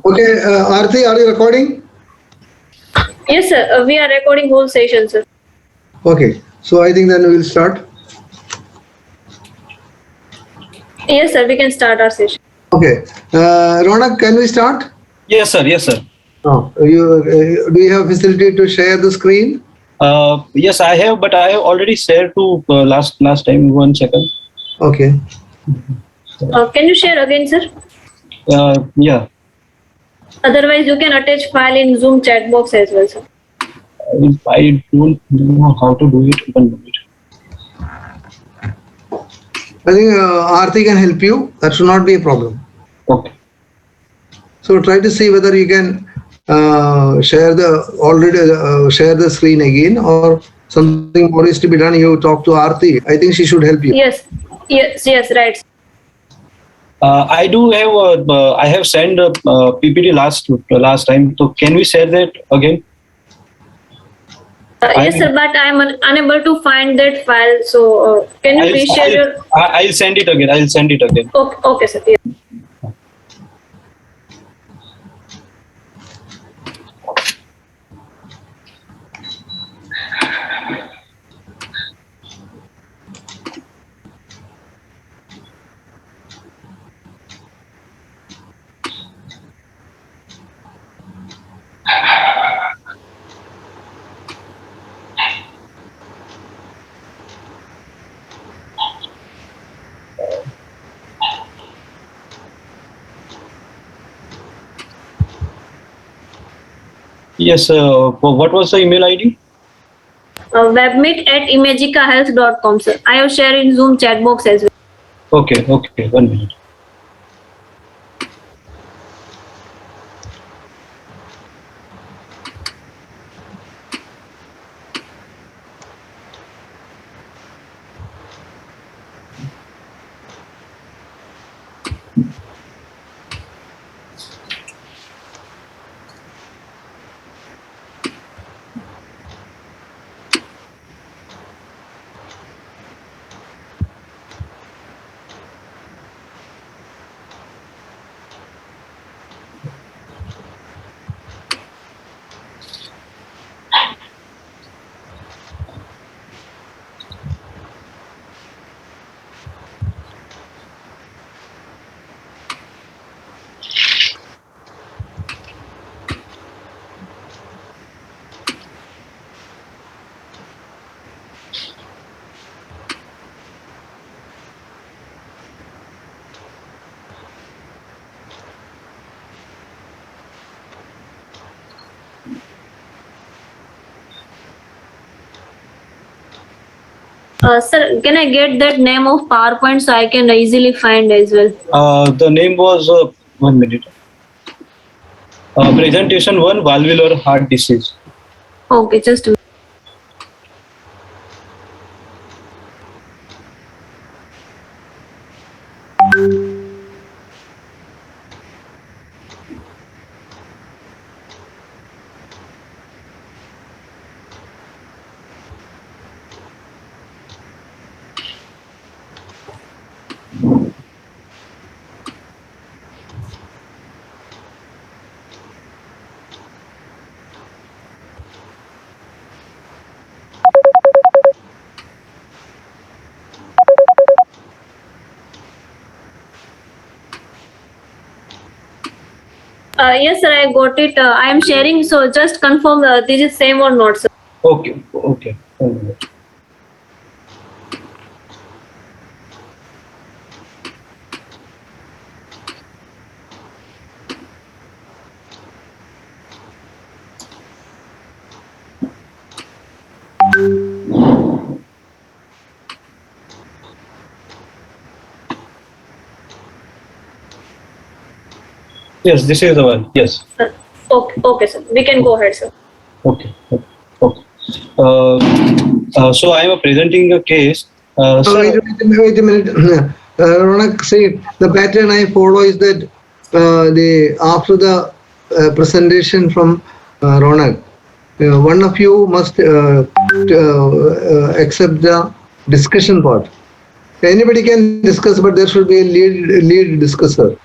Okay, Aarti, are you recording? Yes, sir. We are recording whole session, sir. Okay, so I think then we will start. Yes, sir. We can start our session. Okay, Ronak, can we start? Yes, sir. Yes, sir. Oh, do you have facility to share the screen? Yes, I have, but I have already shared to last time. 1 second. Okay. Can you share again, sir? Yeah. Otherwise, you can attach file in Zoom chat box as well, sir. I don't know how to do it. 1 minute. I think Aarti can help you. That should not be a problem. Okay. So try to see whether you can share the screen again, or something more is to be done. You talk to Aarti. I think she should help you. Yes, right. I do have. I have sent PPT last time. So can we share that again? Yes, sir. But I am unable to find that file. So can you please share your? I'll send it again. I'll send it again. Okay, sir. Yeah. Yes. What was the email ID? Webmeet@imagicahealth.com, sir. I have shared in Zoom chat box as well. Okay. 1 minute. Sir, can I get that name of PowerPoint so I can easily find as well? The name was 1 minute. Presentation 1, valvular heart disease. Okay, just a minute. Yes, sir, I got it. I am sharing, so just confirm this is same or not, sir. Okay. 1 minute. Yes, this is the one. Yes. Okay, sir. We can go ahead, sir. Okay. So I am presenting a case. Sir, Wait a minute. Ronak, see, the pattern I follow is that after the presentation from Ronak, one of you must accept the discussion part. Anybody can discuss, but there should be a lead discusser.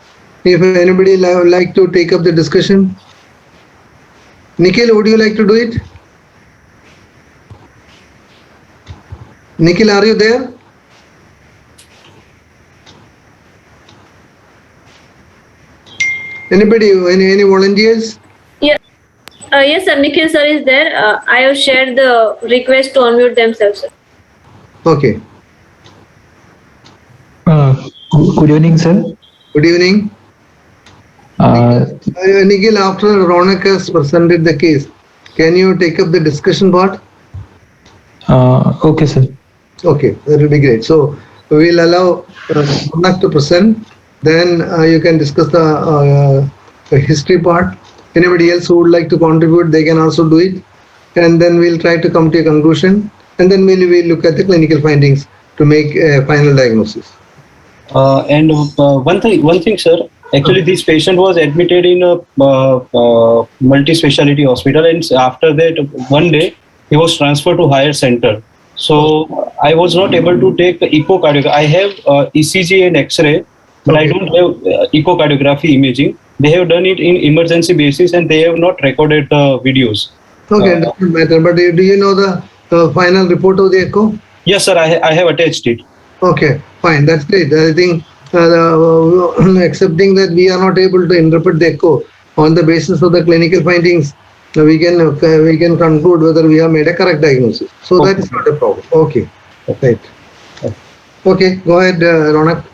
if anybody like to take up the discussion. Nikhil, would you like to do it? Nikhil, are you there? Anybody, any volunteers? Yeah. Yes, sir. Nikhil sir is there. I have shared the request to unmute themselves, sir. Okay. Good evening, sir. Good evening. Nikhil, after Ronak has presented the case, can you take up the discussion part? Okay, sir. Okay, that will be great. So we'll allow Ronak to present. Then you can discuss the history part. Anybody else who would like to contribute, they can also do it. And then we'll try to come to a conclusion. And then we'll look at the clinical findings to make a final diagnosis. And one thing, sir. Actually, this patient was admitted in a multi-speciality hospital, and after that, one day he was transferred to higher center. So I was not able to take echocardiogram. I have ECG and X-ray, but I don't have echocardiography imaging. They have done it in emergency basis, and they have not recorded the videos. Okay, doesn't matter. But do you know the final report of the echo? Yes, sir. I have attached it. Okay, fine. That's great. I think accepting that we are not able to interpret the echo on the basis of the clinical findings, we can conclude whether we have made a correct diagnosis. So Okay. that is not a problem. Okay, right. Okay, go ahead, Ronak.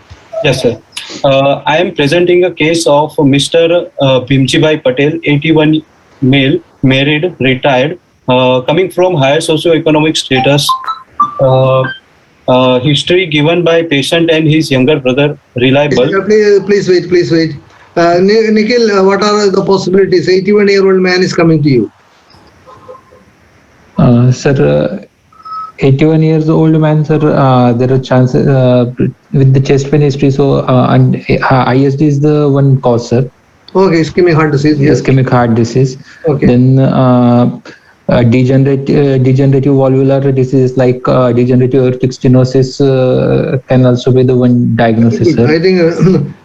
Yes, sir. I am presenting a case of Mr. Bhimjibhai Patel, 81 male, married, retired, coming from higher socioeconomic status. History given by patient and his younger brother reliable. Please wait. Nikhil, what are the possibilities? 81-year-old man is coming to you. Sir, 81 years old man, sir, there are chances with the chest pain history. So, and ISD is the one cause, sir. Okay, ischemic heart disease. Yes. Ischemic heart disease. Okay. Then degenerative valvular disease like degenerative aortic stenosis can also be the one diagnosis, sir. I think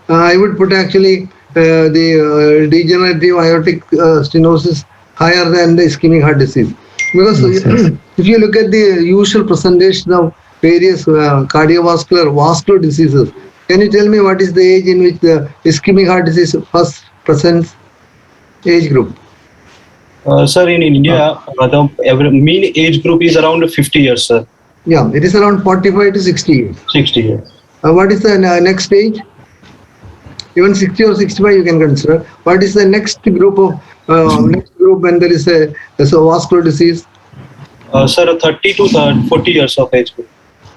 I would put actually the degenerative aortic stenosis higher than the ischemic heart disease, because Yes. if you look at the usual presentation of various vascular diseases, can you tell me what is the age in which the ischemic heart disease first presents? Age group. Sir, in India, the mean age group is around 50 years, sir. Yeah, it is around 45 to 60 years. 60 years. What is the next stage? Even 60 or 65 you can consider. What is the next group when there is a vascular disease? Sir, 30 to 40 years of age group.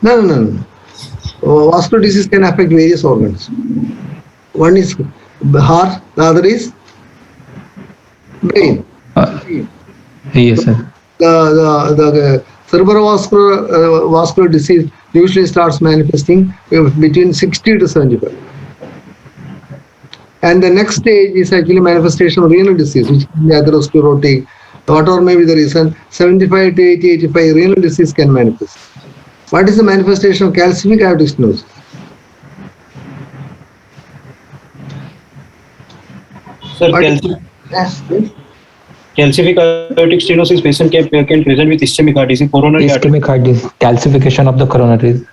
No. Vascular disease can affect various organs. One is heart, the other is brain. Yes, sir. The cerebrovascular vascular disease usually starts manifesting between 60 to 75. And the next stage is actually manifestation of renal disease, which is atherosclerotic, whatever may be the reason. 75 to 80, 85 renal disease can manifest. What is the manifestation of calcific aortic stenosis? Sir, Yes. calcific aortic stenosis patient can present with ischemic heart disease, coronary artery. Ischemic heart disease, calcification of the coronaries.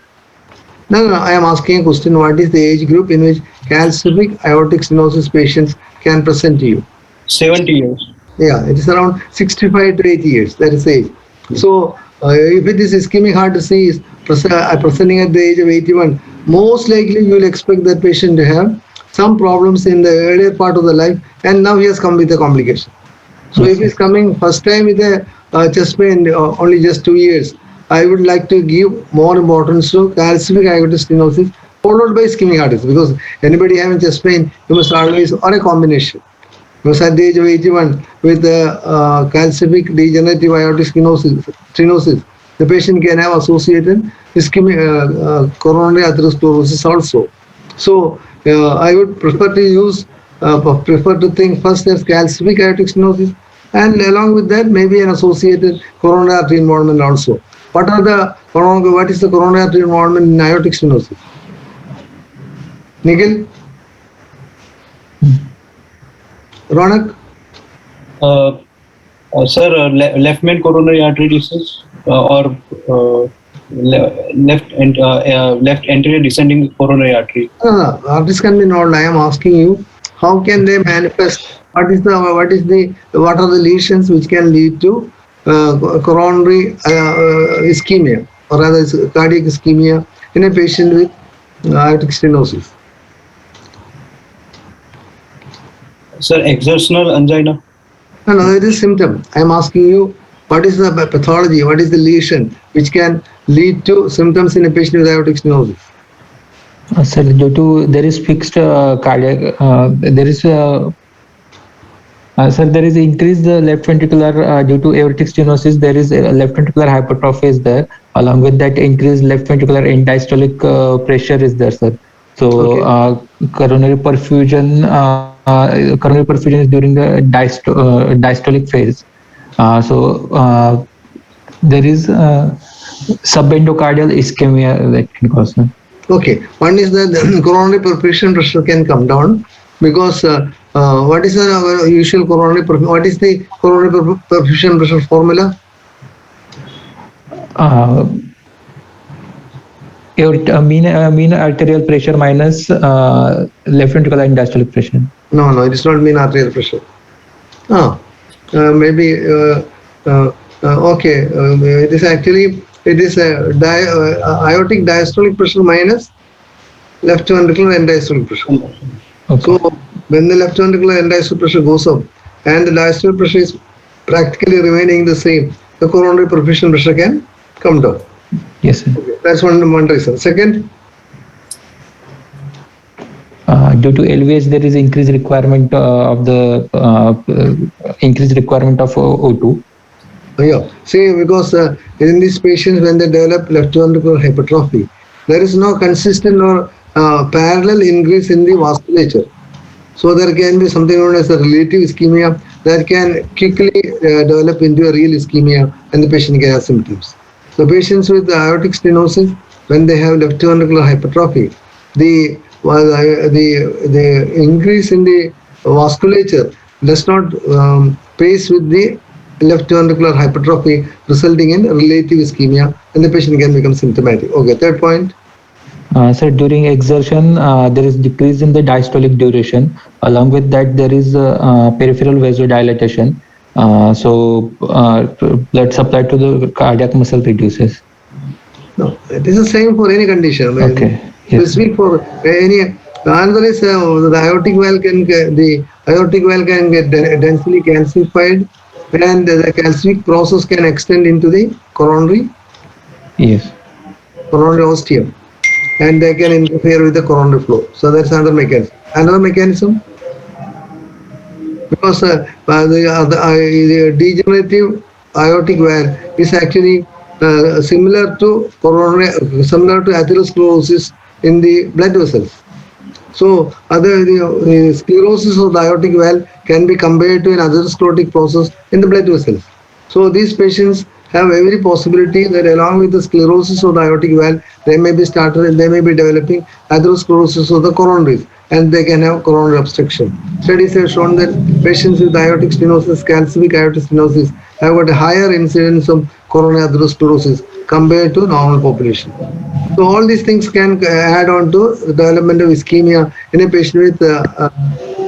No, I am asking a question. What is the age group in which calcific aortic stenosis patients can present to you? 70 years. Yeah, it is around 65 to 80 years. That is the age. So, if it is ischemic heart disease presenting at the age of 81, most likely you will expect that patient to have some problems in the earlier part of the life, and now he has come with a complication. So, if he is coming first time with a chest pain only just 2 years, I would like to give more importance to calcific aortic stenosis followed by ischemic heart disease, because anybody having chest pain, you must always, or a combination. Because at the age of 81, with the calcific degenerative aortic stenosis, the patient can have associated ischemic coronary atherosclerosis also. So I would prefer to think first as calcific aortic stenosis, and along with that maybe an associated coronary artery involvement also. What is the coronary artery involvement in aortic stenosis? Nikhil? Ronak? Sir, left main coronary artery disease or left anterior descending coronary artery. This can be known. I am asking you, how can they manifest? What are the lesions which can lead to coronary ischemia, or rather cardiac ischemia in a patient with aortic stenosis? Sir, exertional angina. No, it is symptom. I am asking you, what is the pathology? What is the lesion which can lead to symptoms in a patient with aortic stenosis? Sir, due to there is fixed cardiac, there is sir, there is increased left ventricular due to aortic stenosis. There is left ventricular hypertrophy is there. Along with that, increased left ventricular end diastolic pressure is there, sir. So coronary perfusion is during the diastolic phase. There is subendocardial ischemia that can cause. Okay, one is that the coronary perfusion pressure can come down because what is our usual coronary perfusion? What is the coronary perfusion pressure formula? Mean arterial pressure minus left ventricular end diastolic pressure. No, it is not mean arterial pressure. Maybe okay. It is actually aortic diastolic pressure minus left ventricular end diastolic pressure. Okay. So when the left ventricular end diastolic pressure goes up and the diastolic pressure is practically remaining the same, the coronary perfusion pressure can come down. Yes, sir. Okay, that's one reason. Second, due to LVH, there is increased requirement of O2. Yeah, see, because in these patients, when they develop left ventricular hypertrophy, there is no consistent or parallel increase in the vasculature. So there can be something known as a relative ischemia that can quickly develop into a real ischemia, and the patient can have symptoms. So patients with aortic stenosis, when they have left ventricular hypertrophy, the increase in the vasculature does not pace with the left ventricular hypertrophy, resulting in relative ischemia, and the patient can become symptomatic. Okay, third point. Sir, during exertion, there is decrease in the diastolic duration. Along with that, there is peripheral vasodilatation. Blood supply to the cardiac muscle reduces. No, it is the same for any condition. Okay. Yes. Specific for any. Another is the aortic valve can get densely calcified, and the calcific process can extend into the coronary. Yes. Coronary ostium, and they can interfere with the coronary flow. So that's another mechanism. Another mechanism, because the degenerative aortic valve is actually similar to atherosclerosis in the blood vessels. So the sclerosis of the aortic valve can be compared to an atherosclerotic process in the blood vessels. So these patients have every possibility that along with the sclerosis of the aortic valve, they may be developing atherosclerosis of the coronaries, and they can have coronary obstruction. Studies have shown that patients with aortic stenosis, calcific aortic stenosis, have got a higher incidence of coronary atherosclerosis compared to normal population. So all these things can add on to the development of ischemia in a patient with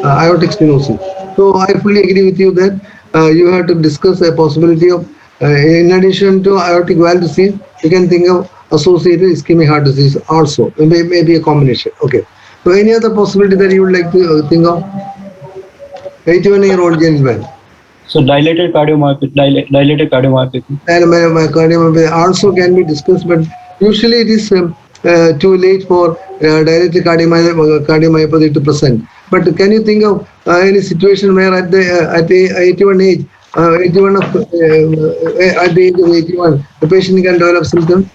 aortic stenosis. So I fully agree with you that you have to discuss a possibility of, in addition to aortic valve disease, you can think of associated ischemic heart disease also. Maybe a combination. Okay. So any other possibility that you would like to think of? 81-year-old gentleman. So dilated cardiomyopathy. And my cardiomyopathy also can be discussed, but usually it is too late for dilated cardiomyopathy to present. But can you think of any situation where at the 81 age, at the age of 81, the patient can develop symptoms?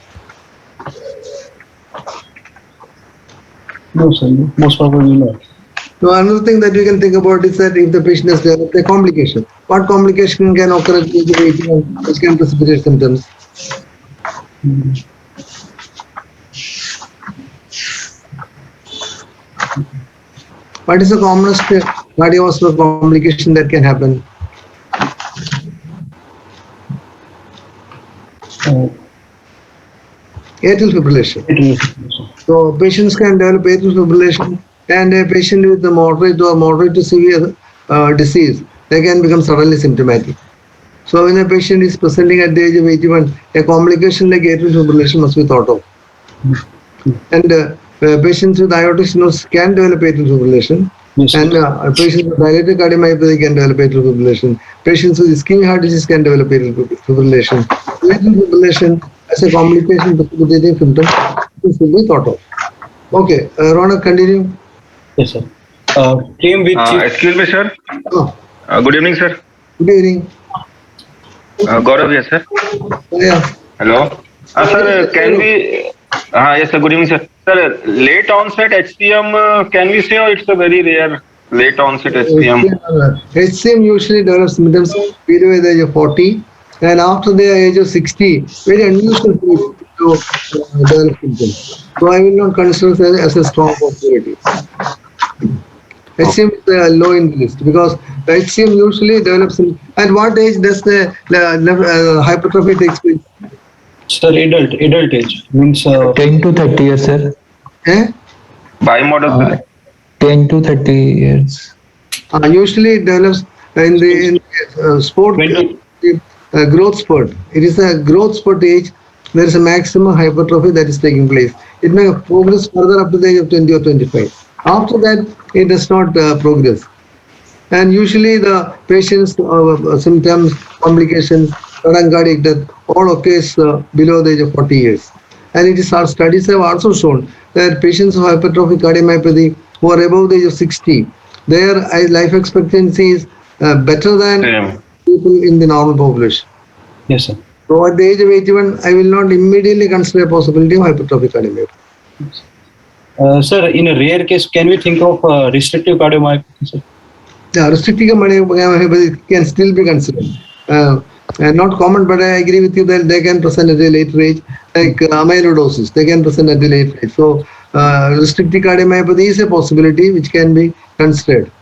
No, sir. Most probably not. So another thing that we can think about is that if the patient has developed a complication, what complication can occur at the age of 81 which can precipitate symptoms? What is the commonest cardiovascular complication that can happen? Atrial fibrillation. So patients can develop atrial fibrillation, and a patient with a moderate to severe disease, they can become suddenly symptomatic. So when a patient is presenting at the age of 81, a complication like atrial fibrillation must be thought of. And patients with aortic stenosis can develop atrial fibrillation. Yes, And patients with dilated cardiomyopathy can develop atrial fibrillation. Patients with ischemic heart disease can develop atrial fibrillation. Atrial fibrillation as a complication precipitating symptom should be thought of. Okay, Ronak, continue. Yes, sir. Came with Excuse me, sir. Oh, Good evening, sir. good evening. Gaurav here, sir. Yeah. Hello. Sir, can we... yes, sir. Good evening, sir. Sir, late onset HCM, can we say, or it's a very rare late onset HCM? HCM usually develops symptoms between the age of 40 and after the age of 60. Very unusual to develop symptoms. So I will not consider that as a strong possibility. HCM is low in the list because the HCM usually develops at what age does the hypertrophy takes place? sir, adult age means 10 to 30 years, sir. Eh? Bimodal, 10 to 30 years. Usually it develops in the sport growth spurt. It is a growth spurt age. There is a maximum hypertrophy that is taking place. It may progress further up to the age of 20 or 25. After that, it does not progress. And usually the patient's symptoms, complications, sudden cardiac death all occurs below the age of 40 years. And it is our studies have also shown that patients of hypertrophic cardiomyopathy who are above the age of 60, their life expectancy is better than people in the normal population. yes, sir. So at the age of 81, I will not immediately consider a possibility of hypertrophic cardiomyopathy. Sir, in a rare case, can we think of restrictive cardiomyopathy, sir? Yeah, restrictive cardiomyopathy can still be considered. Not common, but I agree with you that they can present at a later age, like amyloidosis, they can present at a later age. So restrictive cardiomyopathy is a possibility which can be considered.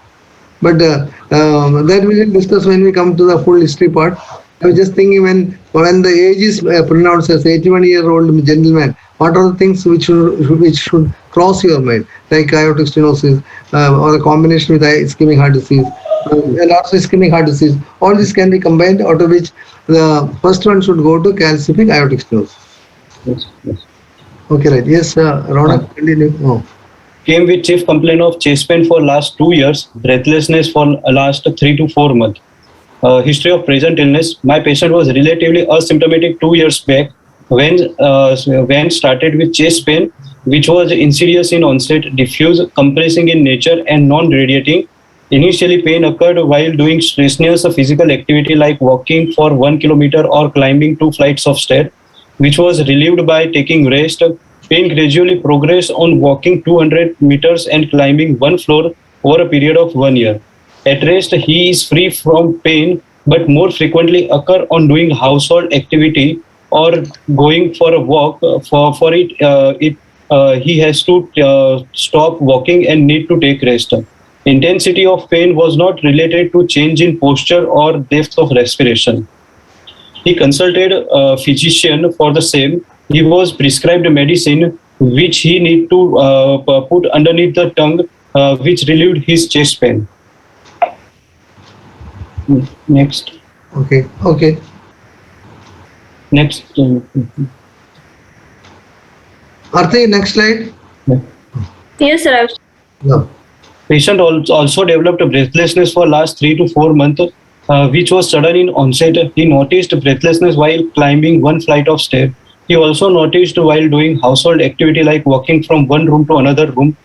But that we will discuss when we come to the full history part. I was just thinking when the age is pronounced as 81-year-old gentleman, what are the things which should cross your mind, like aortic stenosis or a combination with ischemic heart disease and also ischemic heart disease. All this can be combined, out of which the first one should go to calcific aortic stenosis. Yes, yes. Okay, right. Yes, Ronak, continue. Oh. Came with chief complaint of chest pain for last 2 years, breathlessness for last 3 to 4 months. History of present illness. My patient was relatively asymptomatic 2 years back when started with chest pain, which was insidious in onset, diffuse, compressing in nature, and non-radiating. Initially, pain occurred while doing strenuous physical activity like walking for 1 kilometer or climbing 2 flights of stairs, which was relieved by taking rest. Pain gradually progressed on walking 200 meters and climbing 1 floor over a period of 1 year. At rest, he is free from pain, but more frequently occur on doing household activity or going for a walk. For it, he has to stop walking and need to take rest. Intensity of pain was not related to change in posture or depth of respiration. He consulted a physician for the same. He was prescribed medicine which he need to put underneath the tongue, which relieved his chest pain. Next. Okay. Next. Arthi, next slide. Yes, sir. No. Patient also developed breathlessness for last 3 to 4 months, which was sudden in onset. He noticed breathlessness while climbing 1 flight of stairs. He also noticed while doing household activity like walking from one room to another room.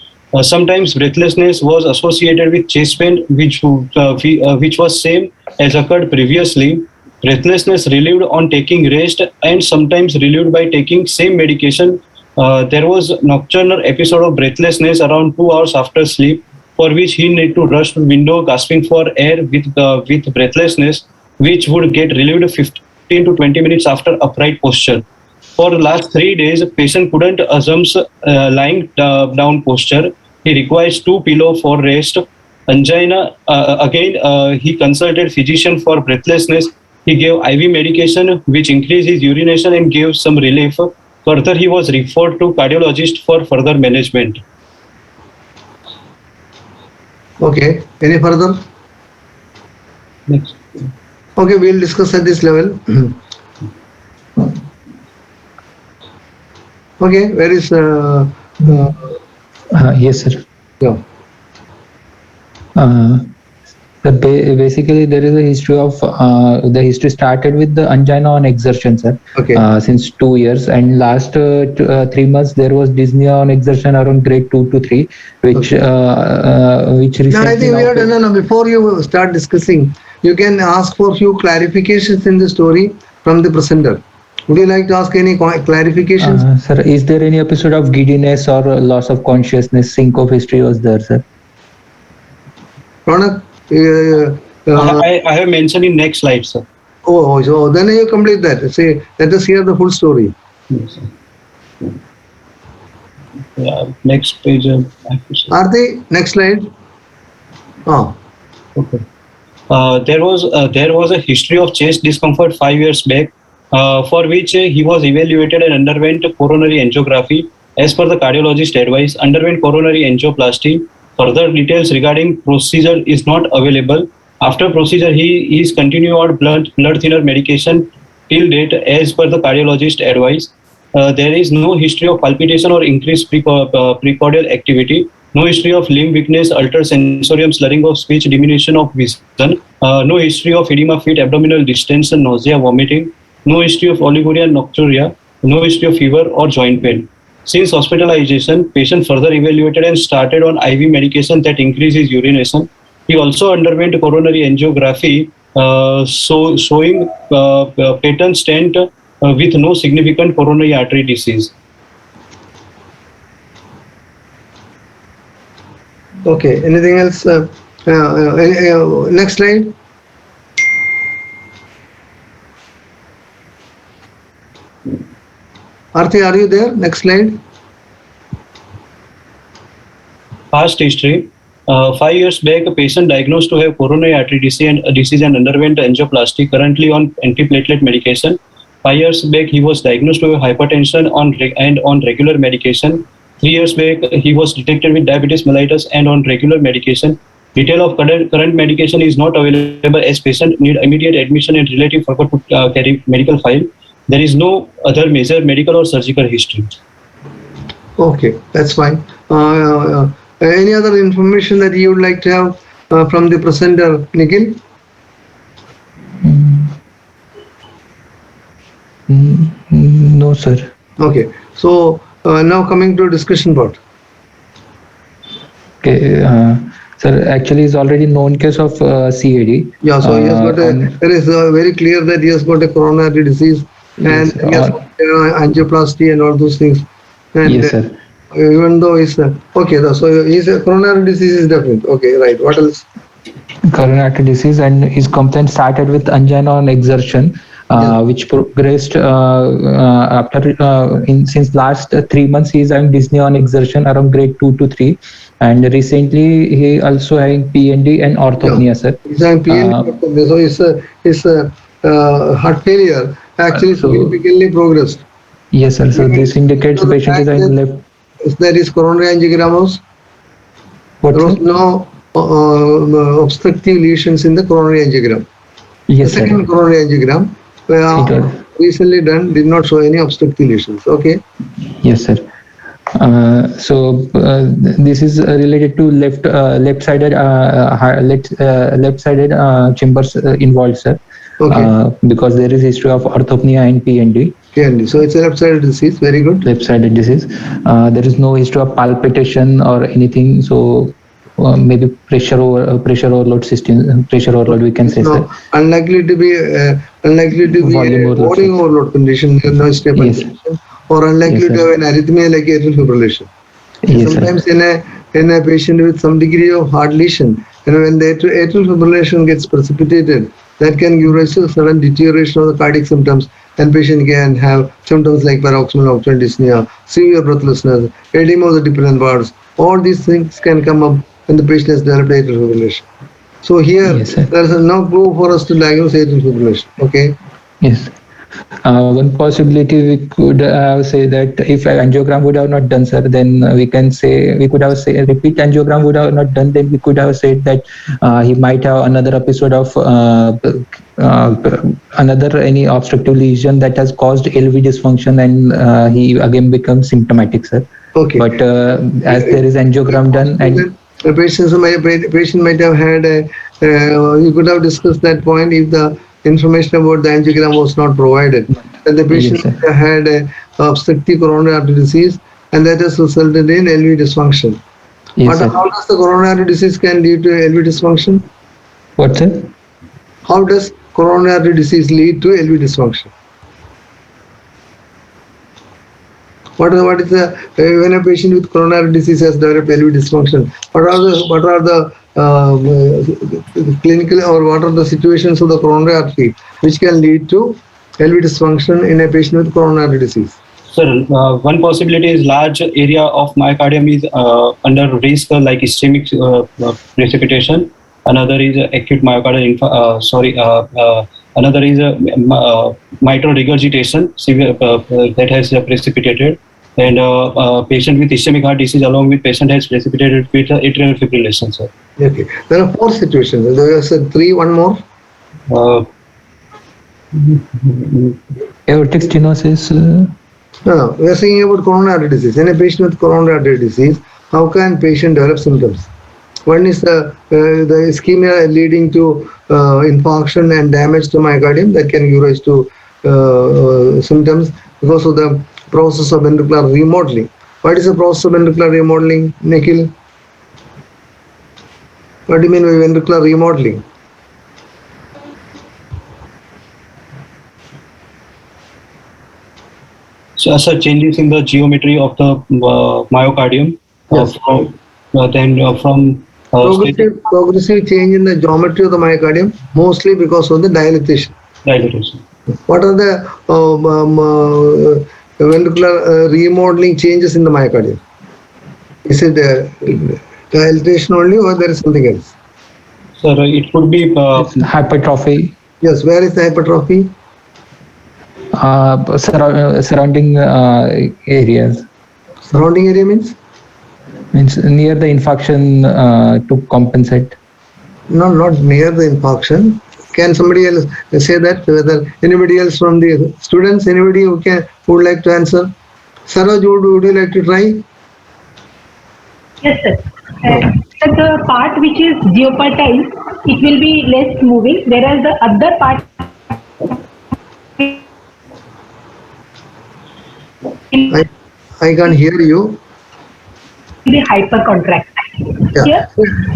Sometimes breathlessness was associated with chest pain, which was same as occurred previously. Breathlessness relieved on taking rest and sometimes relieved by taking same medication. There was nocturnal episode of breathlessness around 2 hours after sleep, for which he need to rush to window gasping for air with breathlessness, which would get relieved 15 to 20 minutes after upright posture. For the last 3 days, patient couldn't assume lying down posture. He requires 2 pillows for rest. angina. Again, he consulted physician for breathlessness. He gave IV medication which increased his urination and gave some relief. Further, he was referred to cardiologist for further management. Okay. Any further? Next. Okay, we'll discuss at this level. Okay, where is Yes, sir. yeah. Basically, there is a history of the history started with the angina on exertion, sir. Okay. Since 2 years, and last 3 months there was dyspnea on exertion around grade 2 to 3, which recently. No, I think we are done. No, before you start discussing, you can ask for few clarifications in the story from the presenter. Would you like to ask any clarifications? Sir, is there any episode of giddiness or loss of consciousness? Syncope history was there, sir. Ronak, I have mentioned in next slide, sir. oh, so then you complete that. Say, let us hear the full story. Yes, sir. Yeah, next page. Aarti, next slide. Oh, Okay. There was a history of chest discomfort 5 years back, for which he was evaluated and underwent coronary angiography. As per the cardiologist advice, underwent coronary angioplasty. Further details regarding procedure is not available. After procedure, he is continue on blood thinner medication till date as per the cardiologist advice. There is no history of palpitation or increased precordial activity. No history of limb weakness, altered sensorium, slurring of speech, diminution of vision. No history of edema, feet, abdominal distension, nausea, vomiting. No history of oliguria, nocturia. No history of fever or joint pain. Since hospitalization, patient further evaluated and started on IV medication that increases urination. He also underwent coronary angiography, showing patent stent with no significant coronary artery disease. okay. Anything else? Next slide. Aarti, are you there? Next slide. Past history. 5 years back, a patient diagnosed to have coronary artery disease and underwent angioplasty, currently on antiplatelet medication. 5 years back, he was diagnosed to have hypertension on regular medication. 3 years back, he was detected with diabetes mellitus and on regular medication. Detail of current medication is not available as patient need immediate admission and relative forgot to carry medical file. There is no other major medical or surgical history. Okay, that's fine. Any other information that you would like to have from the presenter, Nikhil? No, sir. Okay, so now coming to discussion part. Okay, sir, actually is already known case of CAD. Yeah, so he has got there is very clear that he has got a coronary disease and Yes, he has got angioplasty and all those things. And yes, sir. even though he's okay, so he's a coronary disease is definite. Okay, right. What else? Coronary artery disease, and his complaint started with angina on exertion, which progressed after since last 3 months. He is having dyspnea on exertion around grade 2 to 3, and recently he also having PND and orthopnea, sir. He's having PND, so his heart failure actually significantly progressed. Yes, sir. So this indicates the patient is having left. There is coronary angiograms. What, There was sir? no obstructive lesions in the coronary angiogram. Yes, The second sir. coronary angiogram recently done did not show any obstructive lesions. Okay. Yes, sir. This is related to left-sided chambers involved, sir. Okay. Because there is history of orthopnea and PND. PND. So it's a left-sided disease. Very good. Left-sided disease. There is no history of palpitation or anything. So maybe pressure overload system. Pressure overload, we can say. No, unlikely to be volume overload condition, no stable condition, or unlikely to have an arrhythmia like atrial fibrillation. Yes, sometimes in a patient with some degree of heart lesion, when the atrial fibrillation gets precipitated, that can give rise to sudden deterioration of the cardiac symptoms, and patient can have symptoms like paroxysmal nocturnal dyspnea, severe breathlessness, edema of the dependent parts. All these things can come up when the patient has developed atrial fibrillation. So here, Yes, sir. there is no clue for us to diagnose atrial fibrillation. Okay. Yes. One possibility we could say that if angiogram would have not done, sir, then we can say we could have say repeat angiogram would have not done. Then we could have said that he might have another episode of another any obstructive lesion that has caused LV dysfunction, and he again becomes symptomatic, sir. Okay. But as there is angiogram done, and the patient might have had a, you could have discussed that point if the information about the angiogram was not provided. That the patient Yes, sir. might have had a obstructive coronary artery disease and that has resulted in LV dysfunction. yes, sir. How does the coronary artery disease can lead to LV dysfunction? What, sir? How does coronary artery disease lead to LV dysfunction? What is the when a patient with coronary disease has developed LV dysfunction? What are the clinical or what are the situations of the coronary artery which can lead to LV dysfunction in a patient with coronary disease? Sir, one possibility is large area of myocardium is under risk like ischemic precipitation. Another is acute myocardial another is mitral regurgitation severe, that has precipitated, and patient with ischemic heart disease along with patient has precipitated with atrial fibrillation, sir. Okay, there are 4 situations. There are 3. One more. Aortic stenosis. No, we are saying about coronary disease. In a patient with coronary artery disease, how can patient develop symptoms? One is the ischemia leading to infarction and damage to myocardium that can give rise to symptoms because of the process of ventricular remodeling. What is the process of ventricular remodeling, Nikhil? What do you mean by ventricular remodeling? So, sir, changes in the geometry of the myocardium. Yes. From Progressive change in the geometry of the myocardium, mostly because of the dilatation. dilatation. What are the ventricular remodeling changes in the myocardium? Is it dilatation only or there is something else? Sir, it could be Hypertrophy. Yes, where is the hypertrophy? Surrounding areas. Surrounding area means? Means near the infarction to compensate. No, not near the infarction. Can somebody else say that? Whether anybody else from the students, anybody who would like to answer? Saroj, would you like to try? Yes, sir. So the part which is geopatized, it will be less moving, whereas the other part I can't hear you. will be hypercontract. Yeah. Here,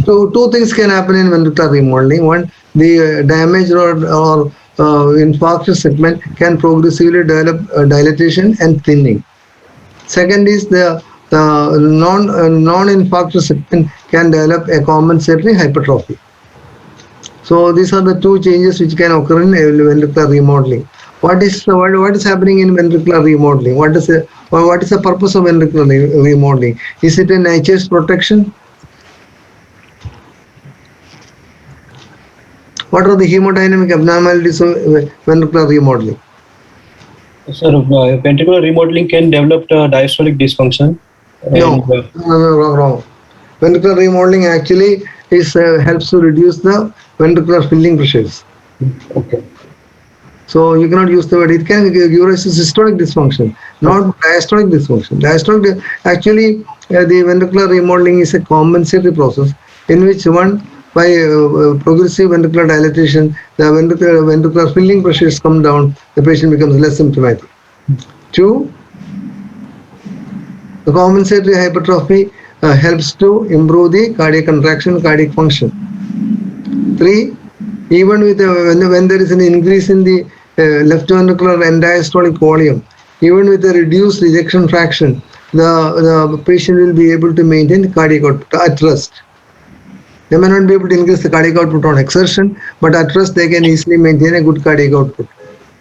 So 2 things can happen in ventricular remodeling. One, the damaged or infarction segment can progressively develop dilatation and thinning. Second is the non-infarction segment can develop a compensatory hypertrophy. So these are the 2 changes which can occur in ventricular remodeling. What is happening in ventricular remodeling? What is the purpose of ventricular remodeling? Is it a nature's protection? What are the hemodynamic abnormalities of ventricular remodeling? Sir, ventricular remodeling can develop diastolic dysfunction. No, wrong. Ventricular remodeling actually helps to reduce the ventricular filling pressures. Okay. So you cannot use the word. It can give rise to systolic dysfunction, not diastolic dysfunction. Actually, the ventricular remodeling is a compensatory process in which by progressive ventricular dilatation, the ventricular filling pressures come down, the patient becomes less symptomatic. 2, the compensatory hypertrophy helps to improve the cardiac contraction, cardiac function. 3, even with when there is an increase in the left ventricular end diastolic volume, even with a reduced ejection fraction, the patient will be able to maintain cardiac output at rest. They may not be able to increase the cardiac output on exertion, but at rest they can easily maintain a good cardiac output.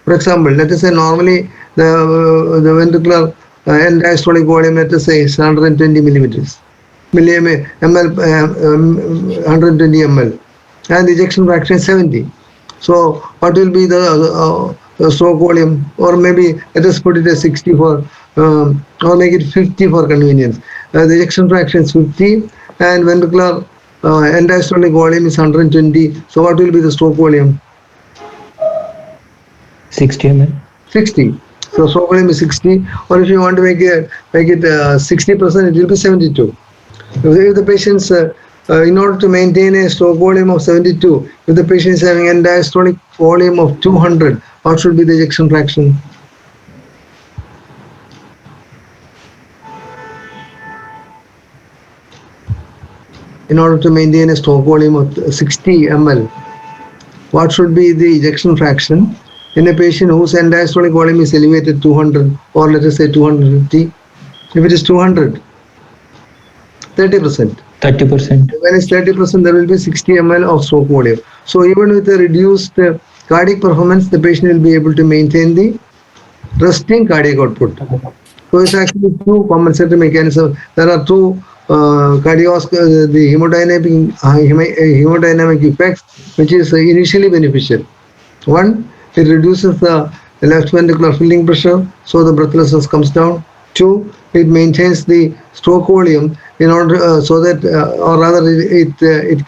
For example, let us say normally the ventricular end diastolic volume, let us say is 120 millimeters. ml, 120 ml, and the ejection fraction is 70. So what will be the stroke volume? Or maybe let us put it as 60 for, or make it 50 for convenience. The ejection fraction is 50 and ventricular end diastolic volume is 120. So what will be the stroke volume? 60 ml. 60. So stroke volume is 60. Or if you want to make it 60%, it will be 72. If the patient's in order to maintain a stroke volume of 72, if the patient is having end diastolic volume of 200, what should be the ejection fraction? In order to maintain a stroke volume of 60 ml, what should be the ejection fraction in a patient whose end diastolic volume is elevated 200, or let us say 250? If it is 200, 30%. 30%. When it's 30%, there will be 60 ml of stroke volume. So even with a reduced cardiac performance, the patient will be able to maintain the resting cardiac output. So it's actually two compensatory mechanisms. There are two the hemodynamic effects, which is initially beneficial. One, it reduces the left ventricular filling pressure, so the breathlessness comes down. Two, it maintains the stroke volume in order so that, or rather, it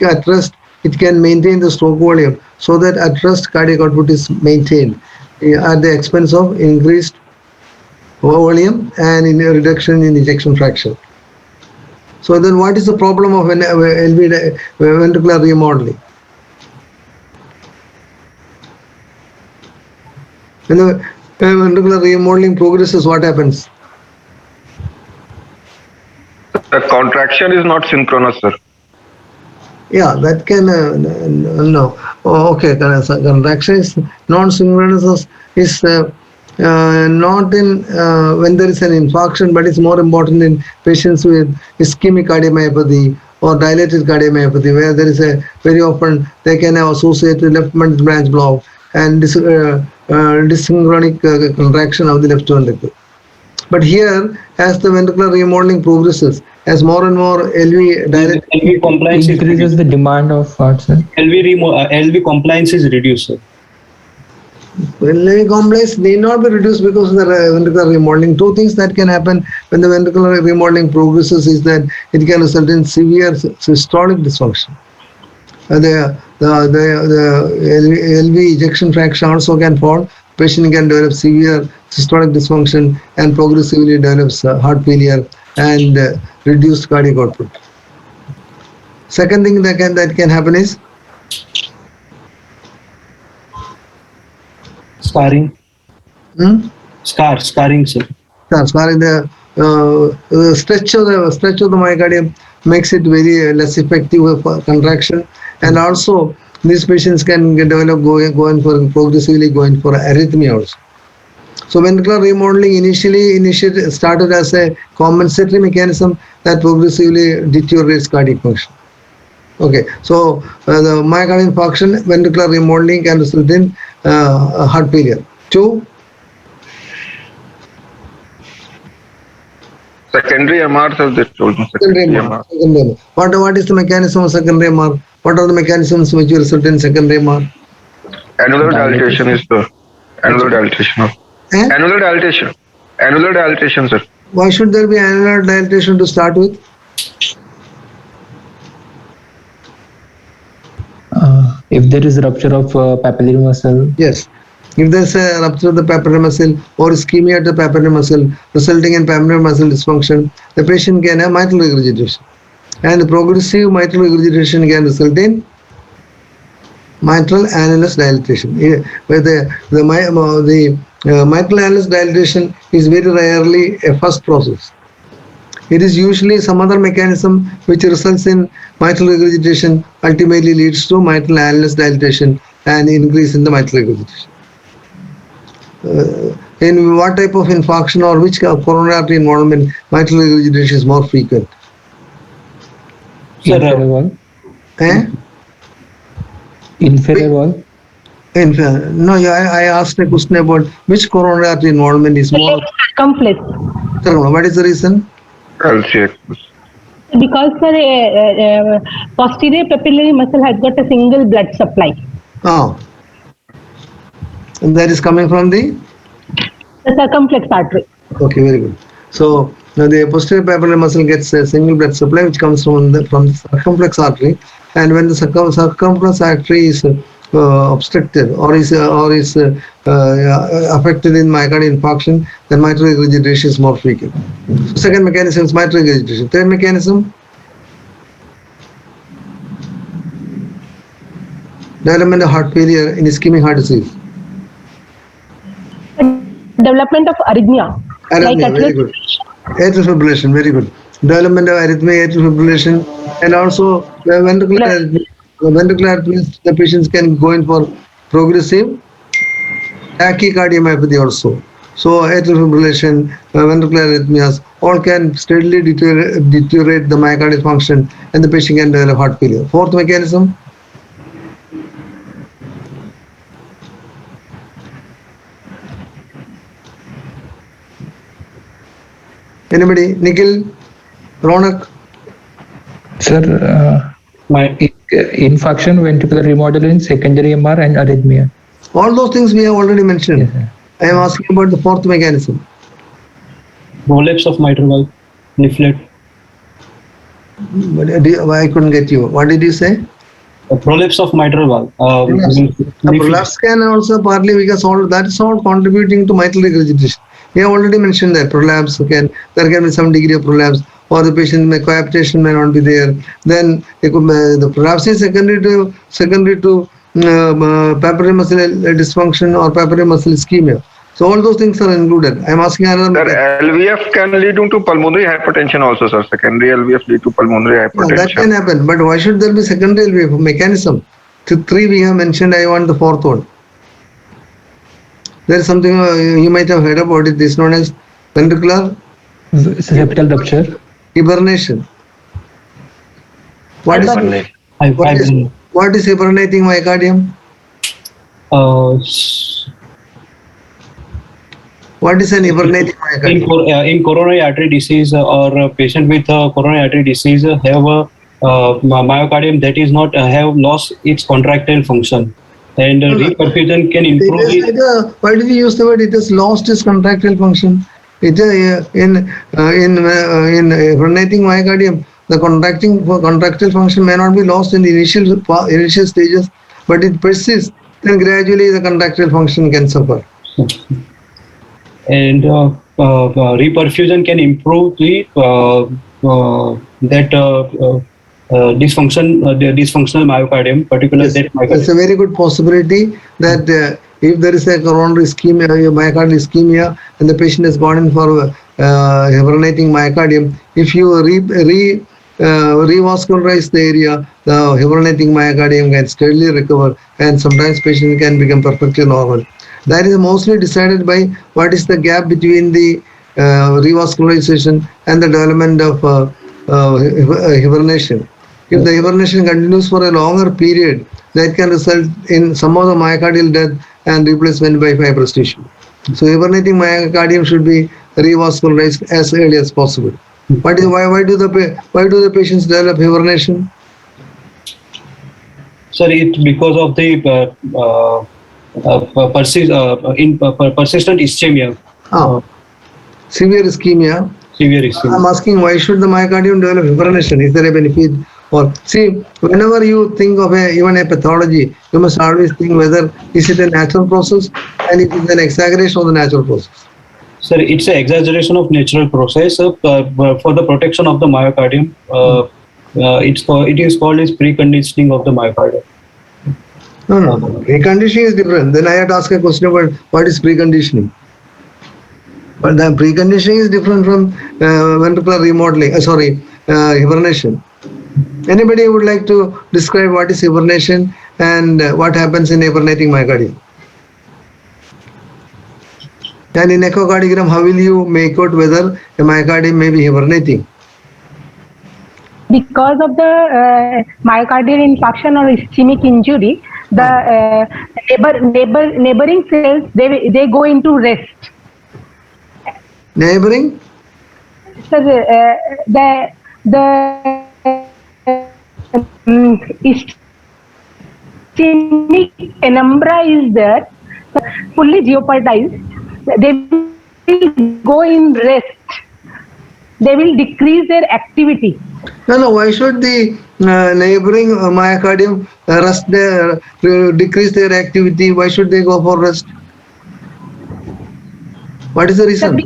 at rest it can maintain the stroke volume so that at rest cardiac output is maintained at the expense of increased volume and in a reduction in ejection fraction. So then, what is the problem of LV ventricular remodeling? When the ventricular remodeling progresses, what happens? The contraction is not synchronous, sir. Yeah, that can no. Oh, okay, contraction is non-synchronous is not in when there is an infarction, but it's more important in patients with ischemic cardiomyopathy or dilated cardiomyopathy, where there is a very often they can have associated left middle branch block and dysynchronic contraction of the left ventricle. But here, as the ventricular remodeling progresses, as more and more LV compliance increases the demand of what, sir? LV compliance is reduced, sir. LV compliance need not be reduced because of the ventricular remodeling. Two things that can happen when the ventricular remodeling progresses is that it can result in severe systolic dysfunction. The LV ejection fraction also can fall. Patient can develop severe systolic dysfunction and progressively develops heart failure and reduced cardiac output. Second thing that can happen is Scarring. Scarring, sir. Scarring. The stretch of the myocardium makes it very less effective for contraction, and also these patients can develop progressively going for arrhythmia also. So ventricular remodeling initially started as a compensatory mechanism that progressively deteriorates cardiac function. Okay, so the myocardial infarction, ventricular remodeling can result in heart failure. Two, Secondary MR, sir, they told me. secondary MR. What is the mechanism of secondary MR? What are the mechanisms which will result in secondary MR? Annular dilatation is the annular dilatation. Annular dilatation. Annular dilatation, sir. Why should there be annular dilatation to start with? If there is rupture of papillary muscle. Yes. If there is a rupture of the papillary muscle or ischemia at the papillary muscle resulting in papillary muscle dysfunction, the patient can have mitral regurgitation. And the progressive mitral regurgitation can result in mitral annulus dilatation. Where the mitral annulus dilatation is very rarely a first process. It is usually some other mechanism which results in mitral regurgitation, ultimately leads to mitral annulus dilatation and increase in the mitral regurgitation. In what type of infarction or which coronary artery involvement mitral regurgitation is more frequent? Inferior wall. Inferior wall. No, I asked a question about which coronary artery involvement is more. Circumflex. What is the reason? I'll check. Because the posterior papillary muscle has got a single blood supply. Oh. And that is coming from the? The circumflex artery. Okay, very good. So now the posterior papillary muscle gets a single blood supply which comes from the circumflex artery, and when the circumflex artery is obstructed or is affected in myocardial infarction, then mitral regurgitation is more frequent. Second mechanism is mitral regurgitation. Third mechanism, development of heart failure in ischemic heart disease. Development of arrhythmia. Arrhythmia, very good. Atrial fibrillation, very good. Development of arrhythmia, atrial fibrillation, and also ventricular arrhythmia. Ventricular arrhythmia, the patients can go in for progressive tachycardiomyopathy also. So atrial fibrillation, ventricular arrhythmias, all can steadily deteriorate the myocardial function, and the patient can develop heart failure. Fourth mechanism. Anybody? Nikhil? Ronak? Sir, infarction, ventricular remodeling, secondary MR, and arrhythmia. All those things we have already mentioned. Yes, I am asking about the fourth mechanism. Prolapse of mitral valve, leaflet. But I couldn't get you. What did you say? Prolapse of mitral valve. The prolapse can also partly because that is all contributing to mitral regurgitation. We have already mentioned that prolapse there can be some degree of prolapse, or the patient coaptation may not be there. Then the prolapse is secondary to papillary muscle dysfunction or papillary muscle ischemia. So all those things are included. I am asking another. Sir, LVF can lead to pulmonary hypertension also, sir. Secondary LVF lead to pulmonary hypertension. That can happen, but why should there be secondary LVF mechanism? Three we have mentioned. I want the fourth one. There is something you might have heard about it. This is known as ventricular septal rupture. Hibernation. What is hibernating myocardium? What is an hibernating myocardium? In coronary artery disease or a patient with coronary artery disease have a myocardium that is not have lost its contractile function, and reperfusion can improve. Why did you use the word it has lost its contractile function? It in hibernating myocardium, the contractile function may not be lost in the initial stages, but it persists. Then gradually the contractile function can suffer. And reperfusion can improve the dysfunctional myocardium, particularly that myocardium. It's a very good possibility that if there is a coronary ischemia, myocardial ischemia, and the patient has gone in for hibernating myocardium, if you revascularize the area, the hibernating myocardium can steadily recover, and sometimes patient can become perfectly normal. That is mostly decided by what is the gap between the revascularization and the development of hibernation. If the hibernation continues for a longer period, that can result in some of the myocardial death and replacement by fibrous tissue. So hibernating myocardium should be revascularized as early as possible. Why do the patients develop hibernation? Sir, it's because of the persistent ischemia. Severe ischemia. Severe ischemia. I'm asking, why should the myocardium develop hibernation? Is there a benefit? Or see, whenever you think of even a pathology, you must always think whether is it a natural process and it is an exaggeration of the natural process. Sir, it's an exaggeration of natural process for the protection of the myocardium. It is called as preconditioning of the myocardium. No. Preconditioning is different. Then I had to ask a question about what is preconditioning. But the preconditioning is different from ventricular remodeling. Hibernation. Anybody would like to describe what is hibernation and what happens in hibernating myocardium? And in echocardiogram, how will you make out whether a myocardium may be hibernating? Because of the myocardial infarction or ischemic injury, the neighboring cells they go into rest. Neighboring? So the ischemic penumbra is there, fully jeopardized. They will go in rest. They will decrease their activity. No. Why should the neighboring myocardium rest their decrease their activity? Why should they go for rest? What is the Sir, reason?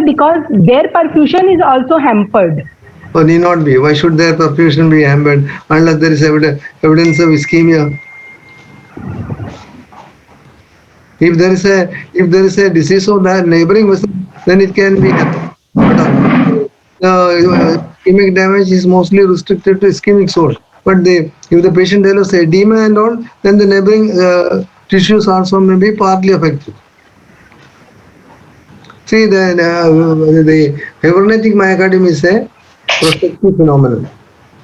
because their perfusion is also hampered. Or need not be. Why should their perfusion be hampered unless there is evidence of ischemia? If there is a disease of that neighboring vessel, then it can be. Ischemic damage is mostly restricted to ischemic source. But if the patient develops edema and all, then the neighboring tissues also may be partly affected. See, the hibernating myocardium is a protective phenomenon.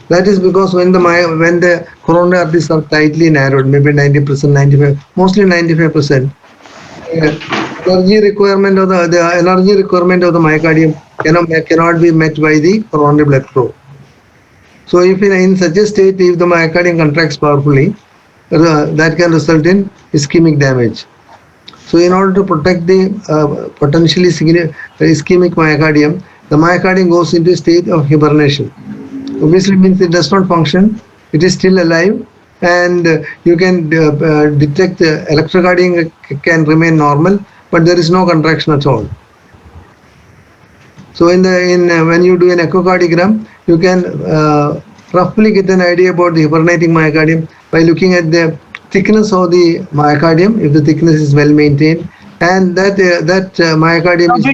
That is because when the coronary arteries are tightly narrowed, maybe 90%, 95%, mostly 95%, energy requirement of the energy requirement of the myocardium cannot be met by the coronary blood flow. So if in such a state, if the myocardium contracts powerfully, that can result in ischemic damage. So in order to protect the potentially ischemic myocardium, the myocardium goes into a state of hibernation. Obviously means it does not function, it is still alive, and you can detect electrocardiogram can remain normal, but there is no contraction at all. So when you do an echocardiogram, you can roughly get an idea about the hibernating myocardium by looking at the thickness of the myocardium, if the thickness is well maintained, and that myocardium is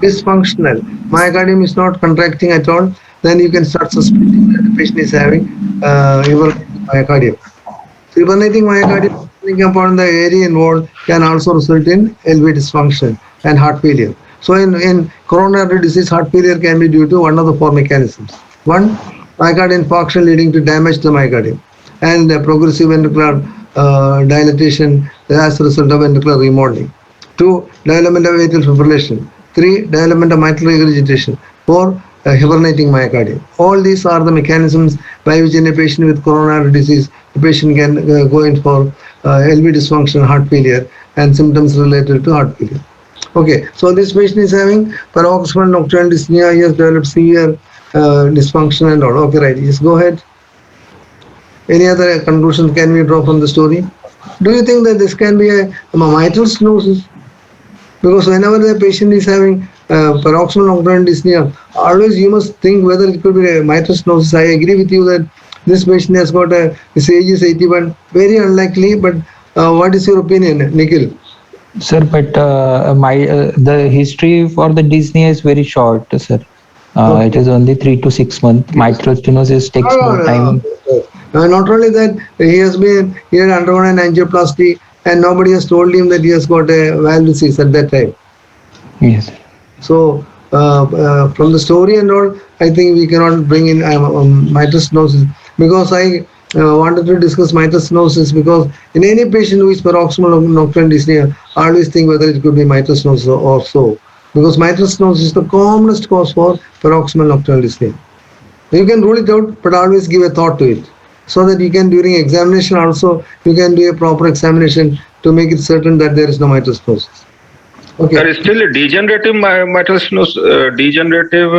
dysfunctional. Myocardium is not contracting at all, then you can start suspecting that the patient is having hibernating myocardium. So hibernating myocardium, depending upon the area involved, can also result in LV dysfunction and heart failure. So in coronary disease, heart failure can be due to one of the four mechanisms. One, myocardial infarction leading to damage to the myocardium, and progressive ventricular dilatation as a result of ventricular remodeling. 2, development of atrial fibrillation. 3, development of mitral regurgitation. 4, hibernating myocardium. All these are the mechanisms by which in a patient with coronary disease, the patient can go in for LV dysfunction, heart failure, and symptoms related to heart failure. Okay, so this patient is having paroxysmal nocturnal dyspnea. He has developed severe dysfunction and all. Okay, right. Just go ahead. Any other conclusions can we draw from the story? Do you think that this can be a mitral stenosis? Because whenever the patient is having paroxysmal nocturnal dyspnea, always you must think whether it could be a mitral stenosis. I agree with you that this patient has got his age is 81, very unlikely. But what is your opinion, Nikhil? Sir, but the history for the dyspnea is very short, sir. Okay. It is only 3 to 6 months. Mitral stenosis takes more time. Not only that, he had undergone an angioplasty, and nobody has told him that he has got a valve disease at that time. Yes. So from the story and all, I think we cannot bring in mitral stenosis, because I wanted to discuss mitral stenosis because in any patient who is paroxysmal nocturnal dyspnea, I always think whether it could be mitral stenosis or so, because mitral stenosis is the commonest cause for paroxysmal nocturnal dyspnea. You can rule it out, but always give a thought to it, so that you can, during examination also, you can do a proper examination to make it certain that there is no mitral stenosis. Okay. There is still a degenerative mitral stenosis, degenerative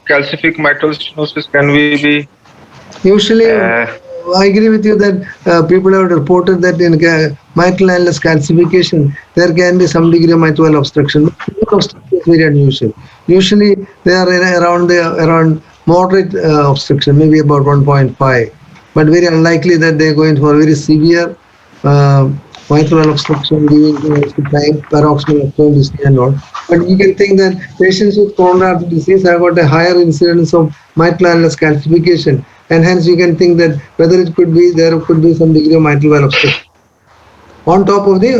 calcific mitral stenosis. Can we be? Usually, I agree with you that people have reported that in mitral annulus calcification, there can be some degree of mitral obstruction. Obstruction is very unusual. Usually, they are around moderate obstruction, maybe about 1.5, but very unlikely that they are going for very severe mitral obstruction leading to type paroxysmal nocturnal dyspnea and all. But you can think that patients with coronary artery disease have got a higher incidence of mitral annulus calcification, and hence you can think that whether it could be, there could be some degree of mitral valve obstruction on top of the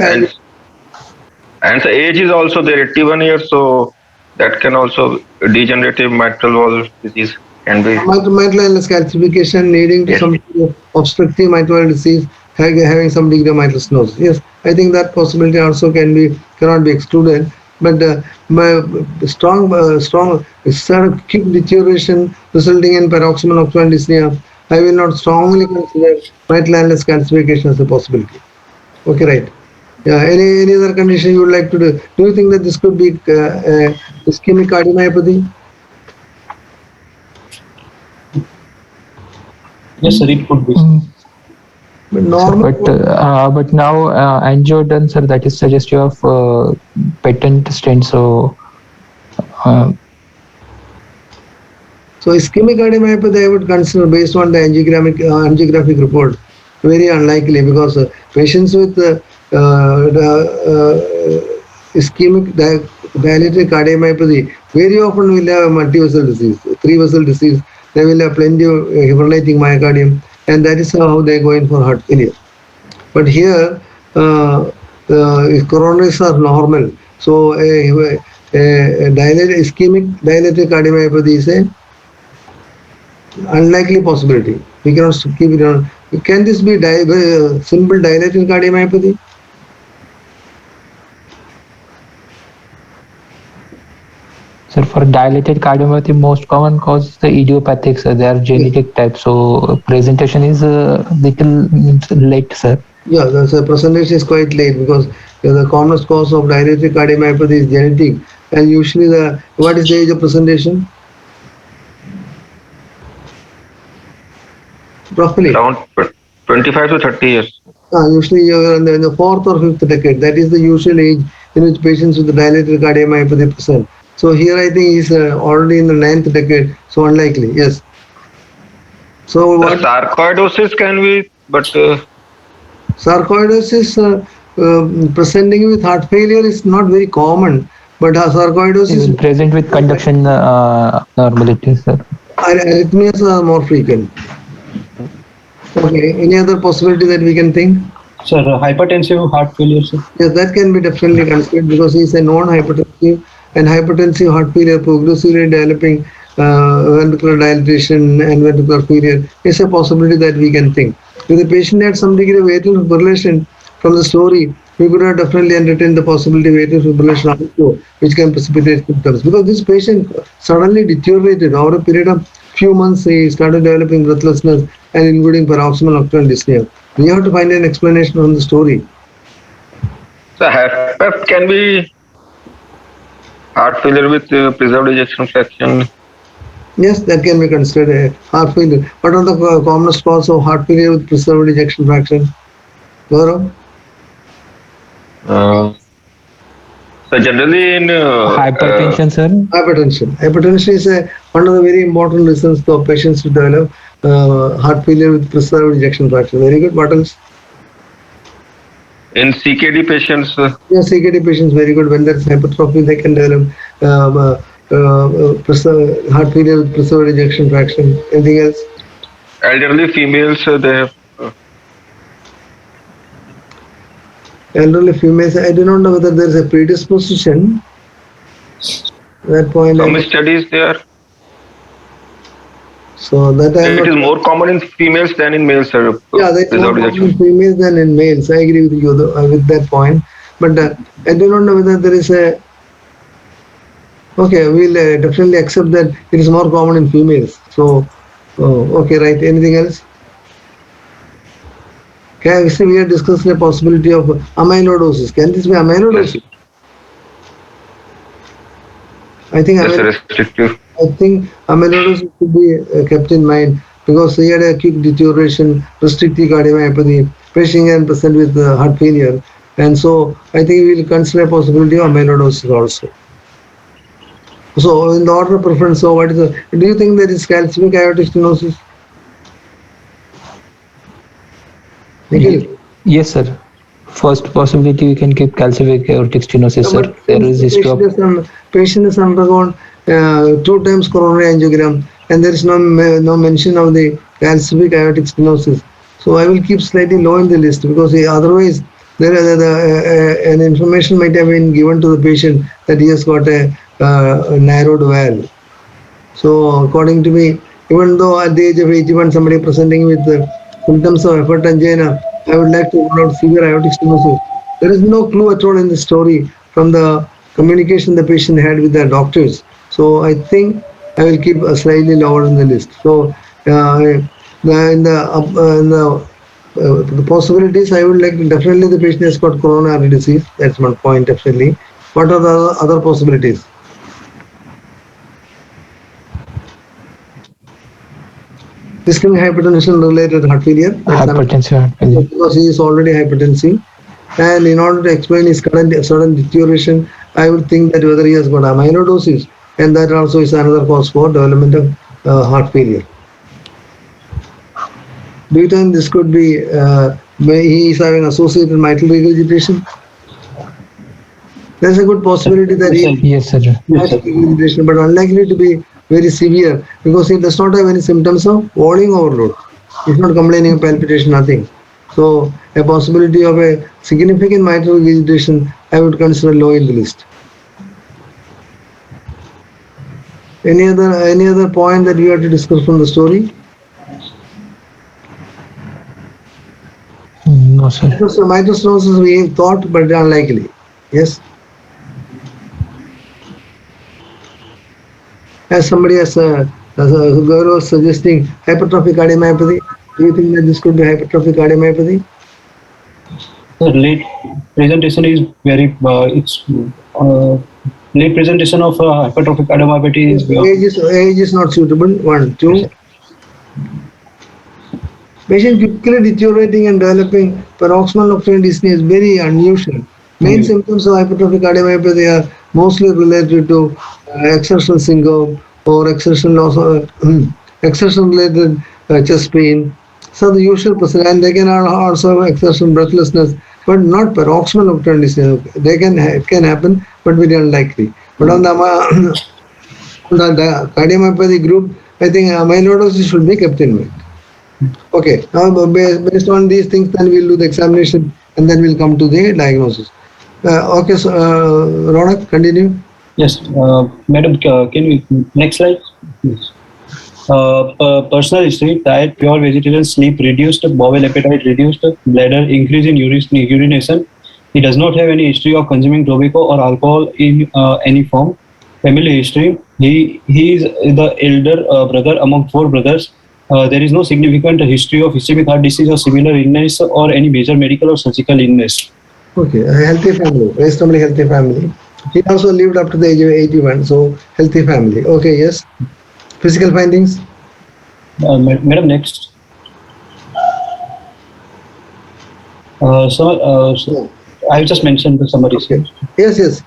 and the age is also there, 81 years, so that can also degenerative mitral valve disease can be. mitral annulus calcification leading to some obstructive mitral disease, having some degree of mitral stenosis. Yes, I think that possibility also cannot be excluded. But strong acute deterioration resulting in paroxysmal nocturnal dyspnea, I will not strongly consider mitral annulus calcification as a possibility. Okay, right. Yeah. Any other condition you would like to do? Do you think that this could be ischemic cardiomyopathy? Yes, sir, it could be. But Sir, normal. but now angio done, sir, that is suggestive of patent stent. So Ischemic cardiomyopathy I would consider based on the angiographic report very unlikely, because patients with ischemic dilated cardiomyopathy very often will have multi-vessel disease, three-vessel disease. They will have plenty of hibernating myocardium, and that is how they go in for heart failure. But here, coronaries are normal, so a ischemic dilated cardiomyopathy is a unlikely possibility. We cannot keep it on. Can this be simple dilated cardiomyopathy? sir, for dilated cardiomyopathy, most common cause is the idiopathic, sir. They are genetic type. So presentation is little late, sir. Yeah, the presentation is quite late, because the commonest cause of dilated cardiomyopathy is genetic, and usually what is the age of presentation? Roughly. Around 25 to 30 years. Usually you're in the fourth or fifth decade. That is the usual age in which patients with dilated cardiomyopathy present. So here I think he's already in the 9th decade, so unlikely. Yes. So The what? sarcoidosis can be, but Sarcoidosis presenting with heart failure is not very common, but sarcoidosis Is present with conduction normalities, sir. arrhythmias are more frequent. Okay. Any other possibility that we can think? Sir, hypertensive heart failure, sir. Yes, that can be definitely considered, because he is a non-hypertensive, and hypertensive heart failure progressively developing ventricular dilatation and ventricular failure is a possibility that we can think. If the patient had some degree of atrial fibrillation from the story, we could have definitely entertained the possibility of atrial fibrillation also, which can precipitate symptoms. Because this patient suddenly deteriorated over a period of few months. He started developing breathlessness and including paroxysmal nocturnal dyspnea. We have to find an explanation from the story. the HFpEF can be heart failure with preserved ejection fraction. Yes, that can be considered a heart failure. What are the commonest cause of heart failure with preserved ejection fraction? Gaurav? So generally in Hypertension, sir. Hypertension. Hypertension is one of the very important reasons for patients to develop heart failure with preserved ejection fraction. Very good. What else? in CKD patients, Yeah, CKD patients, very good. When there's hypertrophy, they can develop heart failure with preserved ejection fraction. Anything else? elderly females, they have Elderly females, I do not know whether there is a predisposition. That point. some studies there. So that I am It not. is more common in females than in males, sir. Yeah, that's more preserved common ejection. in females than in males. I agree with you with that point. But I do not know whether there is a. Okay, we'll definitely accept that it is more common in females. So, okay, right. Anything else? Okay, so we are discussing the possibility of amyloidosis. Can this be amyloidosis? I think That's restrictive. I think amyloidosis should be kept in mind, because he had acute deterioration, restrictive cardiomyopathy, patient and present with heart failure, and so I think we will consider a possibility of amyloidosis also. So in the order of preference, so what is the? Do you think there is calcific aortic stenosis? Nikhil? Yes, sir. First possibility we can keep calcific aortic stenosis, sir. But There is history of patient has undergone 2 times coronary angiogram, and there is no mention of the calcific aortic stenosis. So I will keep slightly low in the list, because otherwise an information might have been given to the patient that he has got a narrowed valve. So according to me, even though at the age of 81 somebody presenting with symptoms of effort angina, I would like to rule out severe aortic stenosis. There is no clue at all in the story from the communication the patient had with the doctors. So I think I will keep a slightly lower in the list. So the possibilities, I would like definitely the patient has got coronary disease. That's one point definitely. What are the other possibilities? Ischemic hypertension related heart failure. Hypertensive heart failure. Because he is already hypertensive. And in order to explain his current sudden deterioration, I would think that whether he has got amyloidosis, and that also is another cause for development of heart failure. Do you think this could be he is having associated mitral regurgitation? There's a good possibility that he Yes, sir. mitral regurgitation, but unlikely to be very severe because he does not have any symptoms of volume overload. He's not complaining of palpitation, nothing. So a possibility of a significant mitral regurgitation I would consider low in the list. Any other point that we have to discuss from the story? No, sir. So mitral stenosis we thought, but unlikely. Yes. As somebody as Gaurav was suggesting, hypertrophic cardiomyopathy. Do you think that this could be hypertrophic cardiomyopathy? The late presentation is very. Late presentation of hypertrophic cardiomyopathy is. Age is not suitable. 1, 2. Patient quickly deteriorating and developing paroxysmal nocturnal dyspnea is very unusual. Main symptoms of hypertrophic cardiomyopathy are mostly related to exertional syncope or exertion loss, exertion related chest pain. So the usual person, and they can also have exertion breathlessness, but not paroxysmal nocturnal dyspnea. It can happen, but very unlikely. But on the cardiomyopathy group, I think amyloidosis should be kept in mind. Okay, now based on these things, then we'll do the examination and then we'll come to the diagnosis. Okay, so Ronak, continue. Yes, madam, can we next slide? Yes. Personal history: diet, pure vegetarian, sleep reduced, bowel appetite reduced, bladder increase in urination. He does not have any history of consuming tobacco or alcohol in any form. Family history: he is the elder brother among 4 brothers. There is no significant history of ischemic heart disease or similar illness or any major medical or surgical illness. Okay, a healthy family, reasonably healthy family. He also lived up to the age of 81, so healthy family. Okay, yes. Physical findings? Madam, next. So I just mentioned the summary. Okay. Yes.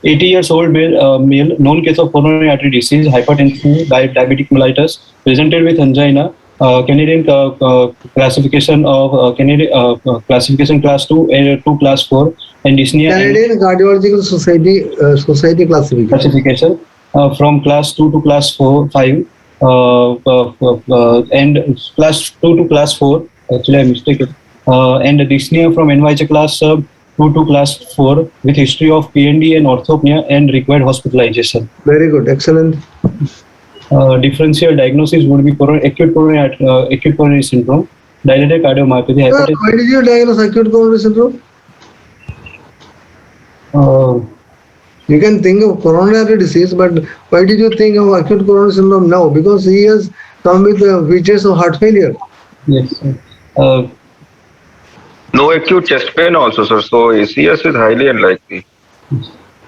80 years old male, known case of coronary artery disease, hypertension, diabetic mellitus, presented with angina, Canadian classification of classification class 2 and 2 class 4, and dyspnea. Canadian Cardiological Society classification. From class 2 to class 5, and class 2 to class 4. Actually, I mistaken. And dyspnea from NYHA class 2 to class 4 with history of PND and orthopnea and required hospitalization. Very good, excellent. Differential diagnosis would be acute coronary syndrome, dilated cardiomyopathy, hypertension. Why did you diagnose acute coronary syndrome? You can think of coronary disease, but why did you think of acute coronary syndrome now? Because he has come with the features of heart failure. Yes. No acute chest pain also, sir. So ACS is highly unlikely.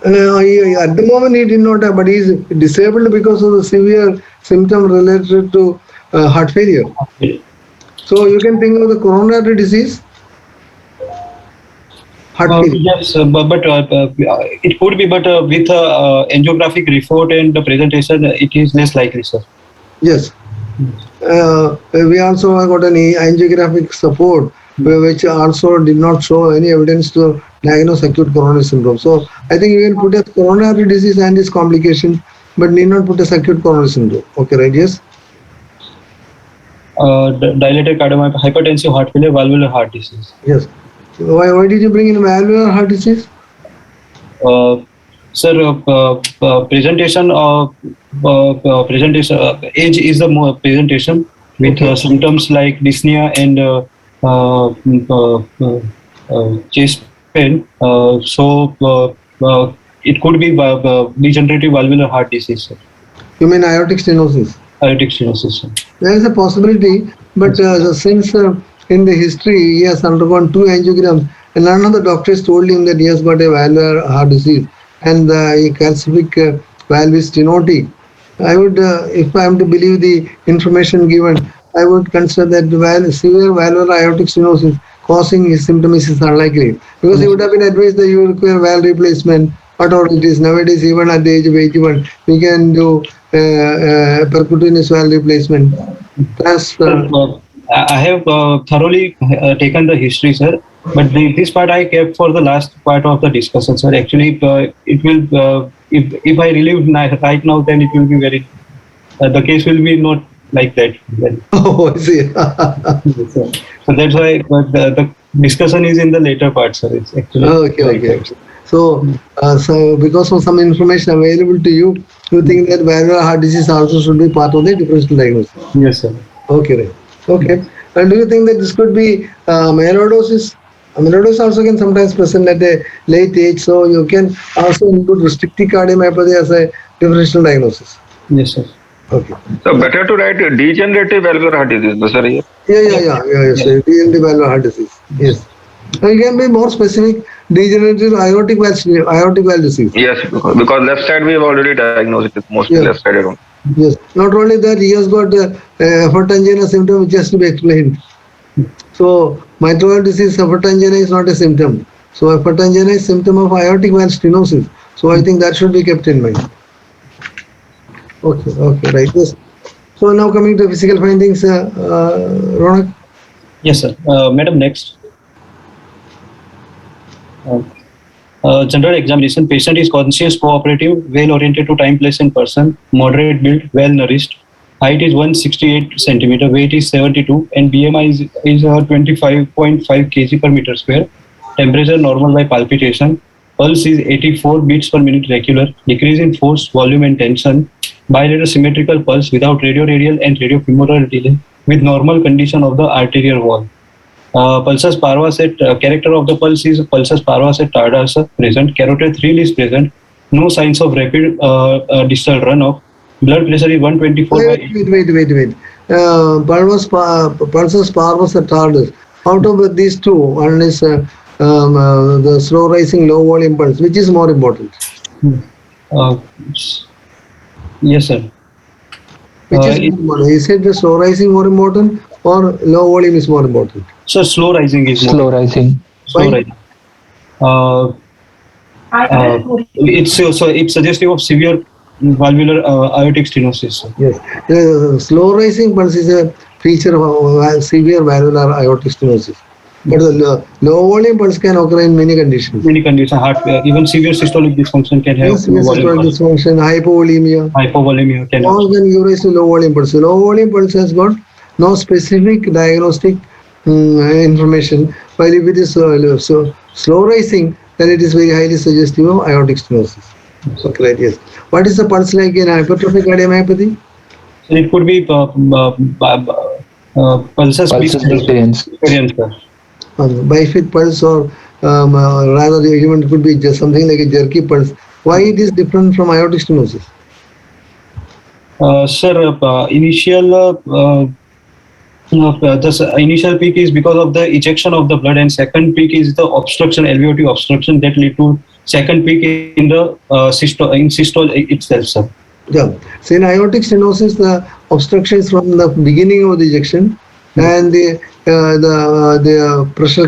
At the moment he did not have, but he is disabled because of the severe symptom related to heart failure. So you can think of the coronary disease. Heart failure. Yes, but it could be, but with angiographic report and the presentation, it is less likely, sir. Yes. We also got an angiographic support, which also did not show any evidence to diagnose acute coronary syndrome. So I think you can put as coronary disease and its complication, but need not put as acute coronary syndrome. Okay, right? Yes. Dilated cardiomyopathy, hypertensive heart failure, valvular heart disease. Yes. Why did you bring in valvular heart disease? Sir, presentation age is the more presentation with symptoms like dyspnea and chest pain. So it could be degenerative valvular heart disease, sir. You mean aortic stenosis? Aortic stenosis, sir. There is a possibility, but since in the history he has undergone 2 angiograms, and none of the doctors told him that he has got a valvular heart disease and the calcific valve is stenotic. I would, if I am to believe the information given, I would consider that severe valvular aortic stenosis causing his symptoms is unlikely, because he would have been advised that you require valve replacement. Whatever it is nowadays, even at the age of 81, we can do percutaneous valve replacement. Plus, I have thoroughly taken the history, sir. But this part I kept for the last part of the discussion, sir. Actually, it will. If I relive right now, then it will be very. The case will be not like that. oh, I see. So that's why the discussion is in the later part, sir. It's actually okay. So, so because of some information available to you, you think that valvular heart disease also should be part of the differential diagnosis? Yes, sir. Okay, right. Okay. And do you think that this could be amyloidosis? Amyloidosis also can sometimes present at a late age, so you can also include restrictive cardiomyopathy as a differential diagnosis. Yes, sir. Okay. So better to write degenerative valvular heart disease, sir. Yeah. Degenerative valvular heart disease. Yes. Now you can be more specific. Degenerative aortic valve disease. Yes, because left side we have already diagnosed it, mostly left sided one. Yes. Not only that, he has got effort angina symptom which has to be explained. So mitral disease, effort angina is not a symptom. So effort angina is symptom of aortic valve stenosis. So I think that should be kept in mind. Okay, right. Yes. So now coming to physical findings, Ronak. Yes, sir. Madam, next. General examination. Patient is conscious, cooperative, well oriented to time, place, and person. Moderate build, well nourished. Height is 168 centimeter. Weight is 72, and BMI is 25.5 kg per meter square. Temperature normal by palpitation. Pulse is 84 beats per minute regular. Decrease in force, volume, and tension. Bilateral symmetrical pulse without radioradial and radiofemoral delay, with normal condition of the arterial wall. Pulsus parvus at character of the pulse is pulsus parvus at tardas present. Carotid thrill is present. No signs of rapid distal runoff. Blood pressure is 124. Wait. Pulsus parvus at tardas. Out of these two, one is the slow rising low volume pulse. Which is more important? Yes, sir. Which is more important? Is it the slow rising more important or low volume is more important? So slow rising is more. Slow rising. Slow rising. It's suggestive of severe valvular aortic stenosis. Yes, the slow rising pulse is a feature of severe valvular aortic stenosis. But the low volume pulse can occur in many conditions. Heart, even severe systolic dysfunction can have. Yes, systolic dysfunction, hypovolemia can all can give rise to low volume pulse. So low volume pulse has got no specific diagnostic information, while if it is so slow rising, then it is very highly suggestive of aortic stenosis. Okay, right, yes. What is the pulse like in hypertrophic cardiomyopathy? So it could be pulsus experience. Bifid pulse, or rather even it could be just something like a jerky pulse. Why it is different from aortic stenosis? Sir, the initial peak is because of the ejection of the blood, and second peak is the obstruction, alveolar obstruction, that lead to second peak in the systole itself, sir. Yeah. So in aortic stenosis, the obstruction is from the beginning of the ejection, and the pressure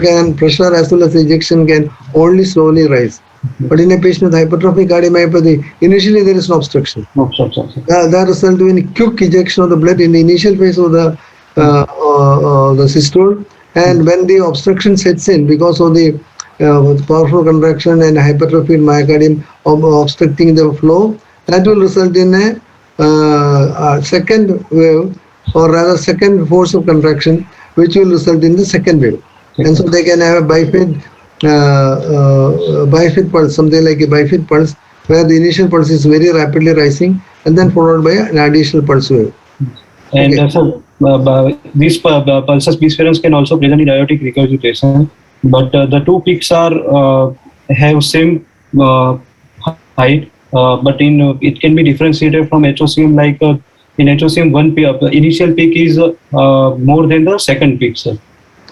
as well as the ejection can only slowly rise. But in a patient with hypertrophic cardiomyopathy, initially there is no obstruction. That results in a quick ejection of the blood in the initial phase of the systole, and when the obstruction sets in because of the powerful contraction and hypertrophy in myocardium obstructing the flow, that will result in a second wave, or rather second force of contraction, which will result in the second wave. And so they can have a bifid pulse, something like a bifid pulse, where the initial pulse is very rapidly rising and then followed by an additional pulse wave. And so these pulsus bisference can also present in aortic regurgitation, but the two peaks are have same height, but in it can be differentiated from HOCM. Like in HOCM, initial peak is more than the second peak, sir.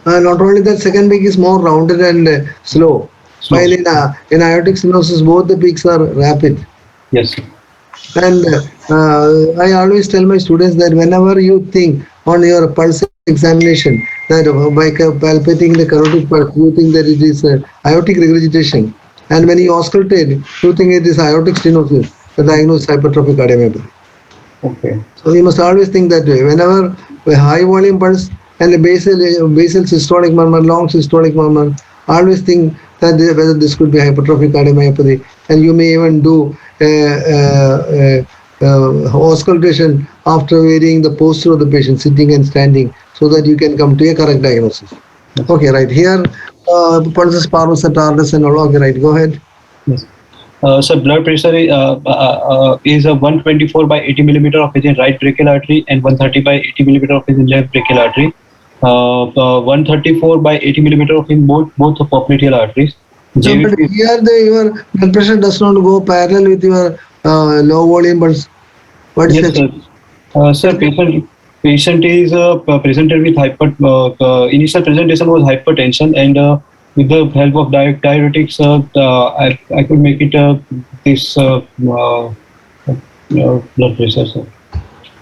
Not only that, second peak is more rounded and slow. Slow. While in aortic stenosis, both the peaks are rapid. Yes, sir. And I always tell my students that whenever you think on your pulse examination that by palpating the carotid pulse, you think that it is aortic regurgitation. And when you auscultate, you think it is aortic stenosis, the diagnosed hypertrophic cardiomyopathy. Okay. So you must always think that way. Whenever a high volume pulse and a basal systolic murmur, long systolic murmur, always think that whether this could be hypertrophic cardiomyopathy, and you may even do auscultation after varying the posture of the patient, sitting and standing, so that you can come to a correct diagnosis. Okay, right here, pulses, parvus, and tardus, and all. Okay, right. Go ahead. Yes. So blood pressure is 124 by 80 millimeter of Hg in right brachial artery and 130 by 80 millimeter of Hg in left brachial artery. 134 by 80 millimeter of in both the popliteal arteries. So, but here your blood pressure does not go parallel with your low volume pulse. What is Yes, that? sir. Patient is presented with initial presentation was hypertension, and with the help of diuretics, I could make it this blood pressure, sir.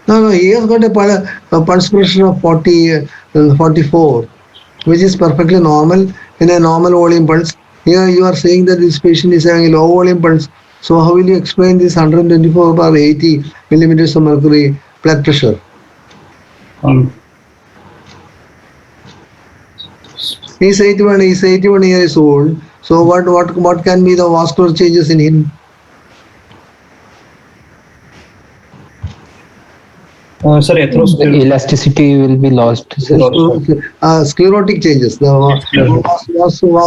No, he has got a pulse pressure of 44, which is perfectly normal in a normal volume pulse. Here you are saying that this patient is having a low volume pulse. So how will you explain this 124 by 80 millimeters of mercury blood pressure? He's 81 years old. So what can be the vascular changes in him? Sir, atherosclerosis. Elasticity will be lost. Sclerotic changes. The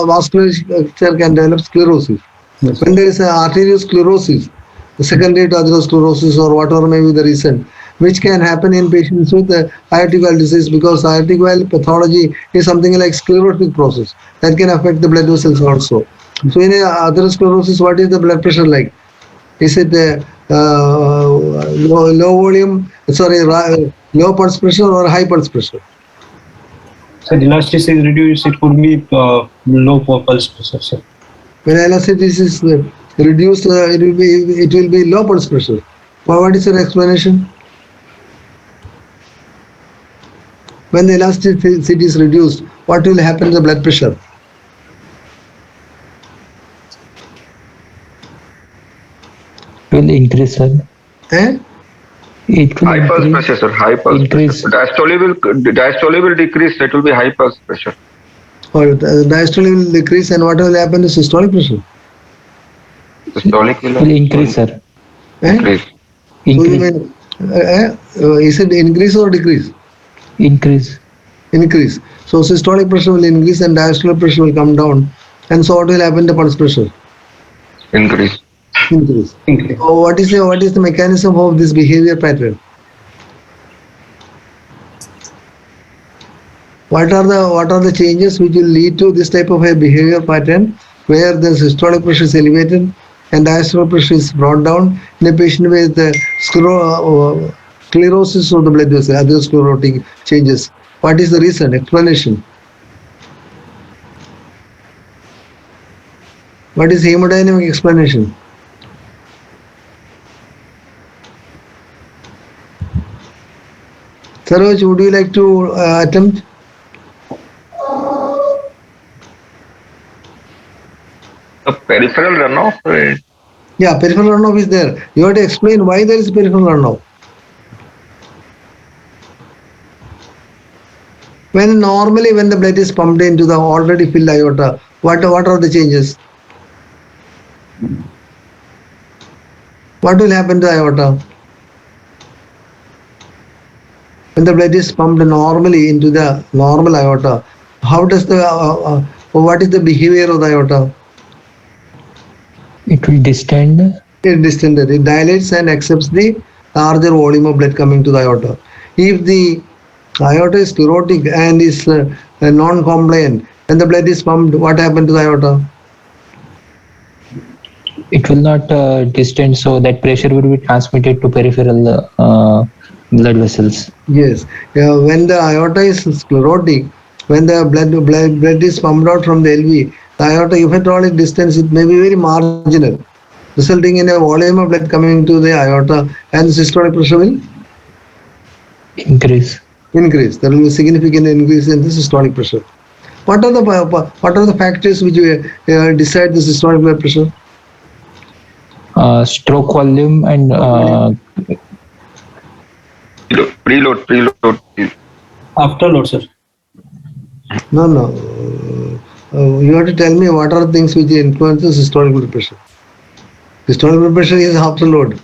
vasculature can develop sclerosis. Yes. When there is arteriosclerosis, the secondary to atherosclerosis or whatever may be the reason, which can happen in patients with aortic valve disease, because aortic valve pathology is something like sclerotic process that can affect the blood vessels also. So in atherosclerosis, what is the blood pressure like? Is it low pulse pressure or high pulse pressure? So elasticity is reduced, it could be low pulse pressure, sir. When elasticity is reduced, it will be low pulse pressure. What is your explanation? When the elasticity is reduced, what will happen to the blood pressure? Will increase, sir. Eh? It will High pulse increase. pressure, sir. High pulse Increase. pressure. Diastole will decrease. It will be high pulse pressure. Or diastole will decrease, and what will happen to systolic pressure? Systolic Will increase, sir. Eh? Increase. So you Increase. mean, is it increase or decrease? Increase. Increase. So systolic pressure will increase and diastolic pressure will come down. And so what will happen to pulse pressure? Increase. Increase. Increase. So what is the mechanism of this behavior pattern? What are the changes which will lead to this type of a behavior pattern where the systolic pressure is elevated and diastolic pressure is brought down in a patient with sclerosis of the blood vessel, atherosclerotic changes? What is the reason? Explanation. What is hemodynamic explanation? Saroj, would you like to attempt? The peripheral runoff. Yeah, peripheral runoff is there. You have to explain why there is peripheral runoff. Normally when the blood is pumped into the already filled aorta, what are the changes? What will happen to the aorta? When the blood is pumped normally into the normal aorta, how does what is the behavior of the aorta? It will distend. It distended. It dilates and accepts the larger volume of blood coming to the aorta. If the aorta is sclerotic and is non-compliant, when the blood is pumped, what happened to the aorta? it will not distend, so that pressure will be transmitted to peripheral blood vessels. Yes. When the aorta is sclerotic, when the blood is pumped out from the LV, the aorta, if at all it distance, it may be very marginal, resulting in a volume of blood coming to the aorta, and the systolic pressure will Increase. increase. There will be significant increase in the systolic pressure. What are the factors which decide the systolic blood pressure? Stroke volume and Preload. Afterload, sir. No. You have to tell me what are the things which influence the systolic blood pressure. Systolic blood pressure is afterload.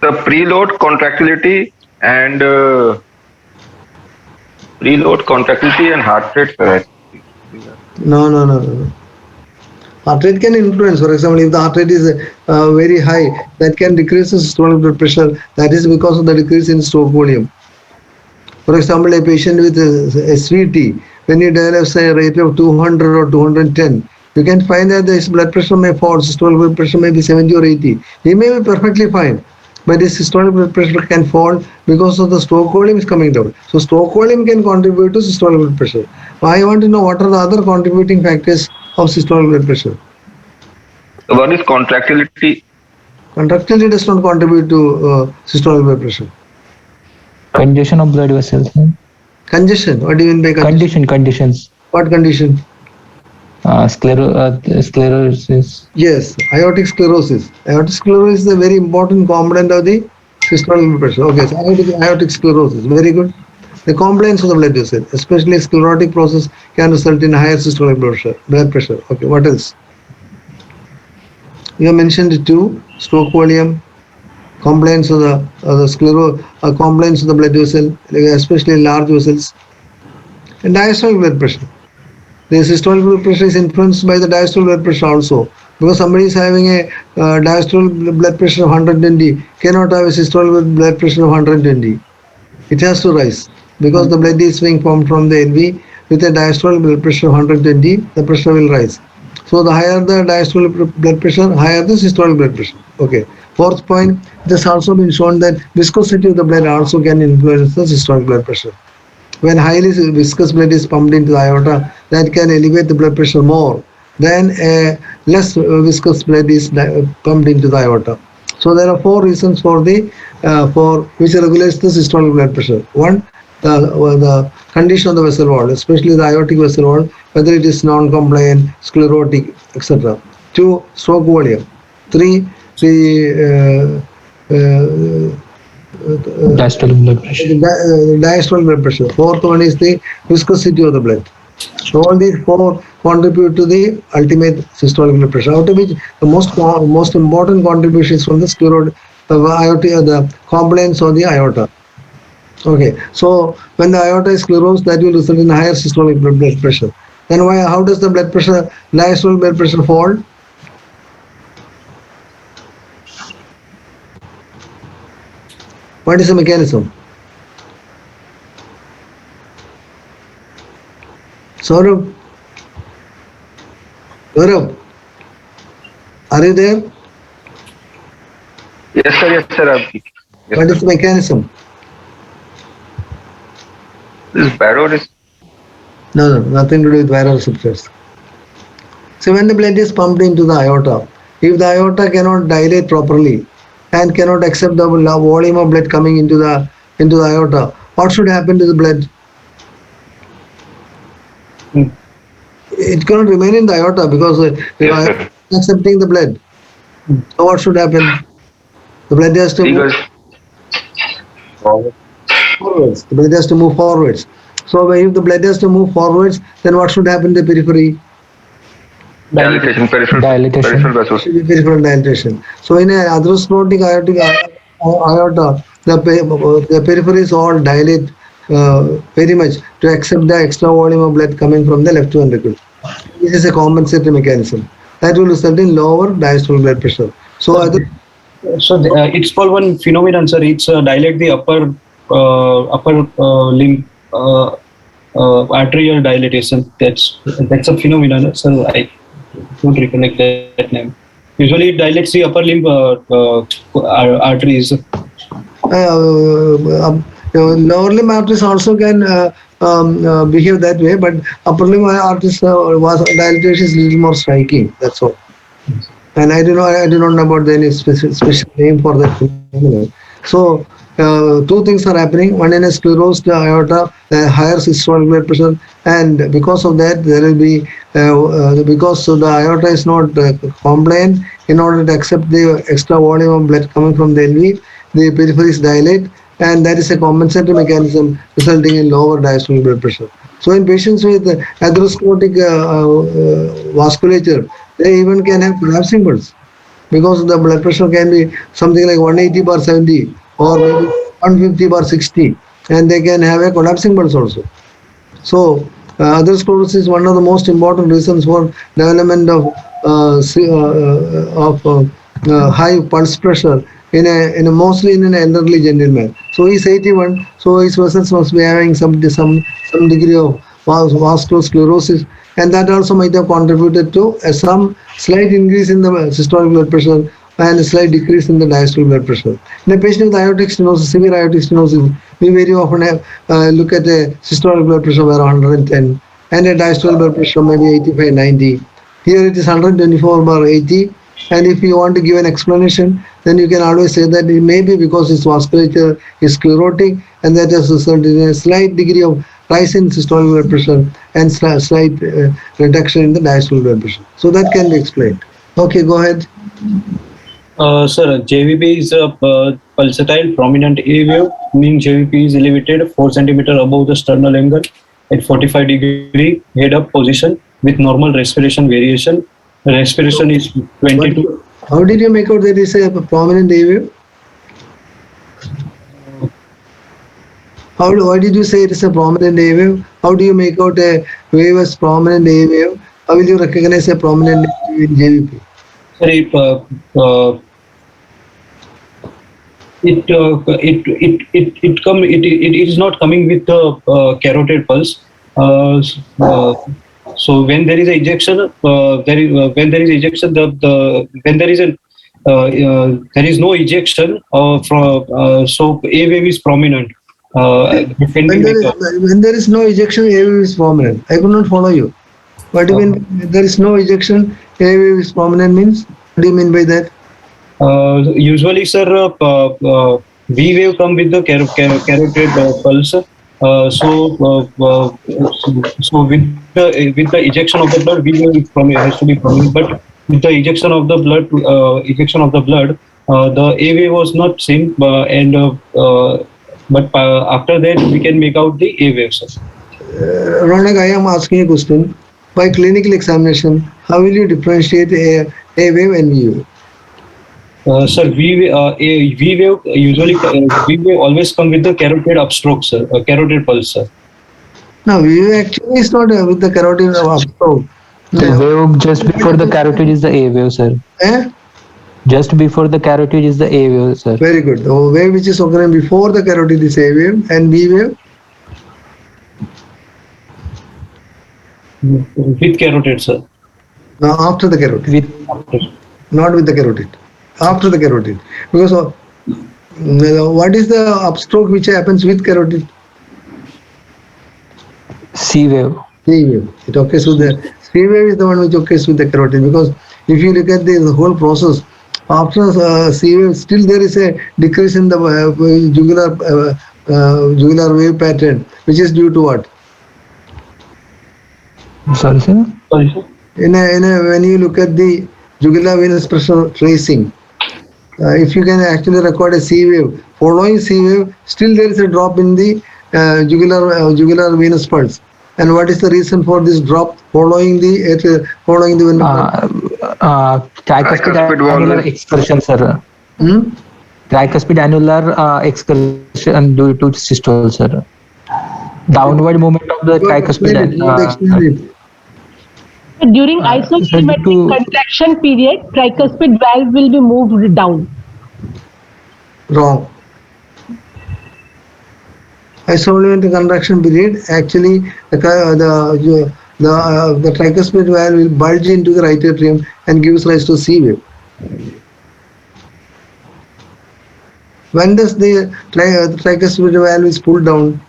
The preload, contractility, and heart rate, sir. No. Heart rate can influence. For example, if the heart rate is very high, that can decrease the systolic blood pressure. That is because of the decrease in stroke volume. For example, a patient with SVT, when he develops a rate of 200 or 210, you can find that his blood pressure may fall, systolic blood pressure may be 70 or 80. He may be perfectly fine, but his systolic blood pressure can fall because of the stroke volume is coming down. So stroke volume can contribute to systolic blood pressure. I want to know what are the other contributing factors of systolic blood pressure. One is contractility. Contractility does not contribute to systolic blood pressure. congestion of blood vessels. Congestion. What do you mean by congestion? Conditions. What condition? Sclerosis. Yes, aortic sclerosis. Aortic sclerosis is a very important component of the systolic blood pressure. Okay, so aortic sclerosis. Very good. The compliance of the blood vessel, especially sclerotic process, can result in higher systolic blood pressure. Okay, what else? You have mentioned two: stroke volume, compliance of the compliance of the blood vessel, especially large vessels, and diastolic blood pressure. The systolic blood pressure is influenced by the diastolic blood pressure also, because somebody is having a diastolic blood pressure of 120 cannot have a systolic blood pressure of 120. It has to rise because the blood is being pumped from the LV with a diastolic blood pressure of 120. The pressure will rise. So the higher the diastolic blood pressure, higher the systolic blood pressure. Okay. Fourth point, it has also been shown that viscosity of the blood also can influence the systolic blood pressure. When highly viscous blood is pumped into the aorta, that can elevate the blood pressure more than a less viscous blood is pumped into the aorta. So there are four reasons for which regulates the systolic blood pressure. One, the condition of the vessel wall, especially the aortic vessel wall, whether it is non-compliant, sclerotic, etc. Two, stroke volume. Three, the Diastolic blood pressure. diastolic blood pressure. Fourth one is the viscosity of the blood. So all these four contribute to the ultimate systolic blood pressure, out of which the most important contribution is from the aorta, the compliance of the aorta. Okay, so when the aorta is sclerosed, that will result in higher systolic blood pressure. Then how does the diastolic blood pressure fall? What is the mechanism? Saurabh, are you there? Yes, sir. What is the mechanism? This baroreceptor. No, nothing to do with baroreceptors. So when the blood is pumped into the aorta, if the aorta cannot dilate properly and cannot accept the volume of blood coming into the aorta, what should happen to the blood? It cannot remain in the aorta because the aorta is accepting the blood. So what should happen? The blood has to move forwards. The blood has to move forwards. So if the blood has to move forwards, then what should happen to the periphery? Dilatation, peripheral vessels. Peripheral dilatation. So in a atherosclerotic aorta, the peripheries all dilate very much to accept the extra volume of blood coming from the left ventricle. This is a compensatory mechanism that will result in lower diastolic blood pressure. So it's called one phenomenon, sir. It's dilate the upper limb arterial dilatation. That's a phenomenon. So don't recollect that name. Usually it dilates the upper limb arteries. Lower limb arteries also can behave that way, but upper limb arteries was dilatation is little more striking. That's all. And I do not know about any special name for that phenomenon. So two things are happening. One is sclerosed aorta, higher systolic blood pressure, and because of that there will be because the aorta is not compliant in order to accept the extra volume of blood coming from the LV, the peripheries dilate, and that is a compensatory mechanism resulting in lower diastolic blood pressure. So in patients with atherosclerotic vasculature, they even can have collapsing pulse because the blood pressure can be something like 180/70 or maybe 150/60, and they can have a collapsing pulse also. So, atherosclerosis is one of the most important reasons for development of high pulse pressure in a mostly in an elderly gentleman. So he's 81. So his vessels must be having some degree of vascular sclerosis, and that also might have contributed to some slight increase in the systolic blood pressure and a slight decrease in the diastolic blood pressure. In a patient with aortic stenosis, severe aortic stenosis, we very often have, look at a systolic blood pressure of around 110 and a diastolic blood pressure maybe 85/90. Here it is 124/80, and if you want to give an explanation, then you can always say that it may be because its vasculature is sclerotic, and that has resulted in a slight degree of rise in systolic blood pressure and slight reduction in the diastolic blood pressure. So that can be explained. Okay, go ahead. Sir, JVP is a pulsatile prominent A wave, meaning JVP is elevated 4 centimeter above the sternal angle at 45-degree head up position with normal respiration variation. Respiration is 22. How did you make out that it's a prominent A wave? Why did you say it is a prominent A wave? How do you make out a wave as prominent A wave? How will you recognize a prominent A wave in JVP? Sorry, it is not coming with the carotid pulse. So when there is a ejection, when there is no ejection so A wave is prominent. When there is no ejection, A wave is prominent. I could not follow you. What do you mean? There is no ejection, A wave is prominent means? What do you mean by that? Usually, sir, V wave come with the carotid pulse. So with the ejection of the blood, V wave has to be prominent. But with the ejection of the blood, the A wave was not seen, but after that we can make out the A wave, sir. Ronak, I am asking a question. By clinical examination, how will you differentiate A wave and V wave? Sir, V wave usually V wave always come with the carotid upstroke, sir. Carotid pulse, sir. No, V wave actually is not with the carotid upstroke. The wave just before the carotid is the A wave, sir. Just before the carotid is the A wave, sir. Very good. The wave which is occurring before the carotid is A wave, and V wave? With carotid, sir. No, after the carotid. Not with the carotid. After the carotid. Because what is the upstroke which happens with carotid? C wave. C wave. It occurs with the C wave is the one which occurs with the carotid, because if you look at the whole process, after C wave, still there is a decrease in the jugular wave pattern, which is due to what? Sorry, sir. When you look at the jugular venous pressure tracing, if you can actually record a C wave, following C wave, still there is a drop in the jugular venous pulse. And what is the reason for this drop following the venous pulse? Tricuspid annular excursion, sir. Tricuspid annular excursion due to systole, sir. Downward movement of the tricuspid. During isokinetic contraction period, tricuspid valve will be moved down. Wrong. Isokinetic contraction period, actually the the tricuspid valve will bulge into the right atrium and gives rise to C wave. When does the tricuspid valve is pulled down?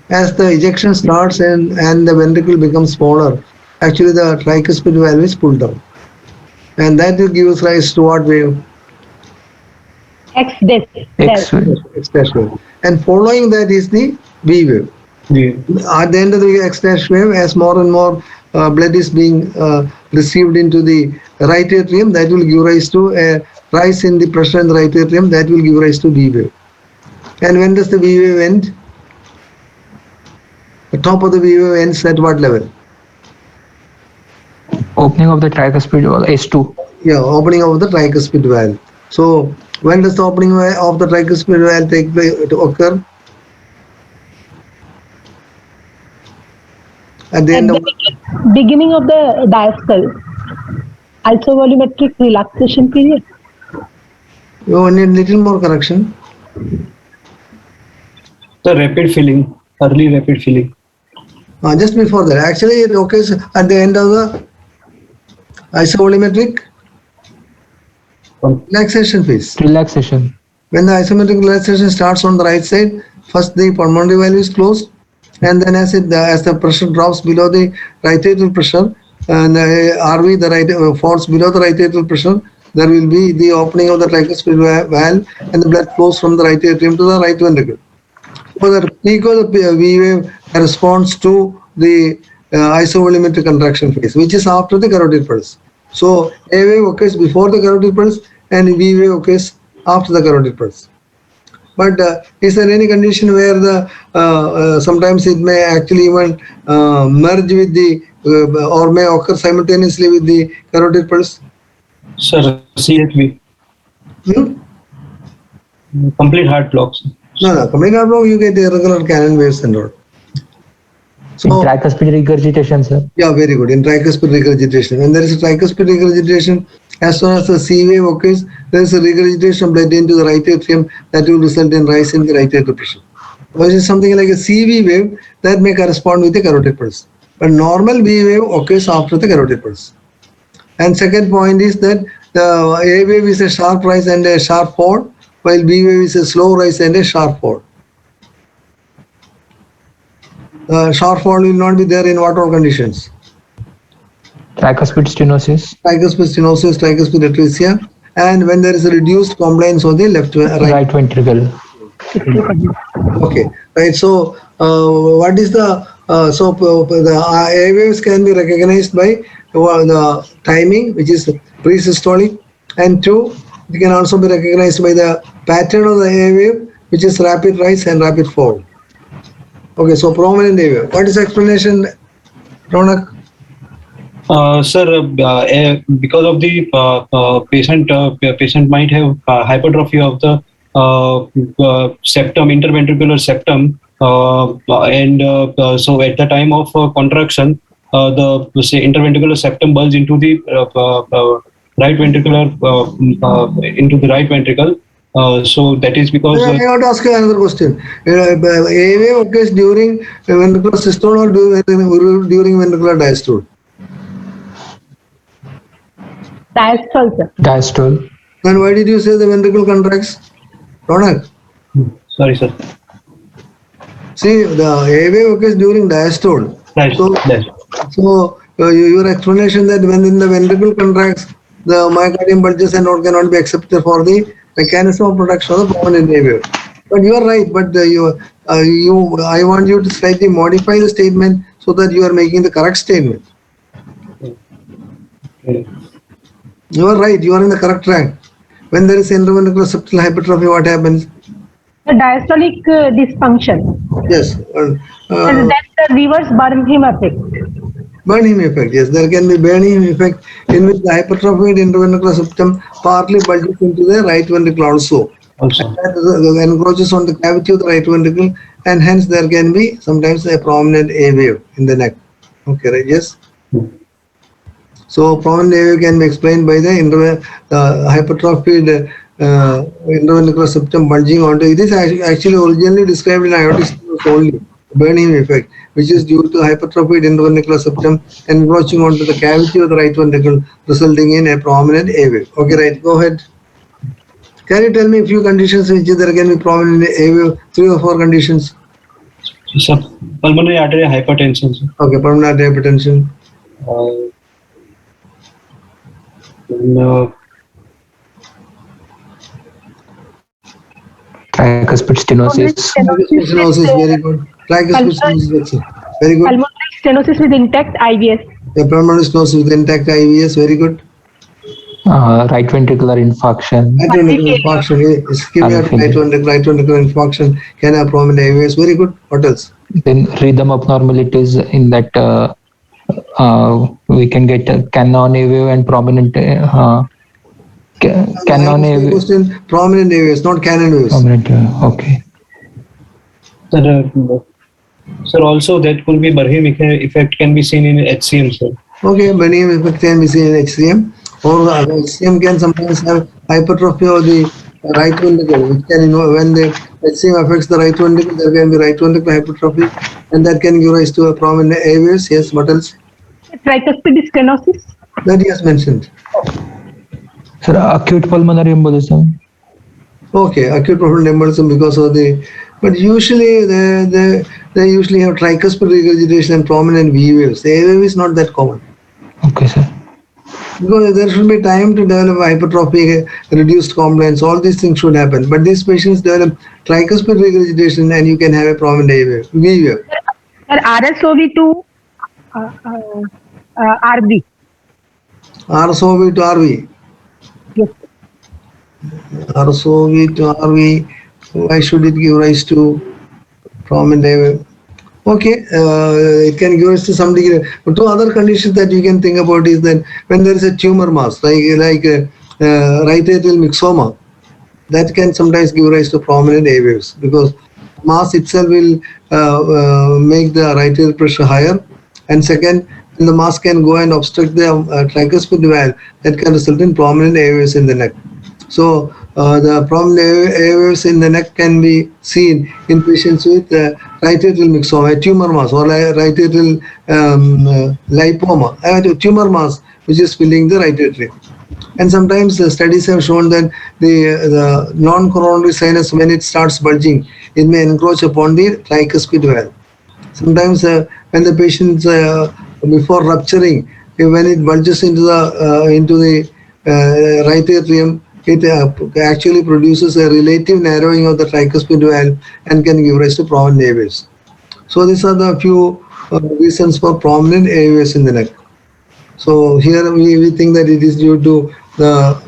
As the ejection starts and the ventricle becomes smaller, actually the tricuspid valve is pulled down. And that will give rise to what wave? X-dash. X-dash wave. And following that is the V wave. At the end of the X-dash wave, as more and more blood is being received into the right atrium, that will give rise to a rise in the pressure in the right atrium, that will give rise to V wave. And when does the V wave end? The top of the V wave ends at what level? Opening of the tricuspid valve, S2. Yeah, opening of the tricuspid valve. So when does the opening of the tricuspid valve take place to occur? At the end of beginning of the diastole, isovolumetric relaxation period. You need little more correction. The rapid filling, early rapid filling. Just before that, actually it occurs at the end of the isovolumetric relaxation phase. Relaxation. When the isometric relaxation starts on the right side, first the pulmonary valve is closed, and then as the pressure drops below the right atrial pressure, and RV the right falls below the right atrial pressure, there will be the opening of the tricuspid valve, and the blood flows from the right atrium to the right ventricle. So the peak of the V wave corresponds to the isovolumetric contraction phase, which is after the carotid pulse. So A wave occurs before the carotid pulse and V wave occurs after the carotid pulse. But is there any condition where the sometimes it may actually even merge with the or may occur simultaneously with the carotid pulse? Sir, CHB. Complete heart blocks. No, complete heart block you get irregular cannon waves and all. So Tricuspid regurgitation, sir. Yeah, very good. In tricuspid regurgitation, when there is a tricuspid regurgitation, as soon as the C wave occurs, there is a regurgitation of blood into the right atrium that will result in rise in the right atrial pressure. Which is something like a CV wave that may correspond with the carotid pulse. But normal V wave occurs after the carotid pulse. And second point is that the A wave is a sharp rise and a sharp fall, while B wave is a slow rise and a sharp fall. Sharp fall will not be there in what all conditions? Tricuspid stenosis. Tricuspid stenosis, tricuspid atresia, and when there is a reduced compliance of the right ventricle. Okay, right. So, what is the the A waves can be recognized by the timing, which is pre-systolic, and two, it can also be recognized by the pattern of the A wave, which is rapid rise and rapid fall. Okay, so prominent A wave. What is the explanation, Ronak? Sir, because of the patient might have hypertrophy of the septum, interventricular septum, and so at the time of contraction, the interventricular septum bulges into the right ventricular into the right ventricle. So that is because. I want to ask you another question. A wave occurs during ventricular systole or during ventricular diastole? Diastole, sir. Diastole. Then why did you say the ventricle contracts? Ronak? Sorry, sir. See, the A wave occurs during diastole. So your explanation that when in the ventricle contracts, the myocardium bulges and all cannot be accepted for the mechanism of production of the prominent A wave. But you are right. But I want you to slightly modify the statement so that you are making the correct statement. Okay. You are right. You are in the correct track. When there is interventricular septal hypertrophy, what happens? The diastolic dysfunction. Yes. And that's the reverse Burnham effect. Burnham effect. Yes, there can be Burnham effect in which the hypertrophied interventricular septum partly bulges into the right ventricle also. And that encroaches on the cavity of the right ventricle, and hence there can be sometimes a prominent A wave in the neck. Okay, right? Yes. So prominent A wave can be explained by the hypertrophied intraventricular septum bulging onto it is actually originally described in aortic stenosis only, burning effect, which is due to hypertrophied intraventricular septum encroaching onto the cavity of the right ventricle, resulting in a prominent A wave. Okay, right, go ahead. Can you tell me a few conditions which there can be prominent A wave, 3 or 4 conditions? Sir, pulmonary arterial hypertension. Sir. Okay, pulmonary hypertension. Tricuspid stenosis. Stenosis, very good. Tricuspid stenosis, very good. Pulmonary stenosis with intact IVS. Pulmonary stenosis with intact IVS, very good. Right ventricular infarction. Right ventricular infarction, ischemic right ventricular infarction can have prominent IVS, very good. What else? Then rhythm abnormalities in that we can get a cannon A wave and prominent cannon A wave. Question, prominent AVS, not canon waves. Prominent, okay. Sir, also that could be Barham effect can be seen in HCM, sir. Okay, Barham effect can be seen in HCM, or HCM can sometimes have hypertrophy of the right ventricle, which can, when the HCM affects the right ventricle, there can be right ventricular hypertrophy, and that can give rise to a prominent AVS. Yes, what else? Tricuspid stenosis. That he has mentioned. Sir, acute pulmonary embolism. Okay, acute pulmonary embolism because of the, but usually they usually have tricuspid regurgitation and prominent V waves. The A wave is not that common. Okay, sir. Because there should be time to develop hypertrophy, reduced compliance, all these things should happen. But these patients develop tricuspid regurgitation and you can have a prominent A wave, V wave. RSOV to RV. RSOV to RV. Yes. RSOV to RV, why should it give rise to prominent A wave? Okay, it can give rise to some degree. But 2 other conditions that you can think about is that when there is a tumor mass, like right atrial myxoma, that can sometimes give rise to prominent A waves because mass itself will make the right atrial pressure higher, and second, the mass can go and obstruct the tricuspid valve, that can result in prominent A waves in the neck. So the prominent A waves in the neck can be seen in patients with right atrial myxoma, a tumor mass, or right atrial lipoma, a tumor mass which is filling the right atrium. And sometimes the studies have shown that the non-coronary sinus, when it starts bulging, it may encroach upon the tricuspid valve. Sometimes when the patient before rupturing, when it bulges into the right atrium, it actually produces a relative narrowing of the tricuspid valve and can give rise to prominent A waves. So these are the few reasons for prominent A waves in the neck. So here we think that it is due to the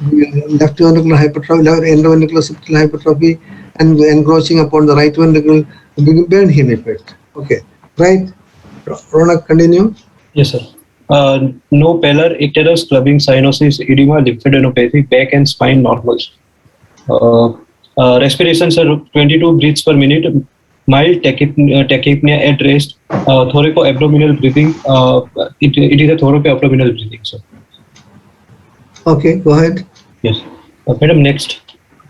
left ventricular hypertrophy, endoventricular septal hypertrophy, and encroaching upon the right ventricle, Bernheim effect. Okay, right. Ronak, continue. Yes, sir. No pallor, icterus, clubbing, cyanosis, edema, lymphadenopathy, back and spine normals. Respiration, sir, 22 breaths per minute, mild tachypnea at rest, thoraco-abdominal breathing. It is a thoraco-abdominal breathing, sir. Okay, go ahead. Yes. Madam, next.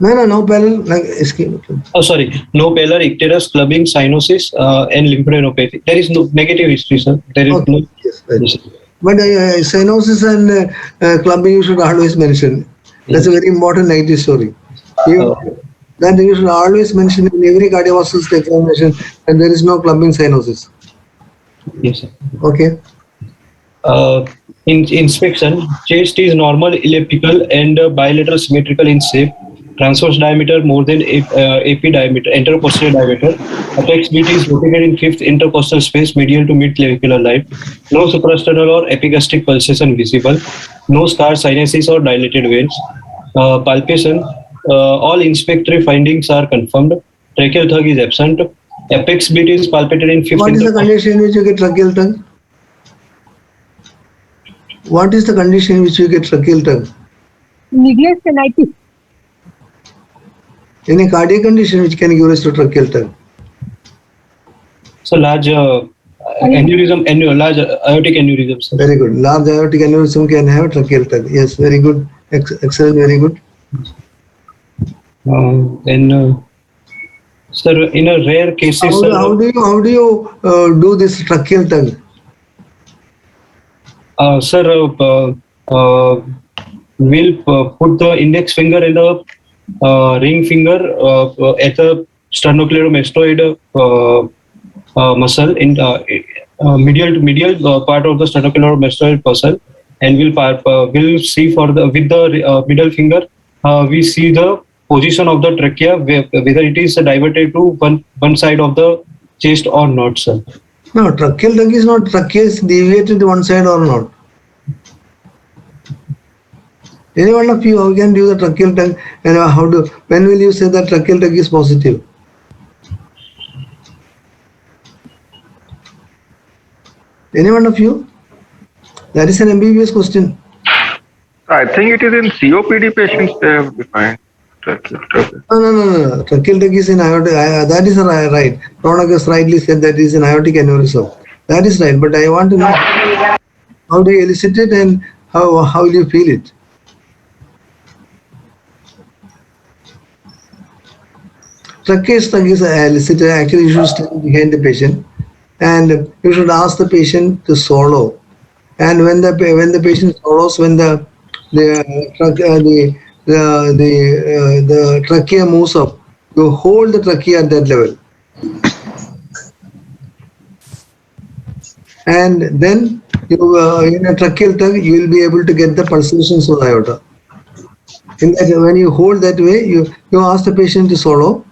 No pallor, like ischemic. Oh, sorry. No pallor, icterus, clubbing, cyanosis, and lymphadenopathy. There is no negative history, sir. There is okay. no. Yes, right. Yes. But cyanosis and clubbing you should always mention. That's a very important negative story. That you should always mention in every cardiovascular examination that there is no clubbing cyanosis. Yes, sir. Okay. In inspection, chest is normal, elliptical, and bilateral symmetrical in shape. Transverse diameter more than AP diameter, intercostal diameter. Apex beat is located in 5th intercostal space, medial to mid-clavicular line. No suprasternal or epigastric pulsation visible. No scar, sinuses, or dilated veins. Palpation. All inspectory findings are confirmed. Tracheal thug is absent. Apex beat is palpated in 5th. What is the condition in which you get tracheal thug? What is the condition in which you get tracheal thug? Medial stenitis. Any cardiac condition which can give rise to tracheal thug? So large aneurysm, large aortic aneurysm. Sir. Very good. Large aortic aneurysm can have tracheal thug. Yes, very good. Excellent, very good. Then, sir, in a rare cases, sir, How do you do this tracheal tug? sir, we'll put the index finger and the ring finger at the sternocleidomastoid muscle in medial part of the sternocleidomastoid muscle, and we'll see for the with the middle finger we see the position of the trachea, whether it is diverted to one side of the chest or not, sir. No, tracheal tug is not, trachea is deviated to one side or not. Any one of you, how can do the tracheal tug, and when will you say that tracheal tug is positive? Any one of you? That is an MBBS question. I think it is in COPD patients they have defined. No. Tracheal tug is in aortic. That is right. Ronak has rightly said that is an aortic aneurysm. That is right. But I want to know how do you elicit it and how will you feel it? Tracheal tug is elicited. Actually, you should stand behind the patient and you should ask the patient to swallow. And when the patient swallows, when the trachea moves up, you hold the trachea at that level, and then in a tracheal tug you will be able to get the pulsations of the aorta. In that, when you hold that way, you ask the patient to swallow,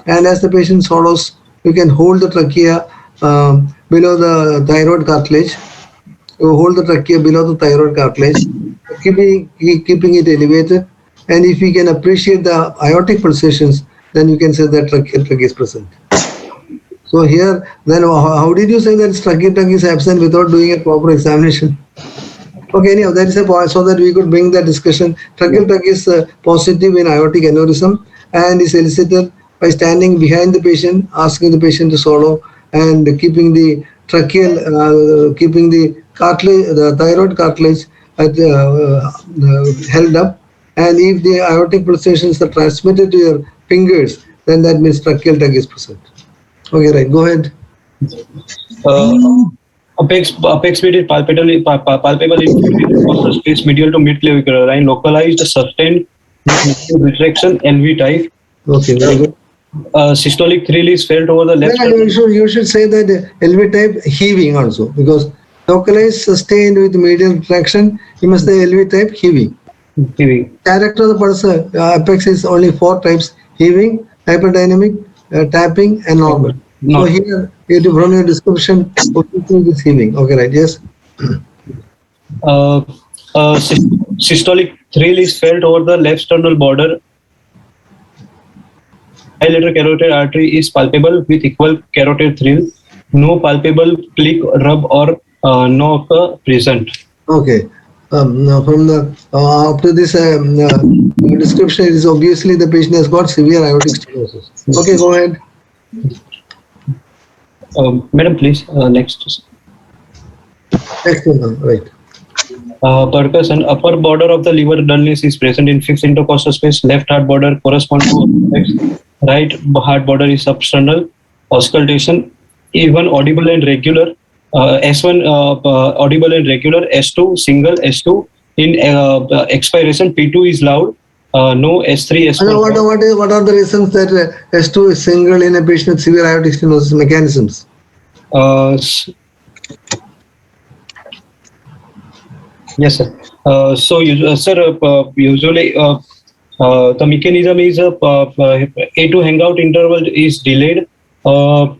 and as the patient swallows, you can hold the trachea below the thyroid cartilage. You hold the trachea below the thyroid cartilage, keeping it elevated, and if you can appreciate the aortic pulsations, then you can say that tracheal tug is present. So here, then how did you say that tracheal tug is absent without doing a proper examination? Okay, anyhow, that is a point so that we could bring the discussion. Tracheal tug is positive in aortic aneurysm and is elicited by standing behind the patient, asking the patient to swallow, and keeping the tracheal, keeping the cartilage, the thyroid cartilage held up, and if the aortic pulsations are transmitted to your fingers, then that means tracheal tug is present. Okay, right, go ahead. Apex beat is palpable in space medial to mid-clavicular line, localized, sustained retraction, LV type. Okay, very good. Systolic thrill is felt over the left. You should say that LV type heaving also, because localized, sustained with medial retraction, you must say LV type heaving. Heaving. Character of the pulse apex is only 4 types: heaving, hyperdynamic, tapping, and normal. So here, from your description, is heaving. Okay, right? Yes. Systolic thrill is felt over the left sternal border. Bilateral carotid artery is palpable with equal carotid thrill. No palpable click, rub, or knock present. Okay. Now from the up to this description, it is obviously the patient has got severe aortic stenosis. Okay, go ahead. Madam, please, next. Next one, right. Percussion, upper border of the liver dullness is present in fifth intercostal space. Left heart border corresponds to apex. Right heart border is substernal. Auscultation, even audible and regular. S1 audible and regular. S2 single. S2 in expiration. P2 is loud. No S3. S4. What are the reasons that S2 is single in a patient with severe aortic stenosis mechanisms? Yes, sir. Usually the mechanism is A2 hangout interval is delayed. Another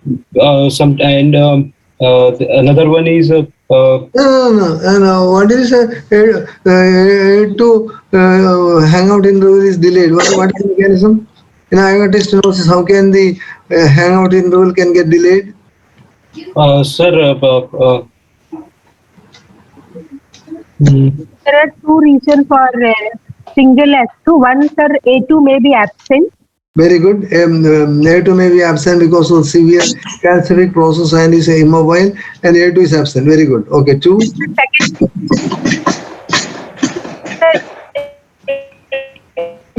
one is No. What is to hangout interval is delayed? What is the mechanism? In aortic stenosis, how can the hangout interval can get delayed? There are 2 reasons for single S2. One, sir, A2 may be absent. Very good. A2 may be absent because of severe calcific process and is immobile, and A2 is absent. Very good. Okay, 2.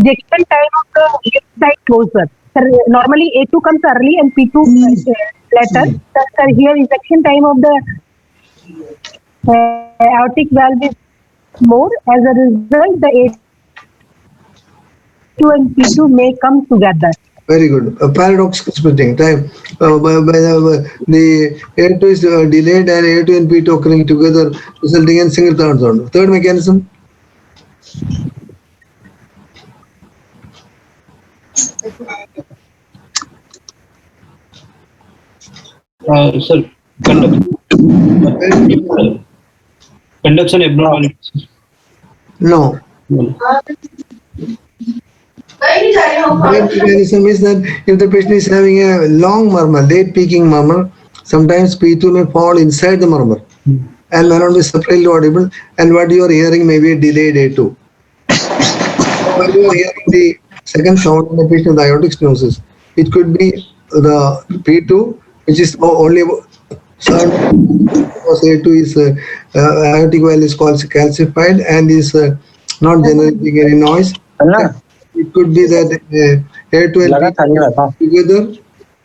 ejection time of the left side closer. Sir, normally A2 comes early and P2 later. Sir, here ejection time of the aortic valve is more. As a result, the A2 and P2 may come together. Very good. A paradox splitting time. The A2 is delayed and A2 and P2 occurring together, resulting in single third sound. Third mechanism. Sir, conduction abnormalities. No. Third mechanism is that if the patient is having a long murmur, late peaking murmur, sometimes P2 may fall inside the murmur and may not be separately audible, and what you are hearing may be a delayed A2. While you are hearing the second sound in the patient with aortic stenosis, it could be the P2, which is only sound because A2 is aortic valve is called calcified and is not generating any noise. It could be that A2 and P2 together,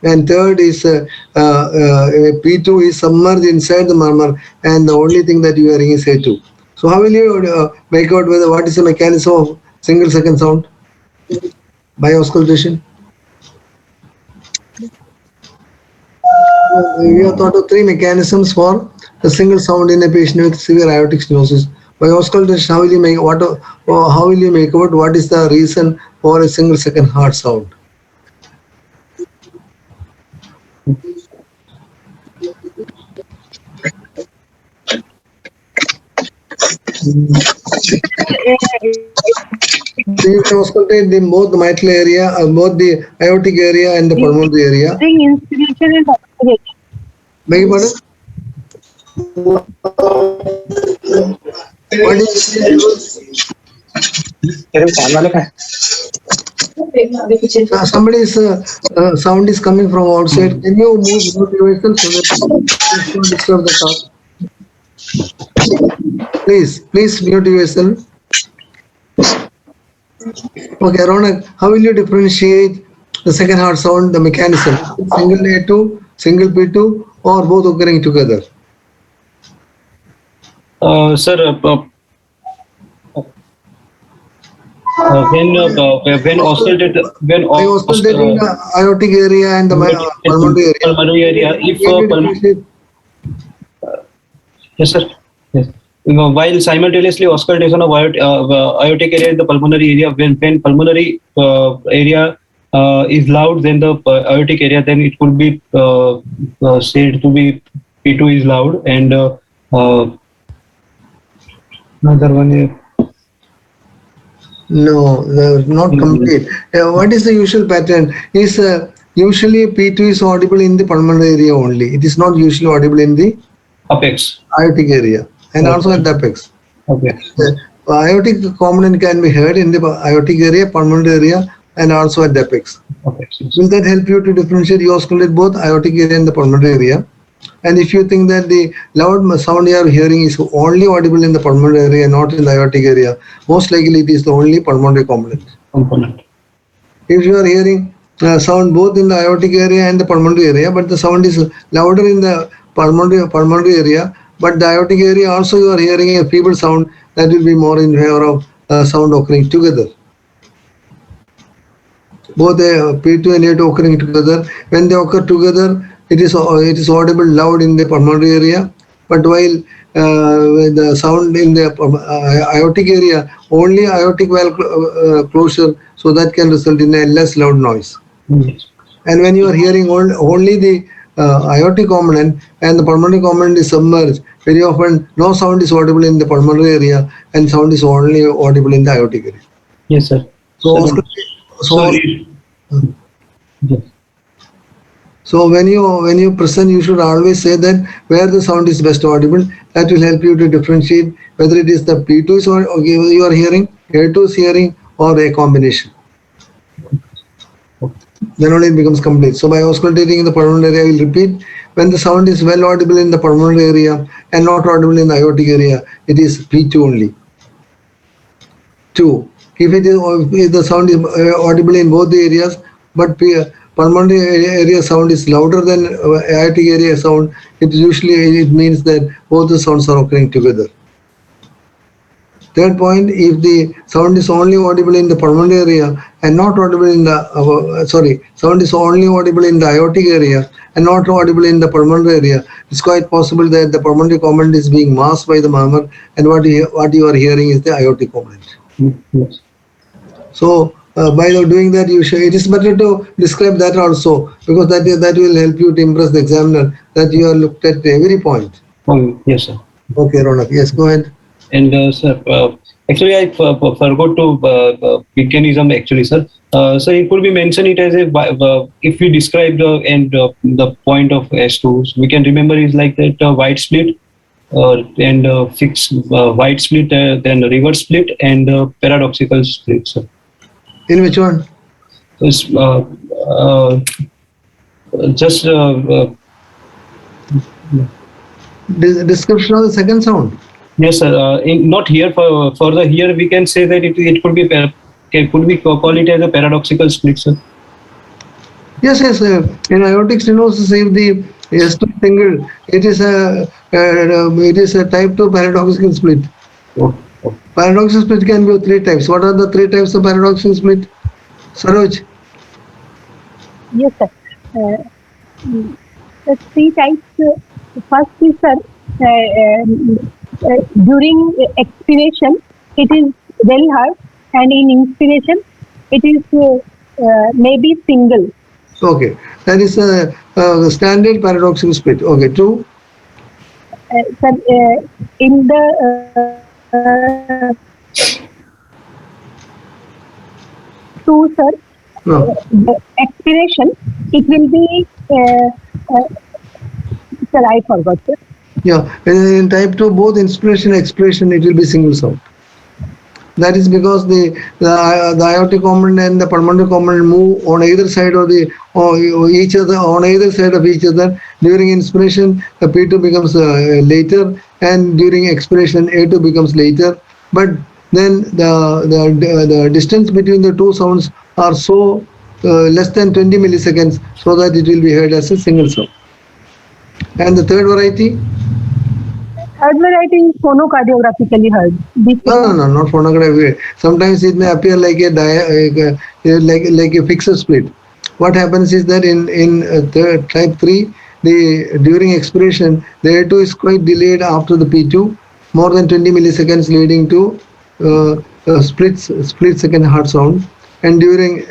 and third is P2 is submerged inside the murmur, and the only thing that you are hearing is A2. So how will you make out whether what is the mechanism of single second sound by auscultation? We have thought of three mechanisms for a single sound in a patient with severe aortic stenosis. By auscultation, how will you make out what is the reason for a single second heart sound? So you can auscultate both the mitral area, both the aortic area and the pulmonary area. Inspiration and observation. Beg your pardon? What is somebody's sound is coming from outside. Can you mute yourself so that you don't disturb the sound? Please mute yourself. Okay, Ronak, how will you differentiate the second heart sound, the mechanism? Single A2, single P2, or both occurring together? Sir, when auscultated, By auscultating the aortic area and the pulmonary area. If yes, sir. Yes. While simultaneously auscultation of aortic area and the pulmonary area, when pulmonary area is loud, then the aortic area, then it could be said to be P2 is loud, and another one is no, not complete. What is the usual pattern? Is usually P2 is audible in the pulmonary area only. It is not usually audible in the apex, aortic area, and also at the apex. Okay. The aortic component can be heard in the aortic area, pulmonary area, and also at the apex. Okay. Will that help you to differentiate? You auscultate both aortic area and the pulmonary area. And if you think that the loud sound you are hearing is only audible in the pulmonary area, not in the aortic area, most likely it is the only pulmonary component. If you are hearing sound both in the aortic area and the pulmonary area, but the sound is louder in the pulmonary area, but the aortic area also you are hearing a feeble sound, that will be more in favor of sound occurring together. Both P2 and A2 occurring together. When they occur together, it is audible loud in the pulmonary area, but while the sound in the aortic area, only aortic valve closure, so that can result in a less loud noise. Yes. And when you are hearing only the aortic component and the pulmonary component is submerged, very often no sound is audible in the pulmonary area and sound is only audible in the aortic area. Yes, sir. So when you present, you should always say that where the sound is best audible. That will help you to differentiate whether it is the P2 you are hearing, A2 is hearing, or a combination. Then only it becomes complete. So by auscultating in the pulmonary area, I will repeat, when the sound is well audible in the pulmonary area and not audible in the aortic area, it is P2 only. 2. if the sound is audible in both the areas, but pulmonary area sound is louder than aortic area sound, it means that both the sounds are occurring together. Third point, if the sound is only audible in the pulmonary area and not audible in the, sound is only audible in the aortic area and not audible in the pulmonary area, it's quite possible that the pulmonary component is being masked by the murmur, and what you are hearing is the aortic component. Yes. So by doing that, it is better to describe that also, because that will help you to impress the examiner that you have looked at every point. Yes, sir. Okay, Ronak, yes, go ahead. And sir, actually I forgot to mechanism actually, sir. So it could be mentioned it as a if we describe the point of S2, we can remember is like that wide split and fixed wide split, then reverse split and paradoxical split, sir. In which one? It's, just Description of the second sound. yes, sir. Not here. Further here, we can say that it could be call it as a paradoxical split, sir. Yes. In aortic stenosis, if the S2 single, it is a type 2 paradoxical split. Oh. Paradoxical split can be of 3 types. What are the 3 types of paradoxical split? Saroj? Yes, sir. The 3 types. First is, sir, during expiration, it is very hard, and in inspiration, it is maybe single. Okay, that is a standard paradoxical split. Okay, 2. Sir, in the 2, sir, the expiration, it will be, sir, I forgot, sir. Yeah, in type 2, both inspiration and expiration, it will be single sound. That is because the aortic component and the pulmonary component move on either side of each other, on either side of each other. During inspiration, the P2 becomes later, and during expiration, A2 becomes later. But then the distance between the 2 sounds are so less than 20 milliseconds, so that it will be heard as a single sound. And the third variety? Third variety is phonocardiographically heard. No, not phonography. Sometimes it may appear like a fixed split. What happens is that in type 3, during expiration, the A2 is quite delayed after the P2, more than 20 milliseconds, leading to split second heart sound. And during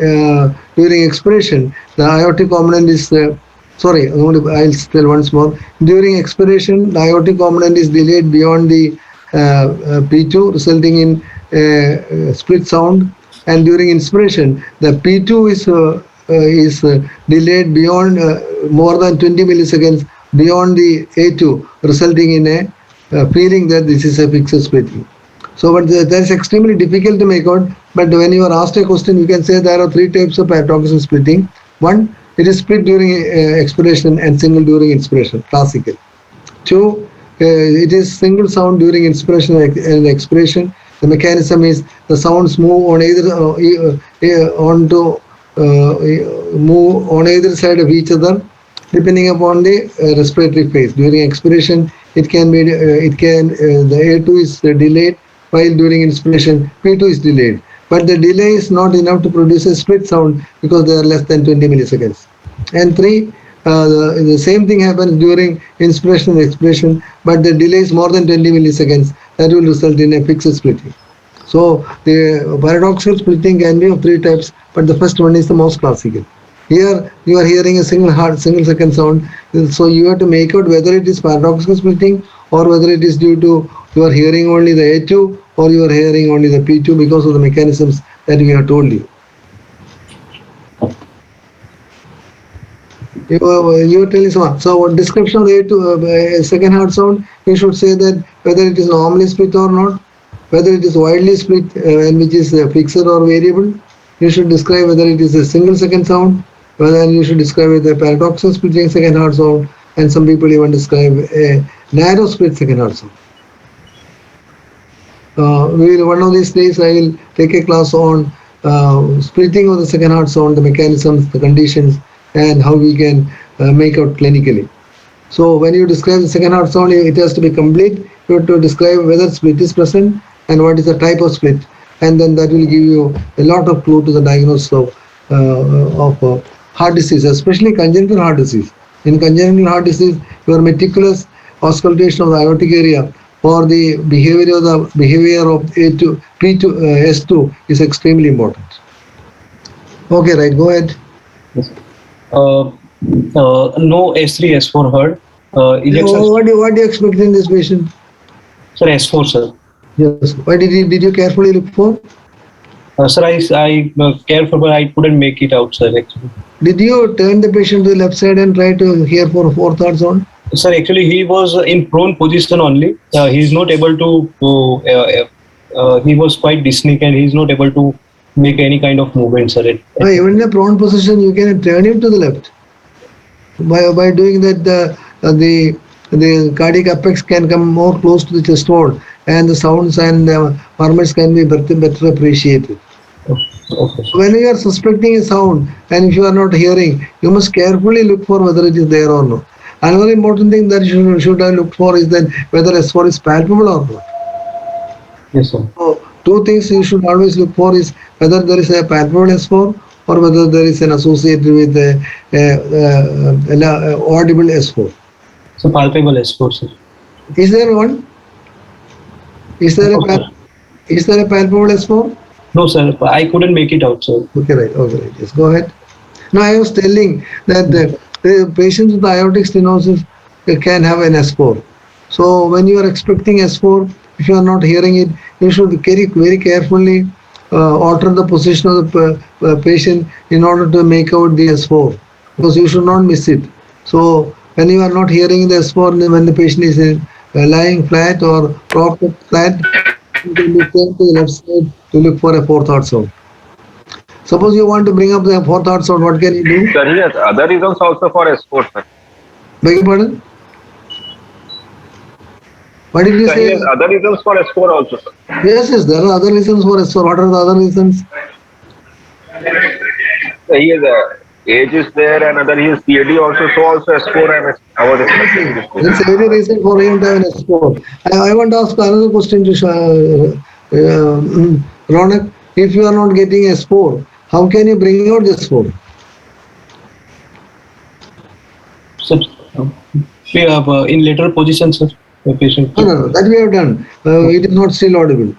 expiration, the aortic component is I'll tell once more. During expiration, the aortic component is delayed beyond the P2, resulting in split sound. And during inspiration, the P2 is delayed beyond more than 20 milliseconds beyond the A2, resulting in a feeling that this is a fixed splitting. So, but that's extremely difficult to make out. But when you are asked a question, you can say there are 3 types of paradoxical splitting. 1, it is split during expiration and single during inspiration, classical. 2, it is single sound during inspiration and expiration. The mechanism is the sounds move on either side of each other, depending upon the respiratory phase. During expiration, the A2 is delayed, while during inspiration, P2 is delayed. But the delay is not enough to produce a split sound because they are less than 20 milliseconds. And 3, the same thing happens during inspiration and expiration, but the delay is more than 20 milliseconds. That will result in a fixed splitting. So the paradoxical splitting can be of 3 types, but the first one is the most classical. Here you are hearing a single second sound, so you have to make out whether it is paradoxical splitting or whether it is due to you are hearing only the A2 or you are hearing only the P2 because of the mechanisms that we have told you. You are telling someone. So description of the A2 second heart sound, you should say that whether it is normally split or not, whether it is widely split and which is fixed or variable. You should describe whether it is a single second sound, whether you should describe it a paradoxical splitting second heart sound, and some people even describe a narrow split second heart sound. One of these days I will take a class on splitting of the second heart sound, the mechanisms, the conditions, and how we can make out clinically. So when you describe the second heart sound, it has to be complete. You have to describe whether split is present and what is the type of split, and then that will give you a lot of clue to the diagnosis of heart disease, especially congenital heart disease. In congenital heart disease, your meticulous auscultation of the aortic area for the behavior of A to P to S2 is extremely important. Okay, right. Go ahead. Yes. No S3, S4 heard. Ejections. What do you expect in this patient? Sir, S4, sir. Yes. Why did you carefully look for? Sir, I cared for, but I couldn't make it out, sir. Actually, Did you turn the patient to the left side and try to hear for fourth heart sound? sir, actually he was in prone position only. He's not able to. He was quite dyspneic and he's not able to make any kind of movement, sir. Even in a prone position, you can turn him to the left. By doing that, the cardiac apex can come more close to the chest wall, and the sounds and murmurs can be better appreciated. Okay. When you are suspecting a sound and if you are not hearing, you must carefully look for whether it is there or not. Another important thing that you should have looked for is that whether S4 is palpable or not. Yes, sir. So, two things you should always look for is whether there is a palpable S4 or whether there is an associated with audible S4. So palpable S4, sir. Is there one? Is there a palpable S4? No, sir. I couldn't make it out, sir. Okay, right. Yes, go ahead. Now I was telling that the patients with aortic stenosis can have an S4. So when you are expecting S4, if you are not hearing it, you should very carefully alter the position of the patient in order to make out the S4, because you should not miss it. So when you are not hearing the S4, when the patient is lying flat or propped up flat, you can be turned to the left side to look for a fourth heart sound. Suppose you want to bring up the fourth heart sound, what can you do? Sir, he has other reasons also for S4, sir. Beg your pardon? What did you Sir, say? he has other reasons for S4 also, sir. Yes, there are other reasons for S4. What are the other reasons? Sir, he has age is there and other he has CAD also, so also S4 and I was expecting this. That's every reason for him to have an S4. I want to ask another question to Ronak. If you are not getting S4, how can you bring out this S4? Sir, we have in lateral position, sir. The patient. No, that we have done. It is not still audible.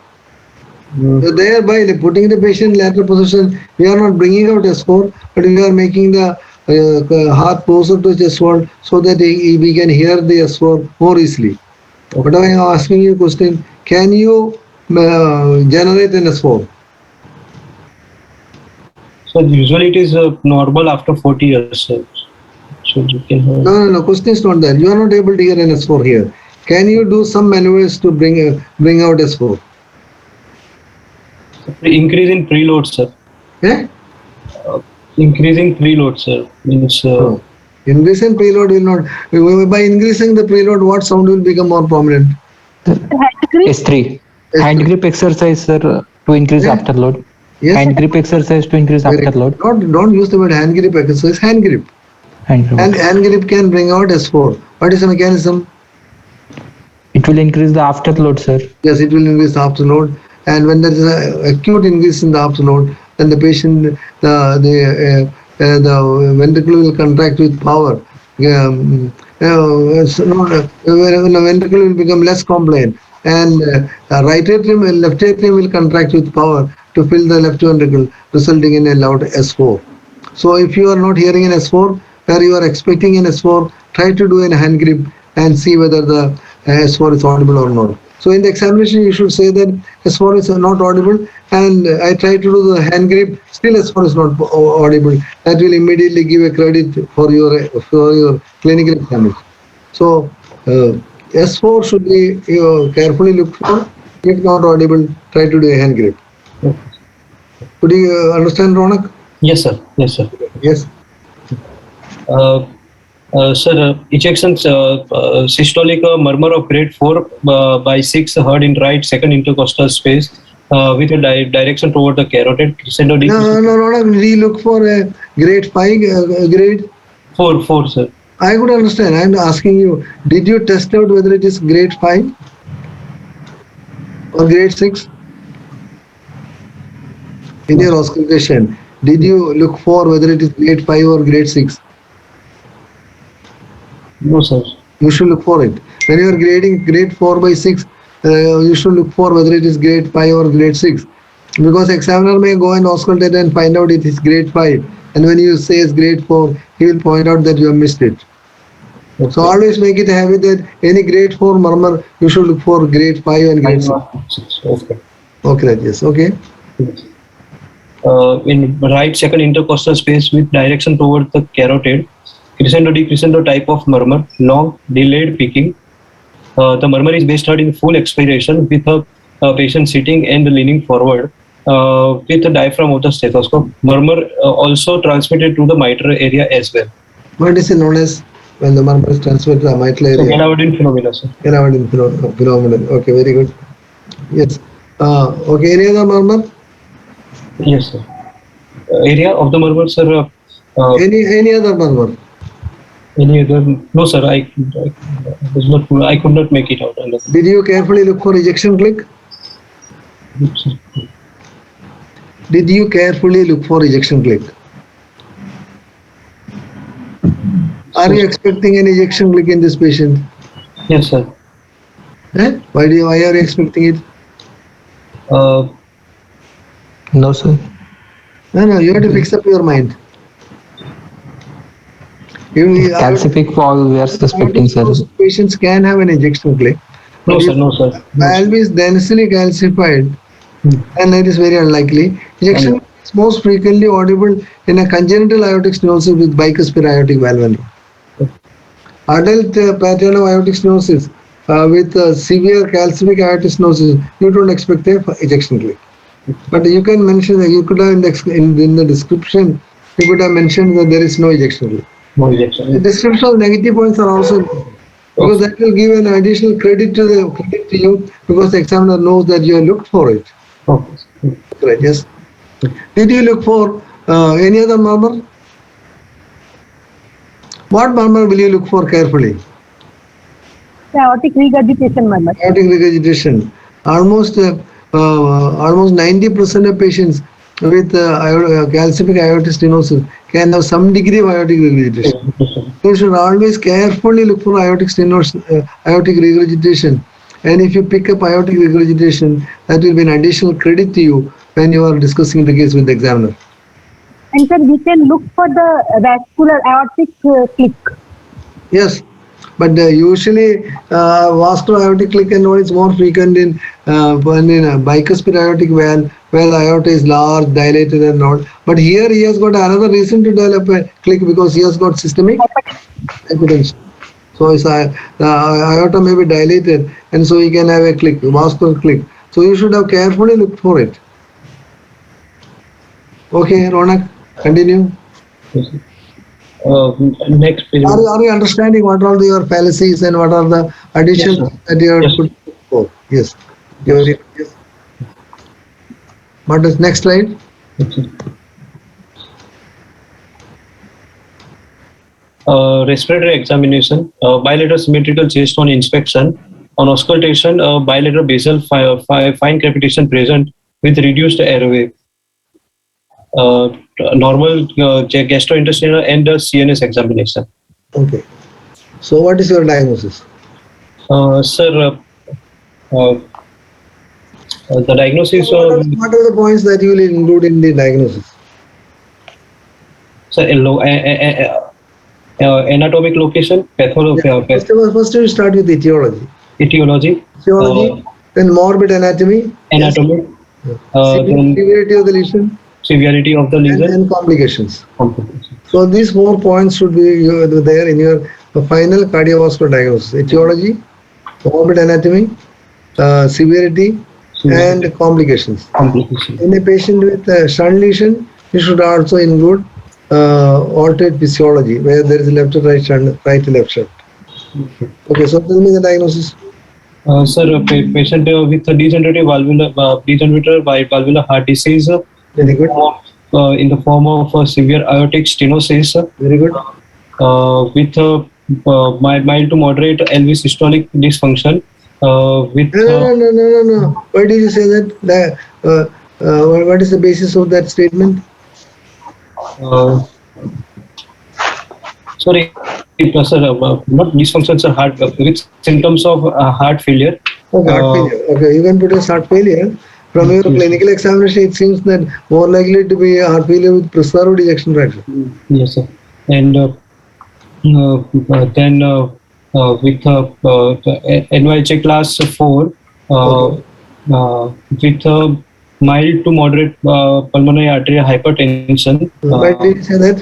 So thereby putting the patient in lateral position, we are not bringing out S4, but we are making the heart closer to the chest wall so that we can hear the S4 more easily. But I am asking you a question: can you generate an S4? So usually it is normal after 40 years, sir. So you can. No. Question is not that. You are not able to hear an S4 here. Can you do some maneuvers to bring out S4? Increase in preload, sir. Yeah? Increasing preload, sir. Means. Increasing preload will not. By increasing the preload, what sound will become more prominent? S3. Hand grip exercise, sir, to increase afterload. Yes. Hand grip exercise to increase afterload. Don't use the word hand grip exercise. Hand grip. Hand grip. And hand grip can bring out S4. What is the mechanism? It will increase the afterload, sir. Yes, it will increase the afterload. And when there is an acute increase in the afterload, then the patient, the ventricle will contract with power. When the ventricle will become less compliant, and right atrium and left atrium will contract with power to fill the left ventricle, resulting in a loud S4. So if you are not hearing an S4, where you are expecting an S4, try to do a hand grip and see whether the S4 is audible or not. So in the examination, you should say that S4 is not audible, and I try to do the hand grip, still S4 is not audible. That will immediately give a credit for your clinical examination. So S4 should be carefully looked for. If not audible, try to do a hand grip. Could you understand, Ronak? Yes, sir. Yes, sir. Yes. Sir, ejections, systolic murmur of grade 4 by 6 heard in right second intercostal space with a direction toward the carotid. Crescendo No, we look for a grade 5, grade 4, sir. I could understand. I'm asking you, did you test out whether it is grade 5 or grade 6? In your auscultation, did you look for whether it is grade 5 or grade 6? No, sir. You should look for it. When you are grading grade 4 by 6, you should look for whether it is grade 5 or grade 6. Because examiner may go and auscultate and find out it is grade 5. And when you say it's grade 4, he will point out that you have missed it. Okay. So always make it a habit that any grade 4 murmur, you should look for grade 5 and grade 6. Okay. Okay, yes, okay. Yes. In right second intercostal space with direction toward the carotid, crescendo decrescendo type of murmur, long delayed peaking. The murmur is best heard in full expiration with a patient sitting and leaning forward with the diaphragm of the stethoscope. Murmur also transmitted to the mitral area as well. What is it known as when the murmur is transmitted to the mitral area? Canavadin phenomena, sir. Canavadin phenomenon. Okay, very good. Yes. Okay, any other murmur? Yes, sir. Area of the murmur, sir. Any other murmur? Any other? No, sir. I could not make it out. Did you carefully look for ejection click? Did you carefully look for ejection click? Are you expecting an ejection click in this patient? Yes, sir. Why are you expecting it? No, sir. No, you have to fix up your mind. Calcific fall we are suspecting, sir. Patients can have an ejection click. No, sir. No, sir. Valve is densely calcified and it is very unlikely. Ejection is most frequently audible in a congenital aortic stenosis with bicuspid aortic valve. Adult pattern of aortic stenosis with severe calcific aortic stenosis, you don't expect a ejection click. But you can mention that you could have in the description, you could have mentioned that there is no ejection click. No ejection. The description of negative points are also because that will give an additional credit to you because the examiner knows that you have looked for it. Okay. Right, yes. Did you look for any other murmur? What murmur will you look for carefully? Aortic regurgitation murmur. Aortic regurgitation. Almost 90% of patients with calcific aortic stenosis can have some degree of aortic regurgitation. So you should always carefully look for aortic stenosis, aortic regurgitation. And if you pick up aortic regurgitation, that will be an additional credit to you when you are discussing the case with the examiner. And sir, we can look for the vascular aortic click. Yes, but usually vascular aortic click and all is more frequent in a bicuspid aortic valve where the aorta is large, dilated and all. But here he has got another reason to develop a click because he has got systemic hypertension. So his the aorta may be dilated and so he can have a click, vascular click. So you should have carefully looked for it. Okay, Ronak, continue. Next page. Are you understanding what are your fallacies and what are the additions that you are put for? Yes. Yes. What is next slide? Respiratory examination, bilateral symmetrical chest on inspection. On auscultation, bilateral basal fine crepitation present with reduced airway. Normal gastrointestinal and CNS examination. Okay. So what is your diagnosis? Sir, the diagnosis. What are the points that you will include in the diagnosis? Sir, anatomic location, pathology. First we start with etiology. Etiology. Then morbid anatomy. Anatomy. Severity of the lesion. Severity of the lesion. And complications. So these 4 points should be there in your final cardiovascular diagnosis. Etiology, morbid anatomy, severity, and complications. In a patient with shunt lesion, you should also include altered physiology, where there is left to right and right to left shift. Okay, so tell me the diagnosis. Sir, a patient with a degenerative valvular heart disease Very good. in the form of severe aortic stenosis Very good. with mild to moderate LV systolic dysfunction with No. Why did you say that? What is the basis of that statement? sorry, sir, not dysfunction, sir, heart with symptoms of heart failure. Okay, heart failure. Okay, you can put as heart failure. From your clinical examination, it seems that more likely to be a heart failure with preserved ejection fraction. Yes, sir. And then with NYHA class 4 with mild to moderate pulmonary arterial hypertension. Why did you say that?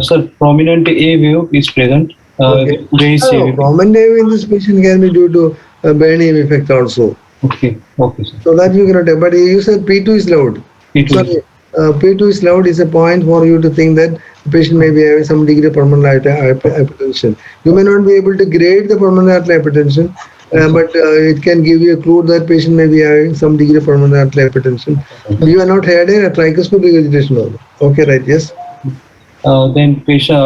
Sir, prominent A wave is present. Okay. Raised A wave. Common wave in this patient can be due to a Bernheim effect also. Okay, sir. So that you cannot. But you said P2 is loud. P2 Sorry, P2 is loud is a point for you to think that the patient may be having some degree of pulmonary hypertension. You may not be able to grade the pulmonary arterial hypertension, but it can give you a clue that patient may be having some degree of pulmonary arterial hypertension. You are not had a tricuspid regurgitation also. Okay, right? Yes. Then patient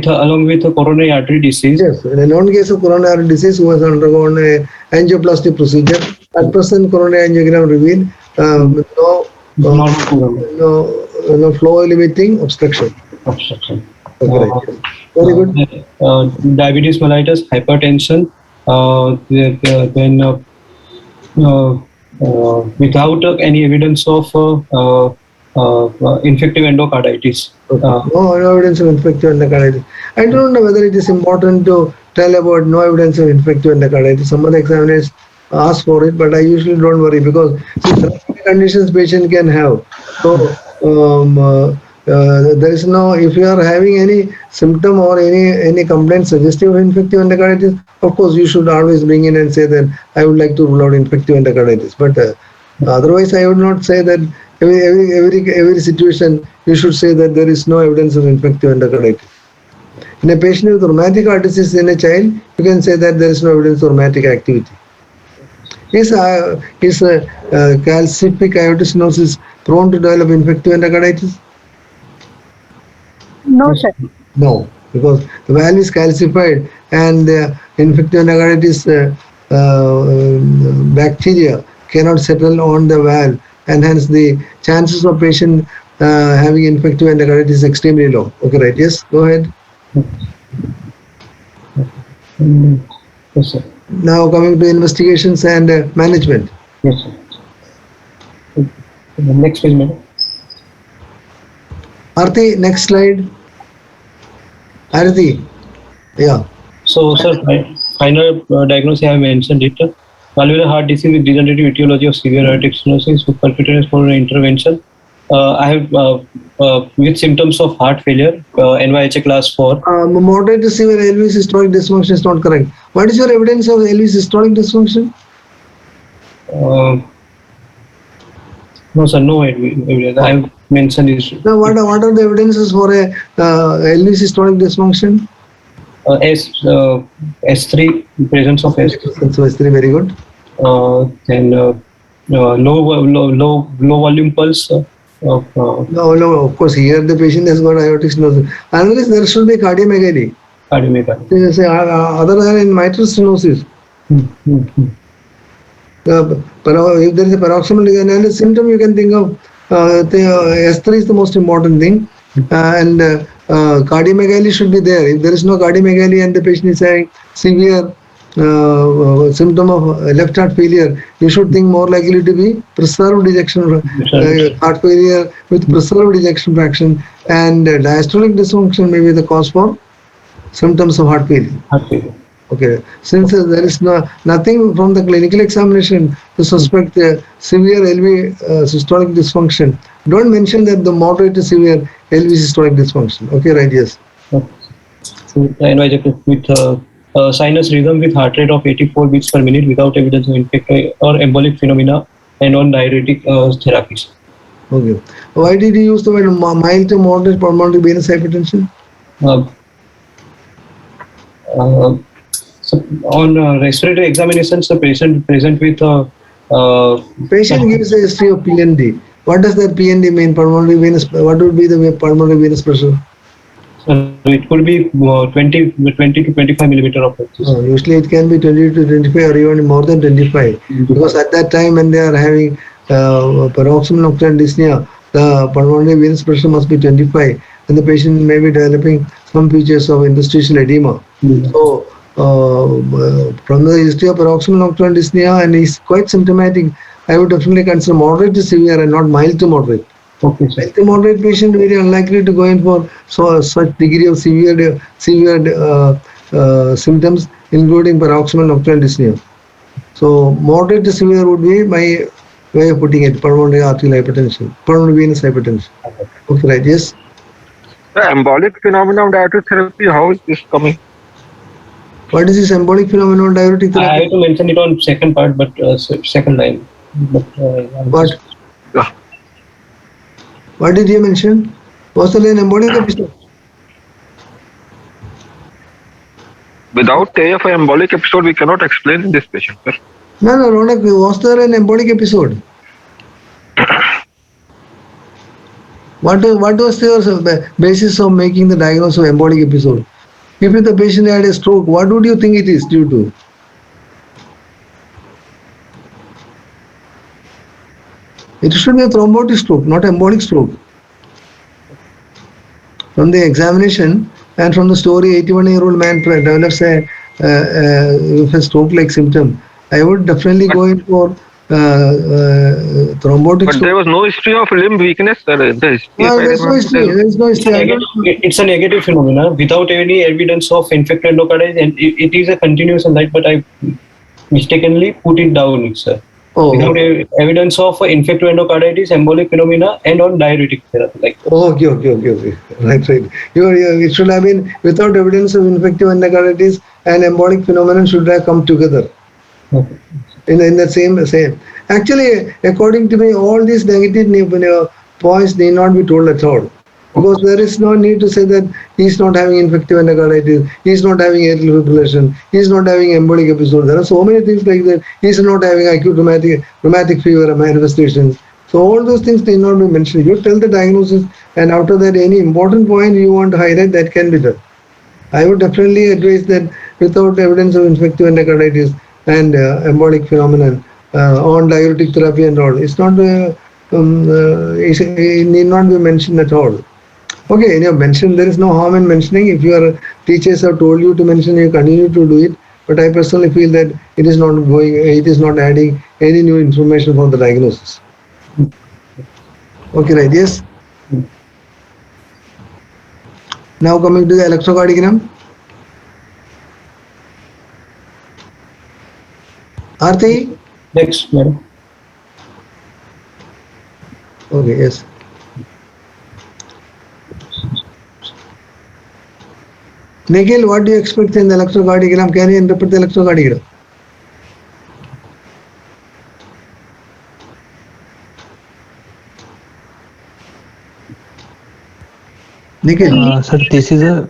along with coronary artery disease. Yes, in a known case of coronary artery disease who has undergone a angioplasty procedure, at present coronary angiogram revealed no flow limiting obstruction. Okay, right. Very good. Diabetes mellitus, hypertension, then without any evidence of infective endocarditis. No evidence of infective endocarditis. I don't know whether it is important to tell about no evidence of infective endocarditis. Some of the examiners ask for it, but I usually don't worry because conditions patient can have. So there is no, if you are having any symptom or any complaint suggestive of infective endocarditis, of course you should always bring in and say that I would like to rule out infective endocarditis. But otherwise I would not say that every situation you should say that there is no evidence of infective endocarditis. In a patient with rheumatic heart disease in a child, you can say that there is no evidence of rheumatic activity. Is calcific aortic stenosis prone to develop infective endocarditis? No, sir. No, because the valve is calcified and infective endocarditis bacteria cannot settle on the valve, and hence the chances of patient having infective endocarditis is extremely low. Okay, right? Yes, go ahead. Yes, sir. Now coming to investigations and management. Yes, sir. Next page, madam. Arti, next slide. Arti, yeah. So, sir, final diagnosis I have mentioned it. Valvular heart disease with degenerative etiology of severe aortic stenosis with percutaneous coronary intervention. I have with symptoms of heart failure, NYHA class 4. Moderate to severe LV systolic dysfunction is not correct. What is your evidence of LV systolic dysfunction? No, sir, no evidence. I have mentioned this. Now, what are the evidences for a LV systolic dysfunction? S3, presence of S. So S3, very good. Then low volume pulse. No, of course, here the patient has got aortic stenosis. Unless there should be cardiomegaly. Cardiomyopathy. Other than in mitral stenosis. If there is a paroxysmal and symptom, you can think of S3 is the most important thing, and cardiomegaly should be there. If there is no cardiomegaly and the patient is having severe symptom of left heart failure, you should think more likely to be preserved ejection heart failure with preserved ejection fraction, and diastolic dysfunction may be the cause for symptoms of heart failure. Okay, since there is nothing from the clinical examination to suspect severe LV systolic dysfunction, don't mention that the moderate to severe LV systolic dysfunction. Okay, right? Yes. So, with sinus rhythm with heart rate of 84 beats per minute without evidence of infective or embolic phenomena and on diuretic therapies. Okay. Why did you use the word mild to moderate pulmonary venous hypertension? Uh, uh, so on respiratory examinations, the patient present with Patient gives a history of PND. What does that PND mean? Pulmonary venous. What would be the pulmonary venous pressure? it could be 20 to 25 millimeter of mercury. Usually it can be 20 to 25 or even more than 25 because at that time when they are having paroxysmal nocturnal dyspnea, the pulmonary venous pressure must be 25 and the patient may be developing some features of interstitial edema. So from the history of paroxysmal nocturnal dyspnea and is quite symptomatic, I would definitely consider moderate to severe and not mild to moderate. Okay, sir. Mild to moderate patient very unlikely to go in for such degree of severe symptoms, including paroxysmal nocturnal dyspnea. So moderate to severe would be my way of putting it. Pulmonary arterial hypertension, pulmonary venous hypertension. Okay, right? Yes. The embolic phenomenon of diuretic therapy, how is this coming? What is this embolic phenomenon of diuretic I therapy? have to mention it on second part, but second line. But, What did you mention? Was there an embolic episode? Without AF embolic episode, we cannot explain in this patient, sir. No, Ronak, was there an embolic episode? What was your basis of making the diagnosis of embolic episode? If the patient had a stroke, what would you think it is due to? It should be a thrombotic stroke, not embolic stroke. From the examination and from the story, 81-year-old man develops a stroke-like symptom. I would definitely go in for thrombotic But stroke. there was no history of limb weakness, sir. The history, There's no history. There's no history. It's a negative phenomenon without any evidence of infected endocarditis, and it is a continuous light, but I mistakenly put it down, sir. Oh. Without evidence of infective endocarditis, embolic phenomena, and on diuretic therapy. Like. Okay. Right. It should have been without evidence of infective endocarditis and embolic phenomenon should have come together. Okay. In the same. Actually, according to me, all these negative points need not be told at all. Because there is no need to say that he is not having infective endocarditis, he is not having atrial fibrillation, he is not having embolic episode. There are so many things like that. He is not having acute rheumatic fever manifestations. So all those things need not be mentioned. You tell the diagnosis, and after that, any important point you want to highlight, that can be done. I would definitely advise that without evidence of infective endocarditis and embolic phenomenon on diuretic therapy and all, it need not be mentioned at all. Okay, mention, there is no harm in mentioning. If your teachers have told you to mention, you continue to do it. But I personally feel that it is not adding any new information for the diagnosis. Okay, right, yes. Now coming to the electrocardiogram. Aarti? Next, madam. Okay, yes. Nikhil, what do you expect in the electrocardiogram? Can you interpret the electrocardiogram? Nikhil? Sir, this is a...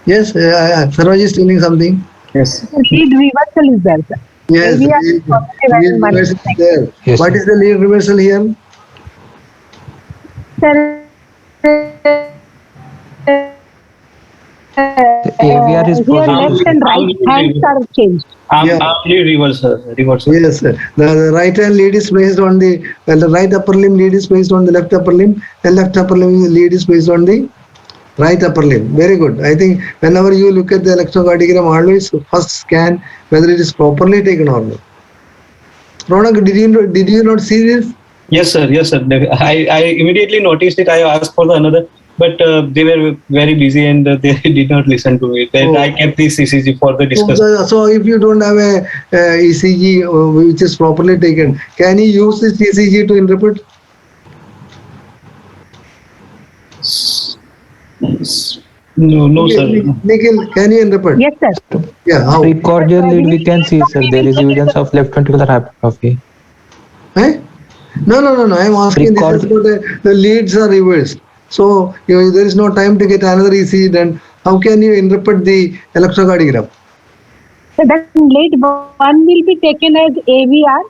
Yes, Sarvaj is telling something. Yes. Lead reversal is there, sir. Yes, We are lead positive and reversal is there. Yes, What sir. is the lead reversal here? Sir, AVR is here positive. left and right hands are changed. Reversal. Yes, sir. The right hand lead is placed on the right upper limb lead is placed on the left upper limb, and left upper limb lead is placed on the right upper limb. Very good. I think whenever you look at the electrocardiogram, always first scan whether it is properly taken or not. Ronak, did you not see this? Yes, sir. I immediately noticed it. I asked for another, but they were very busy and they did not listen to it. And I kept this ECG for the discussion. So if you don't have a ECG which is properly taken, can you use this ECG to interpret? No, sir. Nikhil, can you interpret? Yes, sir. Yeah, how? Precordial lead we can see, sir. There is evidence of left ventricular hypertrophy. Eh? No. I am asking this is about the leads are reversed. So there is no time to get another ECG done. How can you interpret the electrocardiogram? So then lead 1 will be taken as AVR,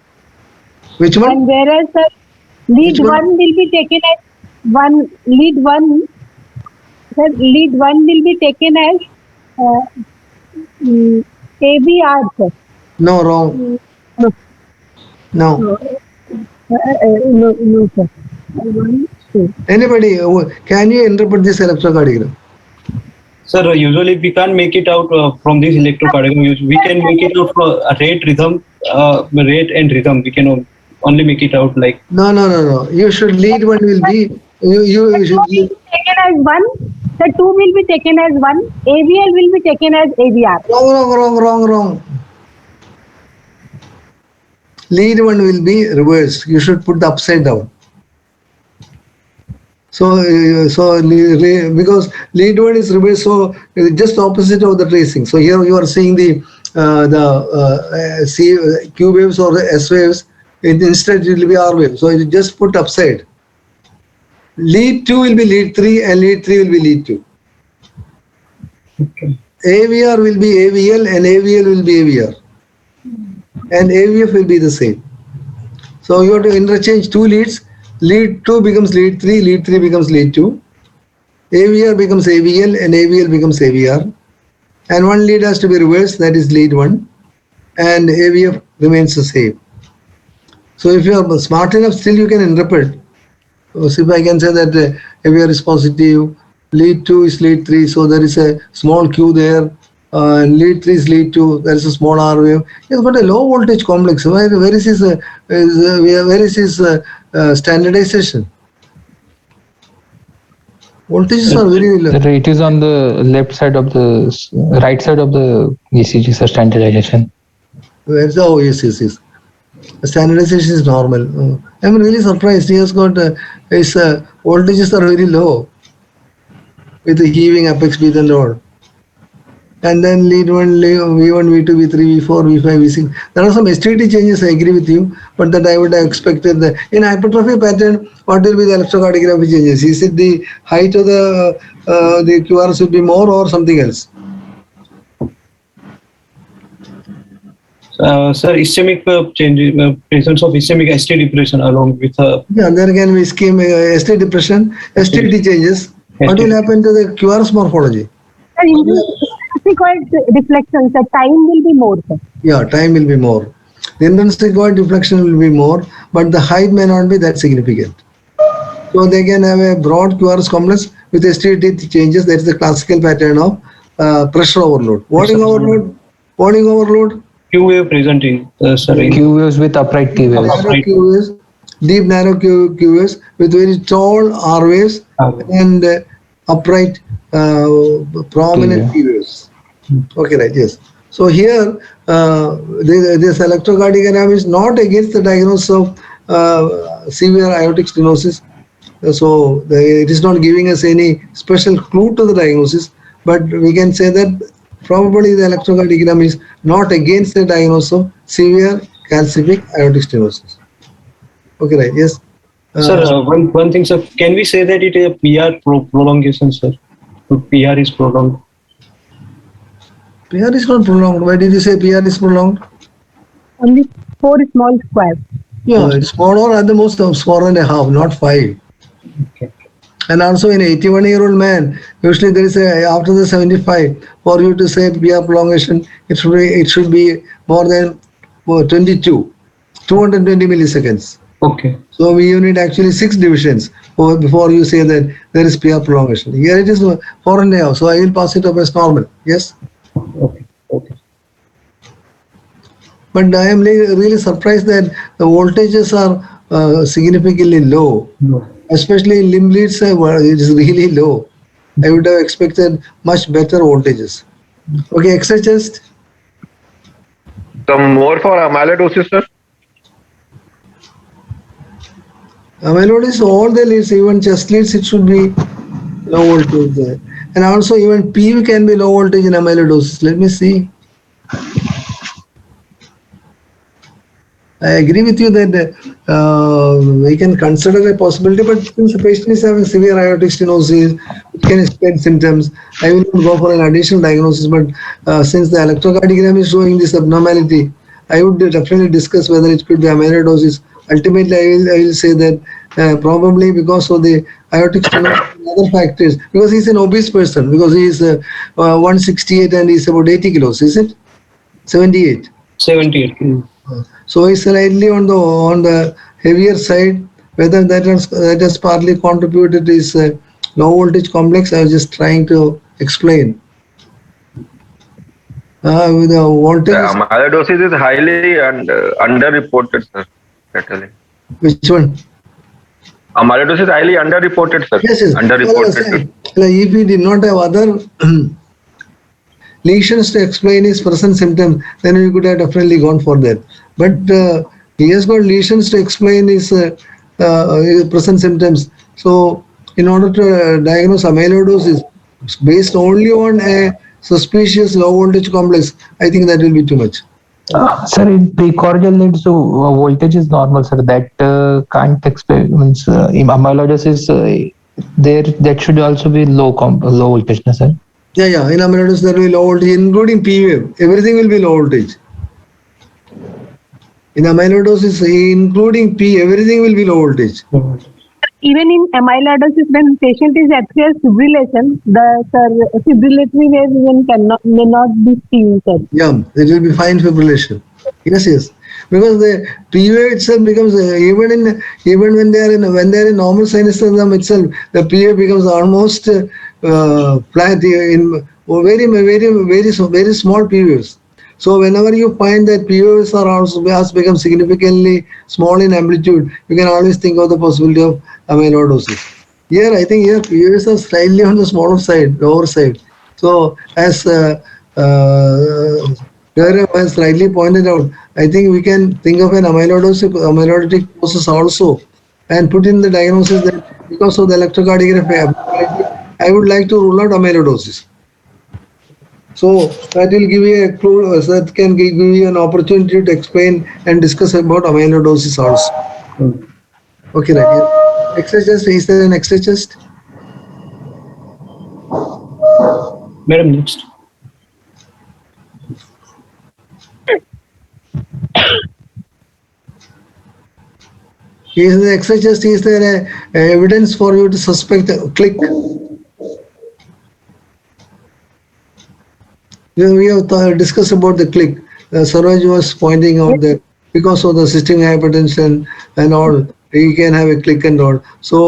Which one? and whereas the lead Which one? 1 will be taken as lead 1. Sir, lead 1 will be taken as AVR, sir. No, wrong. No, No. no, sir. 1, 2. Anybody, can you interpret this electrocardiogram? Sir, usually we can't make it out from this electrocardiogram. We can make it out from rate, rhythm, rate and rhythm. We can only make it out like. No. You should lead one will be you should Will be taken as 1. The 2 will be taken as 1. AVL will be taken as AVR. wrong. Lead one will be reversed. You should put the upside down. So because lead one is reversed, so just opposite of the tracing. So here you are seeing the Q waves or the S waves. Instead it will be R wave. So you just put upside. Lead 2 will be lead 3 and lead 3 will be lead 2. Okay. AVR will be AVL and AVL will be AVR. And AVF will be the same. So you have to interchange two leads. Lead 2 becomes lead 3, lead 3 becomes lead 2. AVR becomes AVL and AVL becomes AVR. And one lead has to be reversed, that is lead 1. And AVF remains the same. So if you are smart enough, still you can interpret. So if I can say that AVR is positive, lead 2 is lead 3, so there is a small Q there. Lead 3 is lead 2, there is a small R wave. It's got a low voltage complex. Where is his standardization? Voltages are very low. It is on the left side of the right side of the ECG, sir, standardization. Oh, yes. The standardization is normal. I'm really surprised. He has got his voltages are very low with the heaving apex beat and all. And then lead 1, V1, V2, V3, V4, V5, V6. There are some STT changes, I agree with you, but that I would have expected. In hypertrophy pattern, what will be the electrocardiogram changes? Is it the height of the QRS will be more or something else? Sir, ischemic presence of ischemic ST depression along with Yeah, there can be ischemic ST depression, STT changes. What will happen to the QRS morphology? Intrinsic deflection, the time will be more, sir. Yeah, time will be more. The intrinsic deflection will be more, but the height may not be that significant. So they can have a broad QRS complex with STT changes. That is the classical pattern of pressure overload. Warning overload. Q wave presenting, sir. Q waves with upright T waves. Narrow Q waves, deep narrow Q waves with very tall R waves and upright prominent T waves. Okay, right, yes. So here, this electrocardiogram is not against the diagnosis of severe aortic stenosis. So it is not giving us any special clue to the diagnosis, but we can say that probably the electrocardiogram is not against the diagnosis of severe calcific aortic stenosis. Okay, right, yes. Sir, one thing, sir, can we say that it is a PR prolongation, sir? PR is prolonged. PR is not prolonged. Why did you say PR is prolonged? Only 4 small squares. Yeah, it's smaller at the most of 4.5, not 5. Okay. And also in 81-year-old man, usually there is a after the 75, for you to say PR prolongation, it should be more than 220 milliseconds. Okay. So we need actually 6 divisions before you say that there is PR prolongation. Here it is 4.5, so I will pass it up as normal. Yes. Okay. But I am really surprised that the voltages are significantly low. No. Especially in limb leads, it is really low. I would have expected much better voltages. Okay, extra chest. Some more for amyloidosis, sir. Amyloidosis, all the leads, even chest leads, it should be low voltage there. And also even PV can be low voltage in amyloidosis. Let me see. I agree with you that we can consider a possibility, but since the patient is having severe aortic stenosis, it can explain symptoms. I will not go for an additional diagnosis, but since the electrocardiogram is showing this abnormality, I would definitely discuss whether it could be amyloidosis. Ultimately, I will say that probably because of the aortic stenosis and other factors, because he's an obese person, because he is 168 and he's about 80 kilos, is it? 78. 78. So he's slightly on the heavier side. Whether that has partly contributed is low voltage complex, I was just trying to explain. With the voltage. The amyloidosis is highly underreported, sir. Certainly. Which one? Amyloidosis is highly underreported, sir. Yes, yes. Underreported. If he did not have other lesions to explain his present symptoms, then we could have definitely gone for that. But he has got lesions to explain his present symptoms. So, in order to diagnose amyloidosis based only on a suspicious low voltage complex, I think that will be too much. Sir, in precordial lead, so voltage is normal, sir. That can't explain. Means amyloidosis, there that should also be low voltage, no, sir. Yeah. In amyloidosis, there will be low voltage, including P wave. Everything will be low voltage. In amyloidosis, including P, everything will be low voltage. Even in amyloidosis, when patient is atrial fibrillation, the fibrillatory wave even may not be seen, sir. Yeah, it will be fine fibrillation. Yes. Because the P wave itself becomes even when they are in normal sinus rhythm itself, the P wave becomes almost flat in very small P waves. So whenever you find that P waves has become significantly small in amplitude, you can always think of the possibility of amyloidosis. I think P waves are slightly on the smaller side, lower side. So as Gaurav has rightly pointed out, I think we can think of an amyloidotic process also and put in the diagnosis that because of the electrocardiogram, I would like to rule out amyloidosis. So that will give you a clue, that can give you an opportunity to explain and discuss about amyloidosis also. Okay, right. Extra chest, is there an extra chest? Madam, next. Is the extra chest, is there a evidence for you to suspect a click? We have discussed about the click. Saroj was pointing out that because of the systemic hypertension and all, he can have a click and all. So,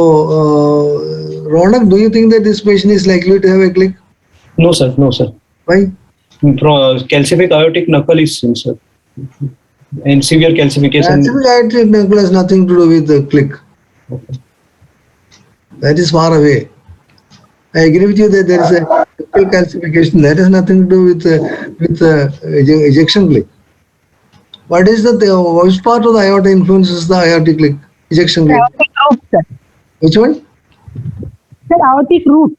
Ronak, do you think that this patient is likely to have a click? No, sir. Why? Calcific aortic knuckle is seen, sir. And severe calcification. Calcific aortic knuckle has nothing to do with the click. Okay. That is far away. I agree with you that there is a calcification. That has nothing to do with ejection click. What is which part of the aorta influences the aortic click? Ejection click. Aortic root, sir. Which one? Sir, aortic root.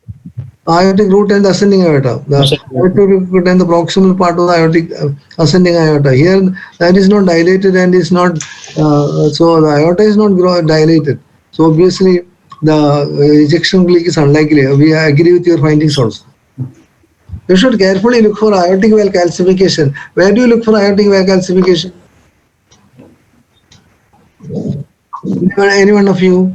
Aortic root and the ascending aorta. The aortic root and the proximal part of the aortic ascending aorta. Here, that is not dilated and is not, so the aorta is not dilated. So obviously, the ejection click is unlikely. We agree with your findings also. You should carefully look for aortic valve calcification. Where do you look for aortic valve calcification? Any one of you?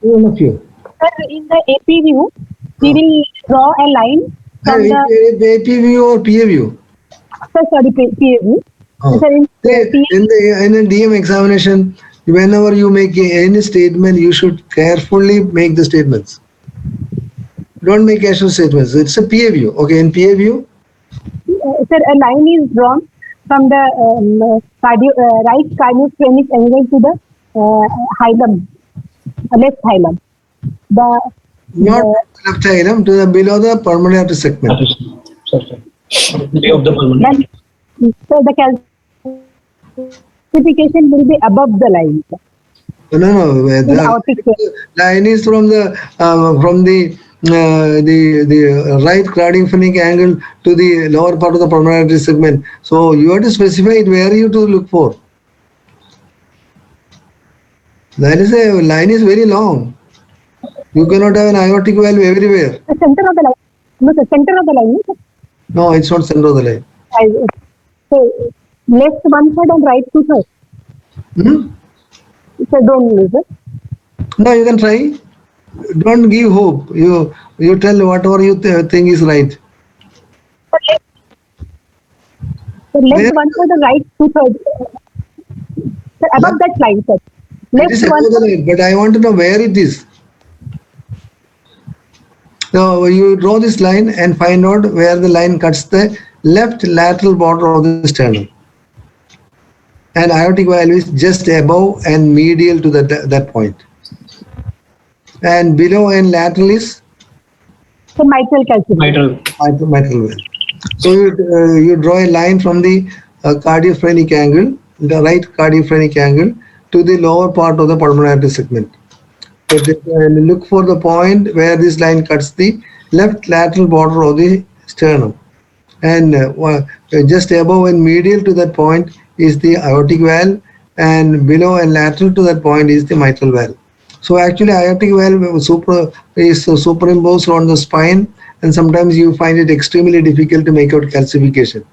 Any one of you? Sir, in the AP view, we will draw a line from the AP view or PA view? Sir, sorry, PA view. Sir, in a DM examination, whenever you make any statement, you should carefully make the statements. Don't make casual statements. It's a PA view. Okay, in PA view? Sir, a line is drawn from the right cardiophrenic angle to the hilum, left hilum. Not left hilum, to the below the pulmonary artery segment. Of the pulmonary. So the calcification will be above the line. No. The line is from the the right cardiophrenic angle to the lower part of the pulmonary artery segment. So you have to specify it where you to look for. That is a line is very long. You cannot have an aortic valve everywhere. The center of the line. No, the center of the line. No, No, it's not center of the line. so left one third and right two thirds. So don't lose it. No, you can try. Don't give hope. You tell whatever you think is right. So left Where- one third and right two thirds. So above that line, sir. It is Left one above the line, but I want to know where it is. So you draw this line and find out where the line cuts the left lateral border of the sternum. And aortic valve is just above and medial to that point. And below and lateral is so mitral calcium. mitral valve. So you draw a line from the cardiophrenic angle, the right cardiophrenic angle, to the lower part of the pulmonary artery segment. And look for the point where this line cuts the left lateral border of the sternum. And just above and medial to that point is the aortic valve, and below and lateral to that point is the mitral valve. So actually aortic valve is superimposed on the spine, and sometimes you find it extremely difficult to make out calcification.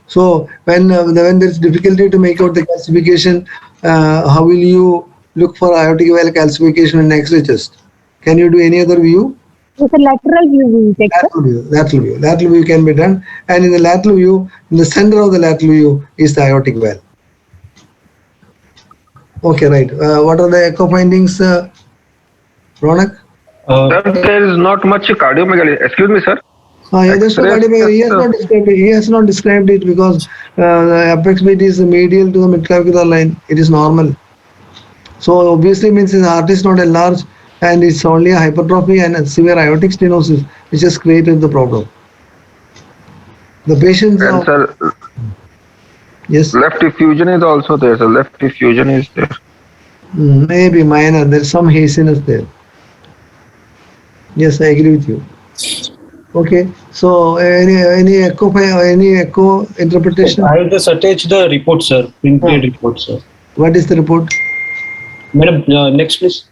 So when there is difficulty to make out the calcification, how will you look for aortic valve calcification in X-ray chest? Can you do any other view? It's a lateral view we will take. Lateral view can be done, and in the lateral view, in the center of the lateral view is the aortic valve. Okay, right. What are the echo findings, Ronak? Sir, there is not much cardiomegaly. Excuse me, sir. There's no cardiomegaly. He has not described it because the apex beat is medial to the midclavicular line. It is normal. So obviously means his heart is not enlarged, and it's only a hypertrophy and a severe aortic stenosis which has created the problem. The patients And sir, yes, left effusion is also there. So left effusion is there. maybe minor. There's some haziness there. Yes, I agree with you. Okay, so any echo interpretation? I will just attach the report, sir. Printed report, sir. What is the report? Madam, next please.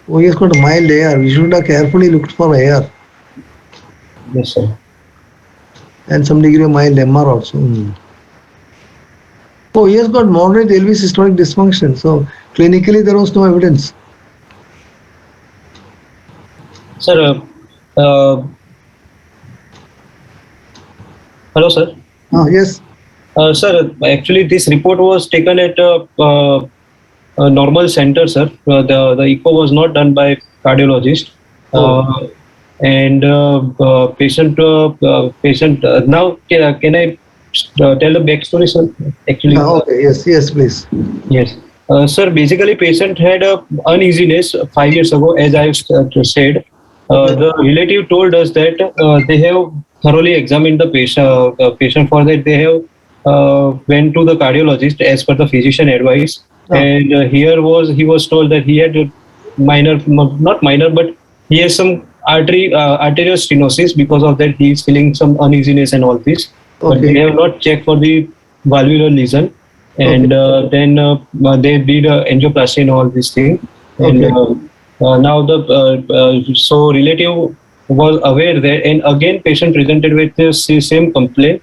Oh, he has got mild AR. We should have carefully looked for AR Yes, sir. and some degree of mild MR also. Oh, he has got moderate LV systolic dysfunction. So clinically there was no evidence. Sir, hello, sir. Yes. Sir, actually, this report was taken at a normal center, sir. The echo was not done by cardiologist, and patient. Now, can I tell the backstory, sir? Actually, Okay. Yes, please. yes. Sir, basically, patient had uneasiness 5 years ago, as I said. The relative told us that they have thoroughly examined the patient. For that, they have went to the cardiologist as per the physician advice. And he was told that he had not minor, but he has some arterial stenosis. Because of that, he is feeling some uneasiness and all this. But they have not checked for the valvular lesion. And then they did angioplasty and all these things. And now so relative was aware that, and again patient presented with the same complaint,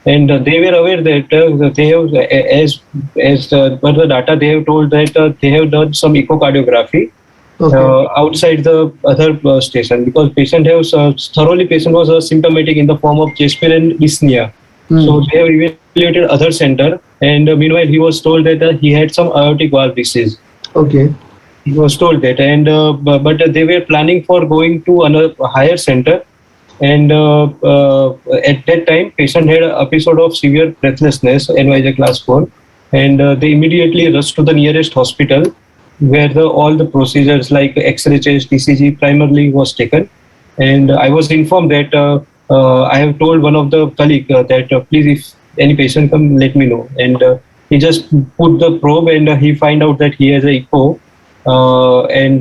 and they were aware that they have, as per the data, they have told that they have done some echocardiography outside the other station, because patient was symptomatic in the form of chest pain and dyspnea. So they have evaluated other center, and meanwhile he was told that he had some aortic valve disease. He was told that, and but they were planning for going to another higher center, and at that time patient had an episode of severe breathlessness, NYJ class 4, and they immediately rushed to the nearest hospital, where all the procedures like X-ray chest, ECG primarily was taken. And I was informed that I have told one of the colleague that please, if any patient come, let me know. And he just put the probe and he find out that he has a echo, and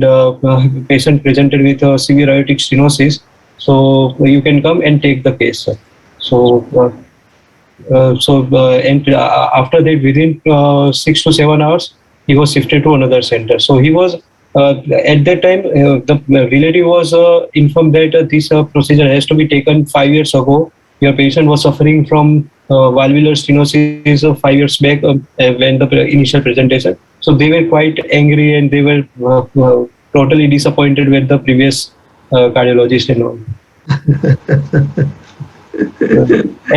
patient presented with a severe aortic stenosis. So you can come and take the case, sir. So and after that, within 6 to 7 hours, he was shifted to another center. So he was at that time the relative was informed that this procedure has to be taken 5 years ago. Your patient was suffering from valvular stenosis 5 years back when the initial presentation. So they were quite angry and they were totally disappointed with the previous cardiologist and all.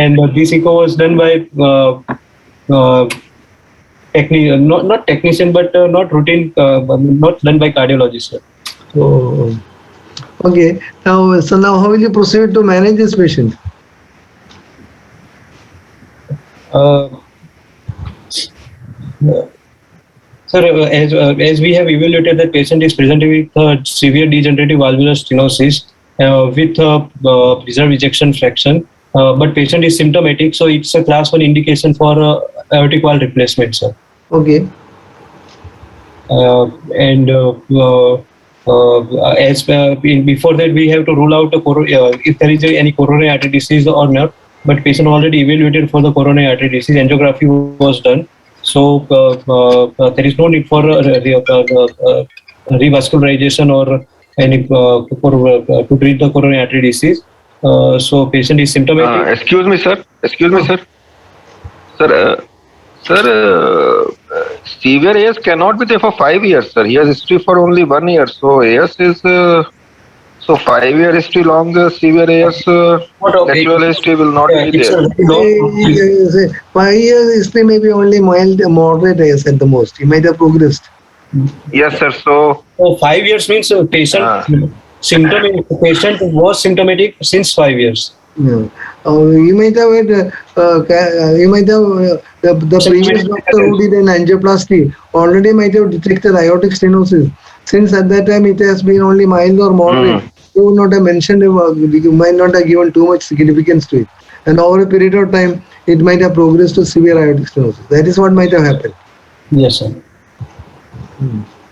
And this echo was done by not technician, but not routine, not done by cardiologist. Sir. Oh, okay. So now how will you proceed to manage this patient? Sir, as we have evaluated, that patient is presenting with severe degenerative valvular stenosis with preserved ejection fraction, but patient is symptomatic, so it's a class 1 indication for aortic valve replacement, sir. Okay. And as before that, we have to rule out if there is any coronary artery disease or not. But patient already evaluated for the coronary artery disease. Angiography was done, so there is no need for revascularization or any to treat the coronary artery disease. So patient is symptomatic. Excuse me, sir. Sir, severe AS cannot be there for 5 years, sir. He has history for only 1 year. So AS is so 5 year history long. Severe AS natural history will not be there. 5 years history may be only mild, moderate AS at the most. He might have progressed. Yes, sir. So 5 years means patient symptomatic. Patient was symptomatic since 5 years. Yeah. You might have had, the previous doctor who did an angioplasty already might have detected aortic stenosis. Since at that time it has been only mild or moderate, you would not have mentioned, you might not have given too much significance to it. And over a period of time, it might have progressed to severe aortic stenosis. That is what might have happened. Yes, sir.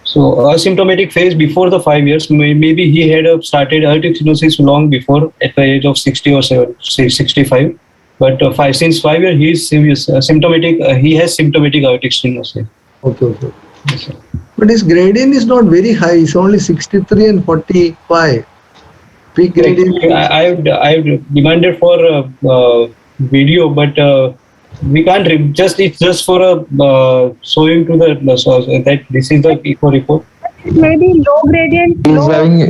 So asymptomatic phase before the 5 years, maybe he had started aortic stenosis long before, at the age of 60 or 65. But since 5 years, he is symptomatic. He has symptomatic aortic stenosis. Okay. Yes, but his gradient is not very high. It's only 63 and 45. Peak gradient. I demanded for video, but we can't it's just for showing to the that this is the echo report. Maybe low gradient. He's having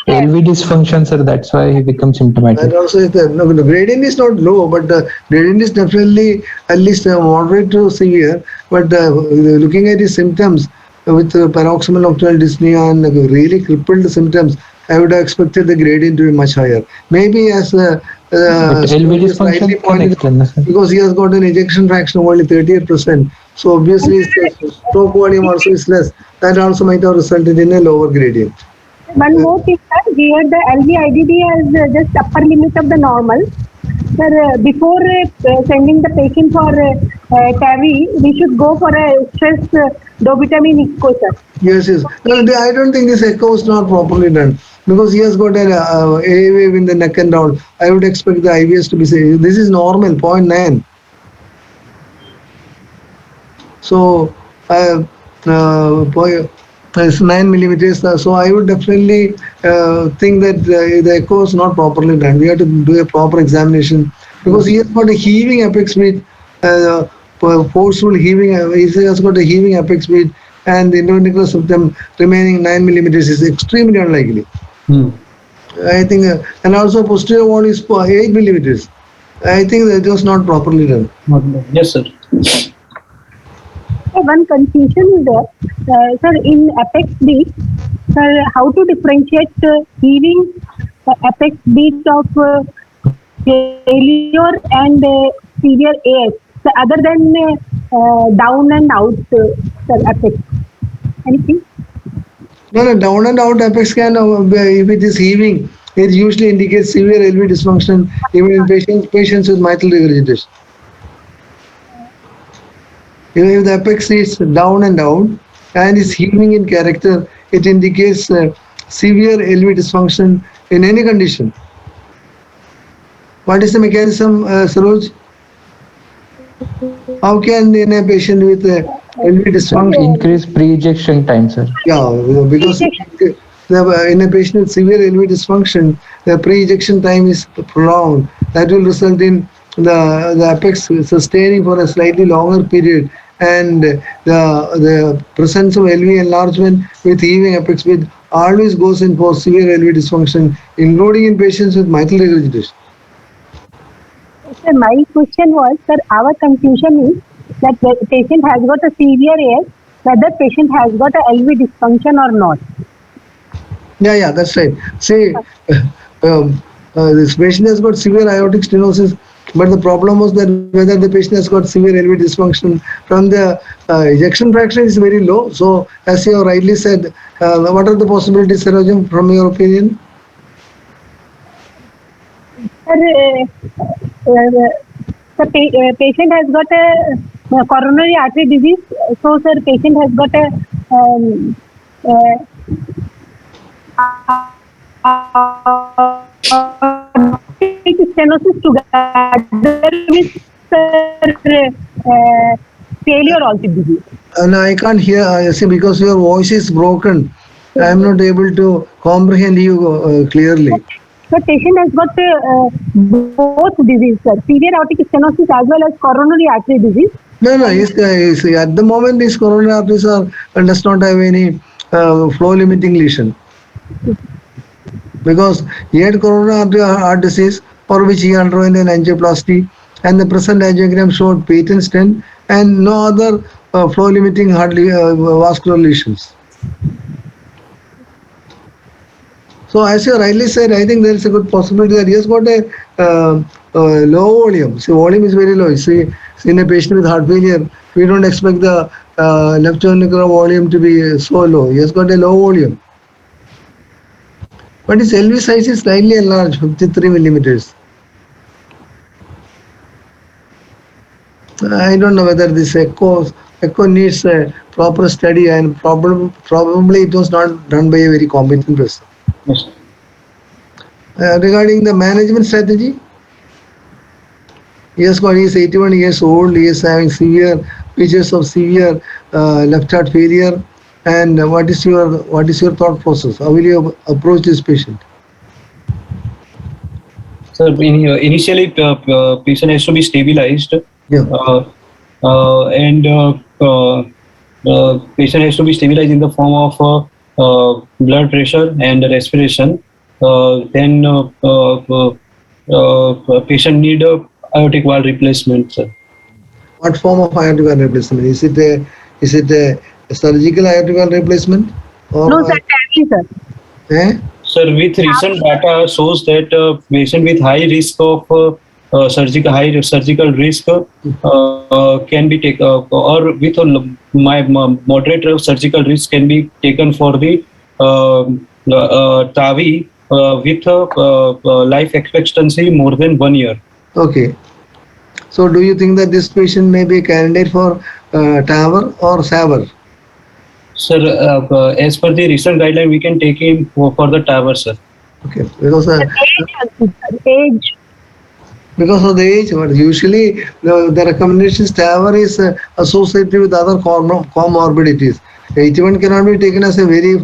LV dysfunction, sir. That's why he becomes symptomatic. And also, the gradient is not low, but the gradient is definitely at least moderate to severe. But looking at his symptoms with paroxysmal nocturnal dyspnea and really crippled symptoms, I would have expected the gradient to be much higher. Maybe as LV dysfunction can explain this, because he has got an ejection fraction of only 38%. So obviously, his stroke volume also is less. That also might have resulted in a lower gradient. One more thing, sir. Here the LV-IDD has just upper limit of the normal. Sir, before sending the patient for TAVI, we should go for a stress dobutamine echo, sir. Yes. No, I don't think this echo is not properly done because he has got an A wave in the neck and down. I would expect the IVS to be saying this is normal, 0.9. So, it's 9 millimeters. So I would definitely think that the echo is not properly done. We have to do a proper examination because he has got a heaving apex beat, forceful heaving. He has got a heaving apex beat, and the intraventricular septum remaining 9 millimeters is extremely unlikely. I think, and also posterior wall is 8 millimeters. I think that was not properly done. Yes, sir. One confusion is there, sir, in apex beat, sir, how to differentiate heaving apex beat of failure and severe AS, so other than down and out, sir, apex? Anything? No, down and out apex can, if it is heaving, it usually indicates severe LV dysfunction, even in patients with mitral regurgitation. If the apex is down and down and is heaving in character, it indicates severe LV dysfunction in any condition. What is the mechanism, Saroj? How can in a patient with LV dysfunction? Increase pre-ejection time, sir. Yeah, because in a patient with severe LV dysfunction, the pre-ejection time is prolonged. That will result in the apex sustaining for a slightly longer period, and the presence of LV enlargement with heaving apex with always goes in for severe LV dysfunction, including in patients with mitral regurgitation. Sir, my question was, sir, our confusion is that the patient has got a severe AS, whether patient has got a LV dysfunction or not. Yeah, that's right. See, this patient has got severe aortic stenosis, but the problem was that whether the patient has got severe LV dysfunction from the ejection fraction is very low. So, as you have rightly said, what are the possibilities, Sarojam, from your opinion? Sir, the patient has got a coronary artery disease. So, sir, patient has got a stenosis together with failure aortic disease. And I can't hear, see, because your voice is broken. I am not able to comprehend you clearly. The patient has got both disease, sir. Severe aortic stenosis as well as coronary artery disease. No, at the moment these coronary arteries does not have any flow limiting lesion. Because he had coronary artery heart disease for which he underwent an angioplasty, and the present angiogram showed patent stent and no other flow limiting vascular lesions. So as you rightly said, I think there is a good possibility that he has got a low volume. See, volume is very low. See, in a patient with heart failure, we don't expect the left ventricular volume to be so low. He has got a low volume. But his LV size is slightly enlarged, 53 millimeters. I don't know whether this echo needs a proper study, and probably it was not done by a very competent person. Yes. Regarding the management strategy, he is 81 years old. He is having severe features of severe left heart failure. And what is your thought process? How will you approach this patient? So initially, patient has to be stabilized. Yeah. And patient has to be stabilized in the form of blood pressure and respiration. Then patient need a aortic valve replacement, sir. What form of aortic valve replacement? Is it a surgical aortic valve replacement? Or No, sir, sir. Sir, with recent data shows that patient with high risk of surgical risk can be taken, or with a moderate surgical risk can be taken for the TAVI with life expectancy more than 1 year. Okay. So do you think that this patient may be a candidate for TAVR or SAVR? Sir, as per the recent guideline, we can take him for the TAVR, sir. Okay. Because Age. Because of the age, but usually the recommendations TAVR is associated with other comorbidities. 81 cannot be taken as a very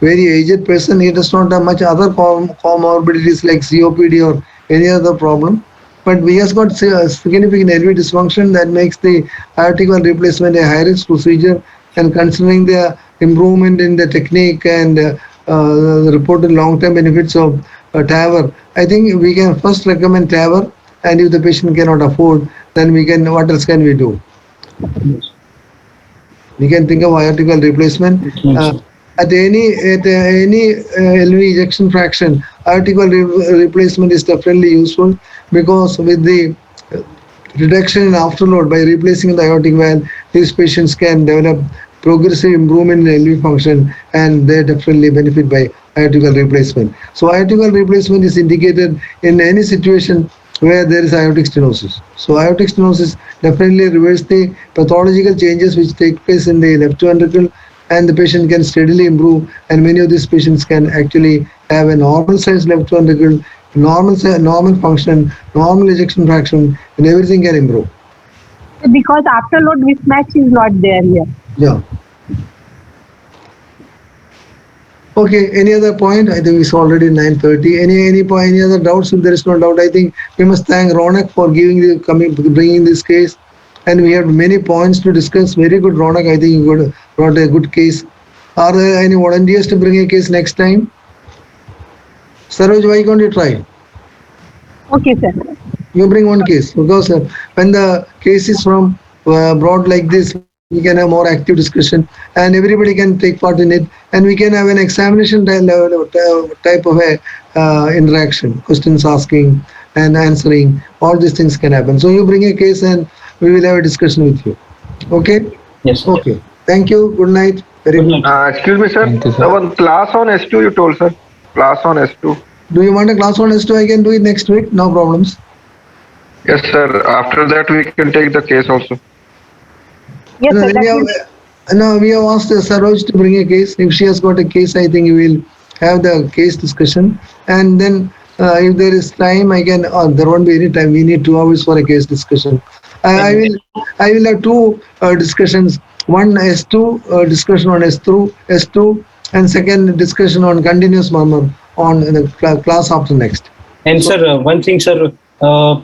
aged person. He does not have much other comorbidities like COPD or any other problem. But he has got significant LV dysfunction that makes the aortic valve replacement a high-risk procedure. And considering the improvement in the technique and the reported long-term benefits of TAVR, I think we can first recommend TAVR, and if the patient cannot afford, then what else can we do? We can think of aortic valve replacement. At any LV ejection fraction, aortic valve replacement is definitely useful, because with the reduction in afterload by replacing the aortic valve, these patients can develop progressive improvement in LV function, and they definitely benefit by aortic valve replacement. So aortic valve replacement is indicated in any situation where there is aortic stenosis. So aortic stenosis definitely reverses the pathological changes which take place in the left ventricle, and the patient can steadily improve, and many of these patients can actually have a normal sized left ventricle, normal function, normal ejection fraction, and everything can improve. Because afterload mismatch is not there here. Yeah. Okay, any other point? I think it's already 9:30. Any point, any other doubts? If there is no doubt, I think we must thank Ronak for bringing this case. And we have many points to discuss. Very good, Ronak. I think you brought a good case. Are there any volunteers to bring a case next time? Saroj, why can't you try? Okay, sir. You bring one case, because when the case is from brought like this, we can have more active discussion and everybody can take part in it, and we can have an examination type of a interaction, questions asking and answering, all these things can happen. So you bring a case and we will have a discussion with you. Okay? Yes. Okay. Thank you. Good night. Very Good good. night. Excuse me, sir. Thank you, sir. One class on S2 you told, sir. Class on S2. Do you want a class on S2? I can do it next week. No problems. Yes, sir. After that, we can take the case also. Yes, sir. We have asked Saroj to bring a case. If she has got a case, I think we will have the case discussion. And then if there is time, I can, there won't be any time. We need 2 hours for a case discussion. I will have 2 discussions. One S2 discussion on S2, and second discussion on continuous murmur on the class after next. And sir, one thing, sir, we are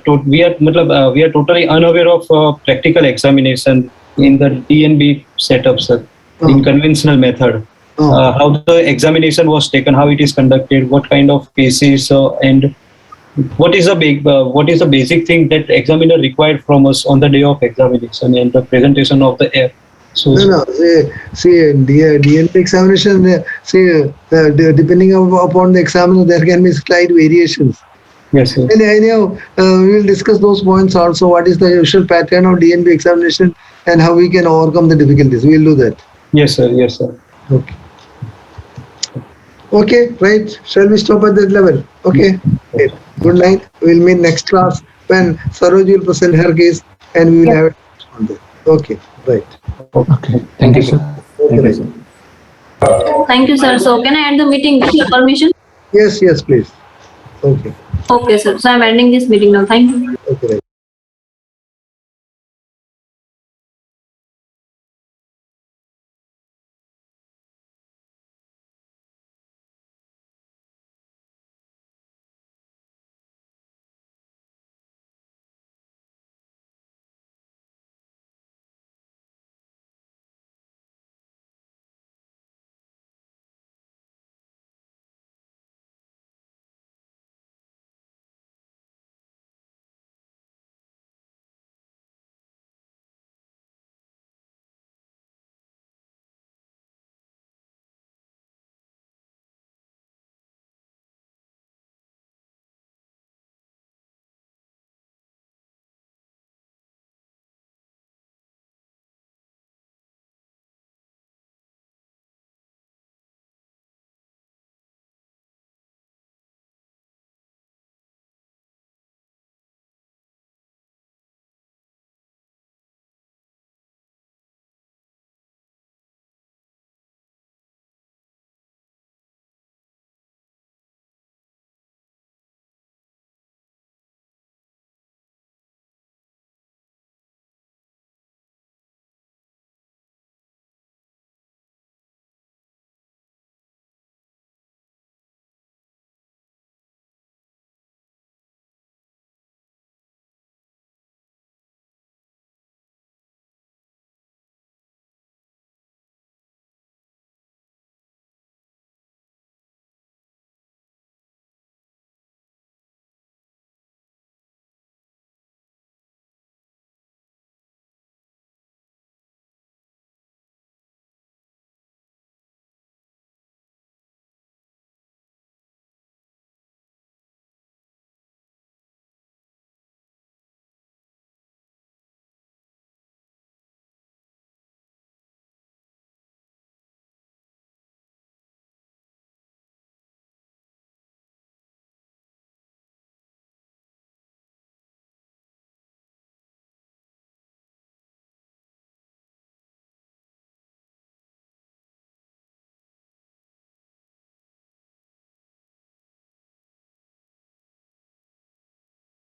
totally unaware of practical examination in the DNB setup, sir, in conventional method. How the examination was taken, how it is conducted, what kind of cases, and what is the basic thing that examiner required from us on the day of examination and the presentation of the air. So DNP examination, depending upon the examiner, there can be slight variations. Yes, sir. And anyhow, we will discuss those points also. What is the usual pattern of DNP examination and how we can overcome the difficulties. We will do that. Yes, sir. Yes, sir. Okay. Okay, right. Shall we stop at that level? Okay. Good night. We'll meet next class when Saroj will present her case and we will have it on there. Okay, right. Okay. Thank you, sir. Okay, right. Thank you, sir. So can I end the meeting with your permission? Yes, please. Okay. Okay, sir. So I'm ending this meeting now. Thank you.